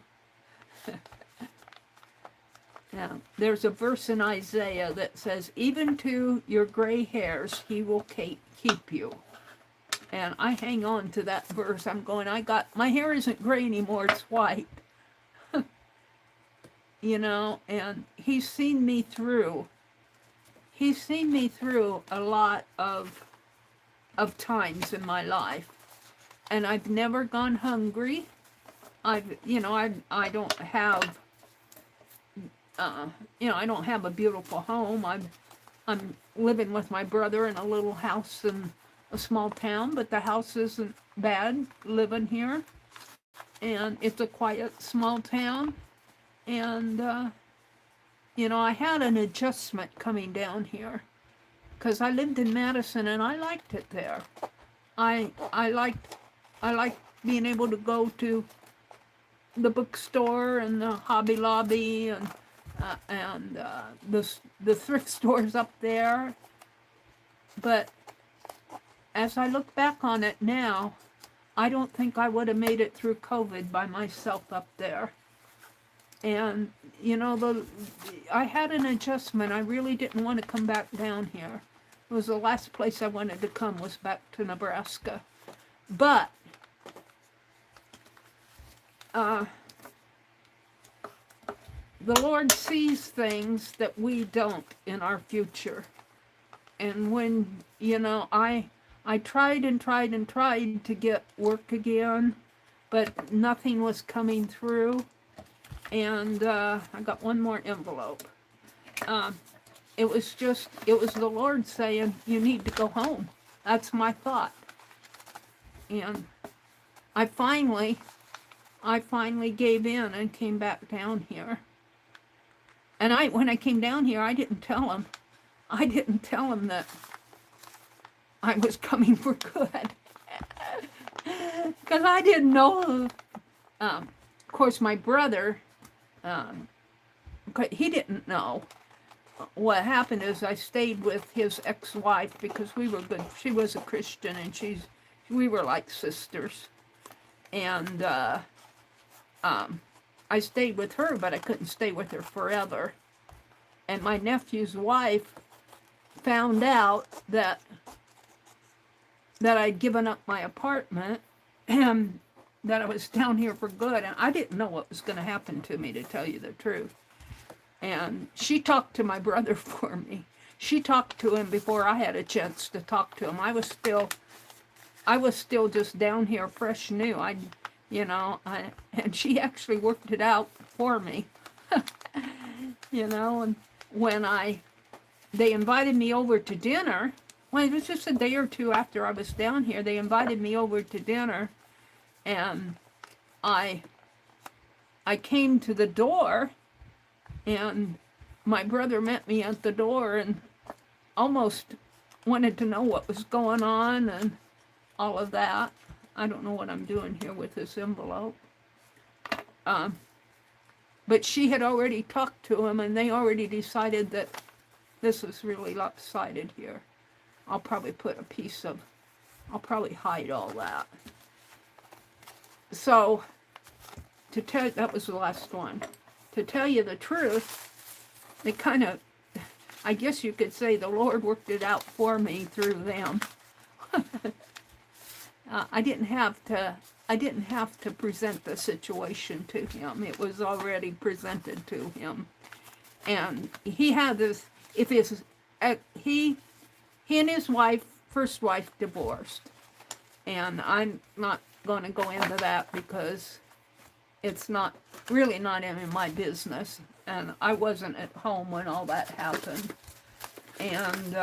Now, there's a verse in Isaiah that says, "Even to your gray hairs, he will keep you." And I hang on to that verse. I'm going, my hair isn't gray anymore, it's white. And he's seen me through. He's seen me through a lot of times in my life. And I've never gone hungry. I don't have, I don't have a beautiful home. I'm living with my brother in a little house in a small town, but the house isn't bad living here. And it's a quiet, small town. And, I had an adjustment coming down here. Because I lived in Madison and I liked it there. I liked being able to go to the bookstore and the Hobby Lobby and and the thrift stores up there. But as I look back on it now, I don't think I would have made it through COVID by myself up there. And, you know, I had an adjustment. I really didn't want to come back down here. It was the last place I wanted to come was back to Nebraska. But the Lord sees things that we don't in our future. And when, you know, I tried and tried and tried to get work again, but nothing was coming through. And I got one more envelope. It was the Lord saying, you need to go home. That's my thought. And I finally gave in and came back down here. And when I came down here, I didn't tell him that I was coming for good. Because I didn't know. Of course, my brother, he didn't know. What happened is I stayed with his ex-wife because we were good. She was a Christian and we were like sisters. And I stayed with her, but I couldn't stay with her forever. And my nephew's wife found out that I'd given up my apartment and that I was down here for good. And I didn't know what was going to happen to me, to tell you the truth. And she talked to my brother for me. She talked to him before I had a chance to talk to him. I was still just down here fresh new. And she actually worked it out for me. You know, and when they invited me over to dinner, well, it was just a day or two after I was down here, they invited me over to dinner, and I came to the door, and my brother met me at the door and almost wanted to know what was going on and all of that. I don't know what I'm doing here with this envelope. But she had already talked to him, and they already decided that this was really lopsided here. I'll probably I'll probably hide all that. So, that was the last one. To tell you the truth, it kind of, I guess you could say the Lord worked it out for me through them. I didn't have to present the situation to him. It was already presented to him. And he had this, he and his first wife divorced. And I'm not going to go into that because it's really not any of my business. And I wasn't at home when all that happened. And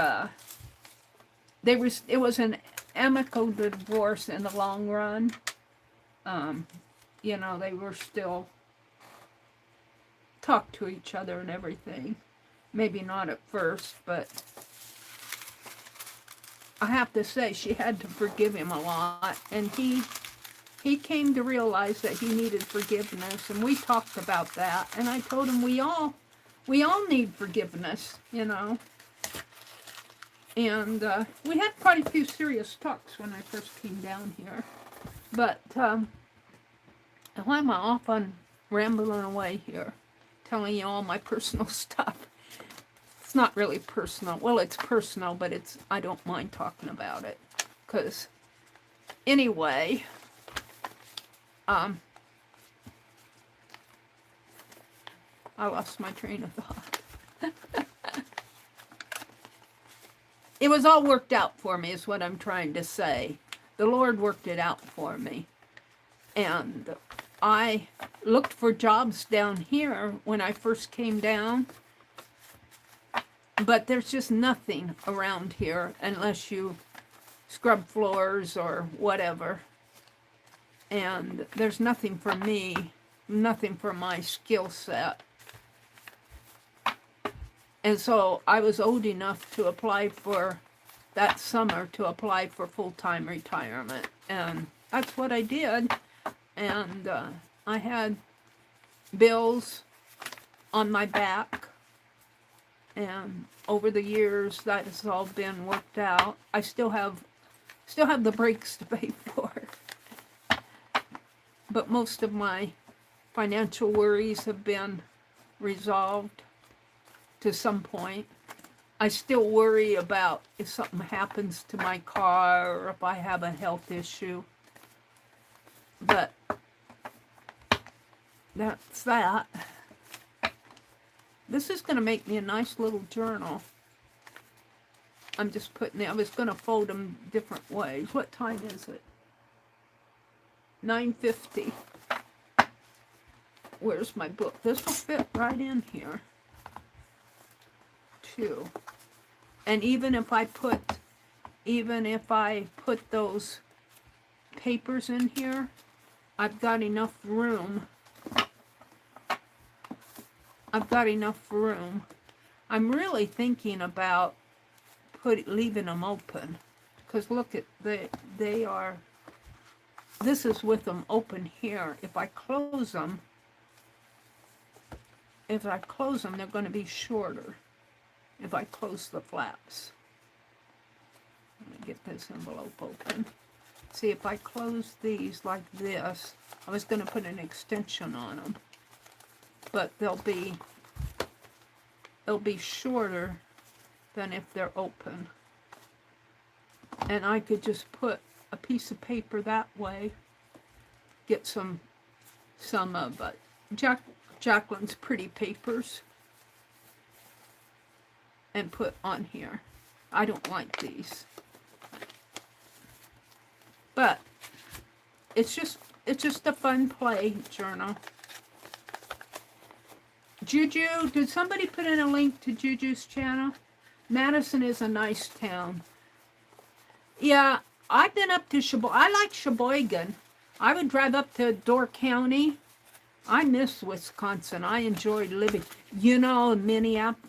it was an amicable divorce in the long run. You know, they were still talked to each other and everything. Maybe not at first, but I have to say she had to forgive him a lot, and he came to realize that he needed forgiveness, and we talked about that, and I told him we all need forgiveness, you know. And we had quite a few serious talks when I first came down here. But why am I off on rambling away here, telling you all my personal stuff? It's not really personal. Well, it's personal, but I don't mind talking about it. Because, anyway, I lost my train of thought. It was all worked out for me, is what I'm trying to say. The Lord worked it out for me. And I looked for jobs down here when I first came down. But there's just nothing around here unless you scrub floors or whatever. And there's nothing for me, nothing for my skill set. And so I was old enough to apply for, that summer, to apply for full-time retirement. And that's what I did. And I had bills on my back. And over the years, that has all been worked out. I still have the brakes to pay for. But most of my financial worries have been resolved to some point. I still worry about if something happens to my car or if I have a health issue. But that's that. This is going to make me a nice little journal. I'm just putting it, I was going to fold them different ways. What time is it? 9:50. Where's my book? This will fit right in here, too. And even if I put those papers in here, I've got enough room. I'm really thinking about leaving them open, because look at they are. This is with them open here. If I close them, they're going to be shorter. If I close the flaps. Let me get this envelope open. See, if I close these like this, I was going to put an extension on them, but they'll be shorter than if they're open. And I could just put a piece of paper that way, get some of Jacqueline's pretty papers, and put on here. I don't like these, but it's just a fun play journal. Juju, did somebody put in a link to Juju's channel? Madison is a nice town. Yeah, I've been up to Sheboygan. I like Sheboygan. I would drive up to Door County. I miss Wisconsin. I enjoyed living. You know,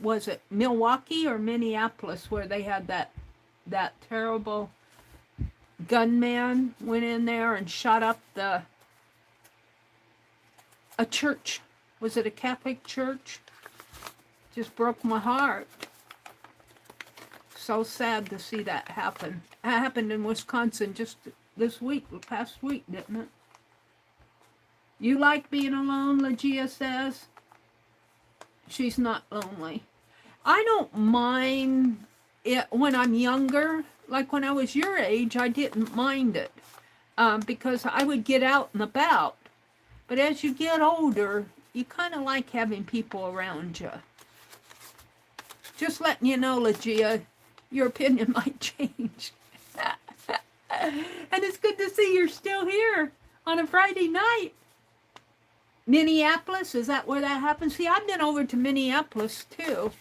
was it Milwaukee or Minneapolis where they had that terrible gunman went in there and shot up a church. Was it a Catholic church? Just broke my heart. So sad to see that happen. It happened in Wisconsin just this week, past week, didn't it? You like being alone, Legia says. She's not lonely. I don't mind it when I'm younger. Like when I was your age, I didn't mind it because I would get out and about. But as you get older, you kind of like having people around you. Just letting you know, Legia, your opinion might change. And it's good to see you're still here on a Friday night. Minneapolis, is that where that happens? See, I've been over to Minneapolis too.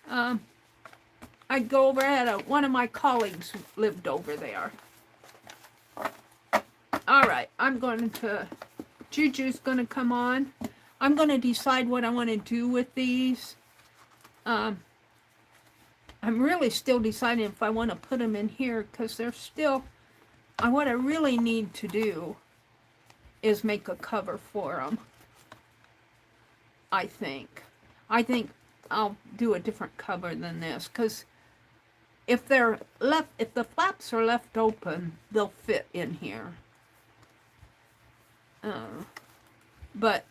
I'd go over, one of my colleagues lived over there. All right, Juju's going to come on. I'm going to decide what I want to do with these. I'm really still deciding if I want to put them in here because they're still, what I really need to do is make a cover for them. I think I'll do a different cover than this because if the flaps are left open, they'll fit in here. But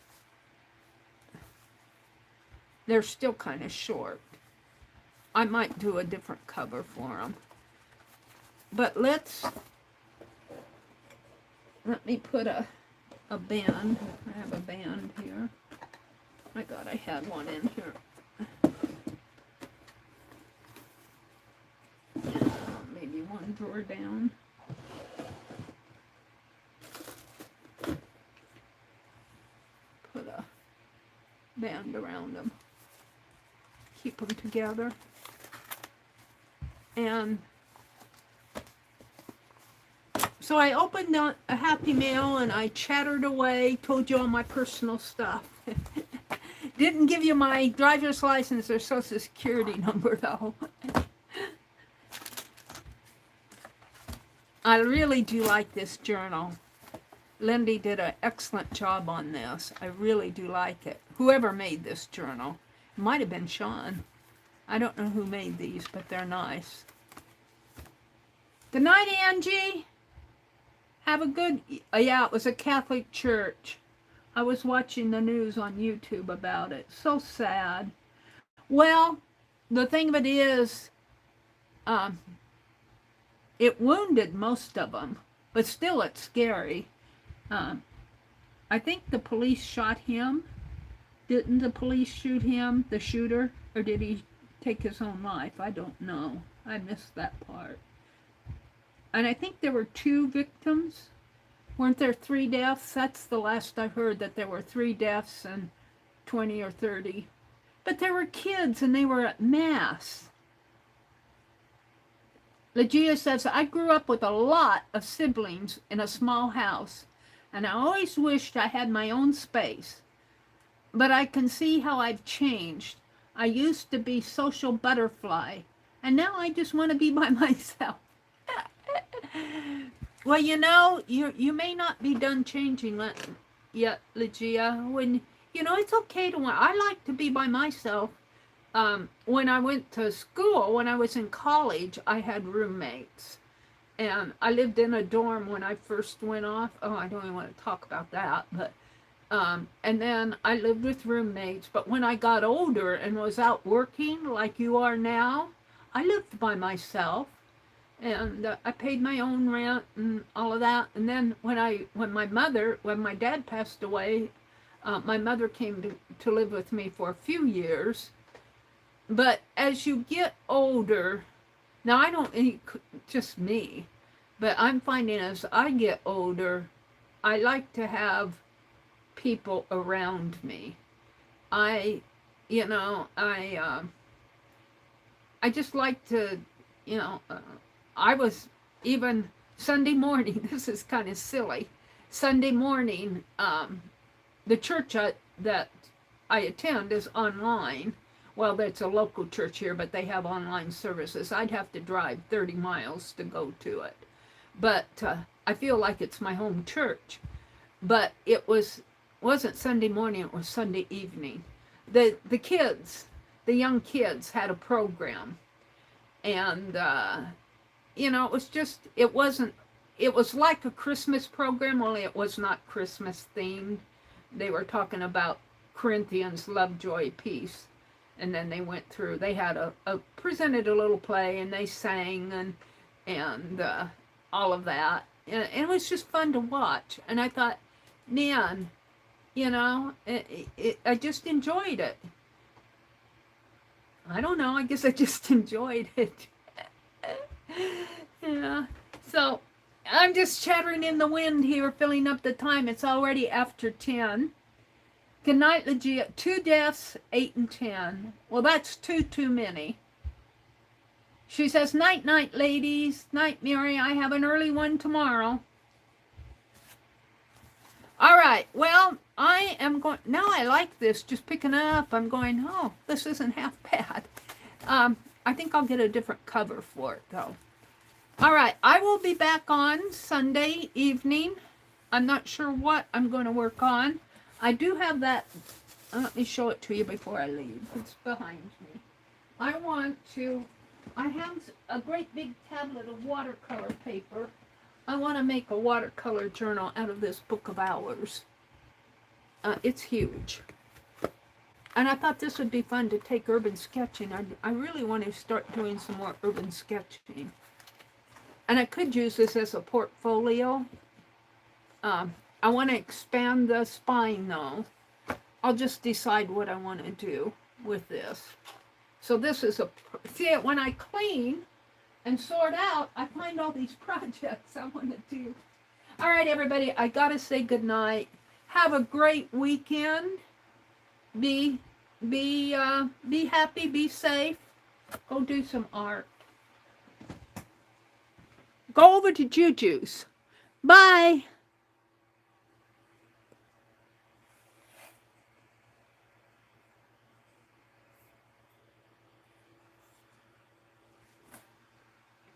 they're still kind of short. I might do a different cover for them. But let me put a band. I have a band here. My God, I had one in here. Maybe one drawer down. Put a band around them. Keep them together. And so I opened a Happy Mail and I chattered away, told you all my personal stuff. Didn't give you my driver's license or social security number though. I really do like this journal. Lindy did an excellent job on this. I really do like it. Whoever made this journal. It might have been Sean. I don't know who made these, but they're nice. Good night, Angie. Have a good... yeah, it was a Catholic church. I was watching the news on YouTube about it. So sad. Well, the thing of it is, it wounded most of them, but still it's scary. I think the police shot him. Didn't the police shoot him, the shooter, or did he take his own life? I don't know. I missed that part. And I think there were 2 victims. Weren't there 3 deaths? That's the last I heard, that there were 3 deaths and 20 or 30. But there were kids and they were at mass. Legia says, I grew up with a lot of siblings in a small house, and I always wished I had my own space. But I can see how I've changed. I used to be social butterfly, and now I just want to be by myself. Well, you know, you may not be done changing yet, Legia. When, you know, it's okay to want. I like to be by myself. When I went to school, when I was in college, I had roommates. And I lived in a dorm when I first went off. Oh, I don't even want to talk about that. But and then I lived with roommates. But when I got older and was out working like you are now, I lived by myself. And I paid my own rent and all of that. And then when my dad passed away, my mother came to live with me for a few years. But as you get older, now I don't, just me, but I'm finding as I get older, I like to have people around me. I just like to, I was even Sunday morning, this is kind of silly, Sunday morning, the church that I attend is online. Well, that's a local church here, but they have online services. I'd have to drive 30 miles to go to it. But I feel like it's my home church. But it wasn't Sunday morning, it was Sunday evening. The kids, the young kids had a program. And, it was like a Christmas program, only it was not Christmas themed. They were talking about Corinthians, love, joy, peace. And then they went through, they had presented a little play, and they sang and all of that. And it was just fun to watch. And I thought, man, I just enjoyed it. I don't know, I guess I just enjoyed it. Yeah. So I'm just chattering in the wind here, filling up the time. It's already after 10. Good night, Legia. 2 deaths, 8 and 10. Well, that's 2 too many. She says, night, night, ladies. Night, Meri. I have an early one tomorrow. All right. Well, I am going... Now I like this. Just picking up. I'm going, oh, this isn't half bad. I think I'll get a different cover for it, though. All right. I will be back on Sunday evening. I'm not sure what I'm going to work on. I do have that, let me show it to you before I leave. It's behind me. I have a great big tablet of watercolor paper. I want to make a watercolor journal out of this book of hours. It's huge. And I thought this would be fun to take urban sketching. I really want to start doing some more urban sketching. And I could use this as a portfolio. I want to expand the spine, though. I'll just decide what I want to do with this. So this is see, when I clean and sort out, I find all these projects I want to do. All right, everybody, I got to say goodnight. Have a great weekend. Be happy, be safe. Go do some art. Go over to Juju's. Bye.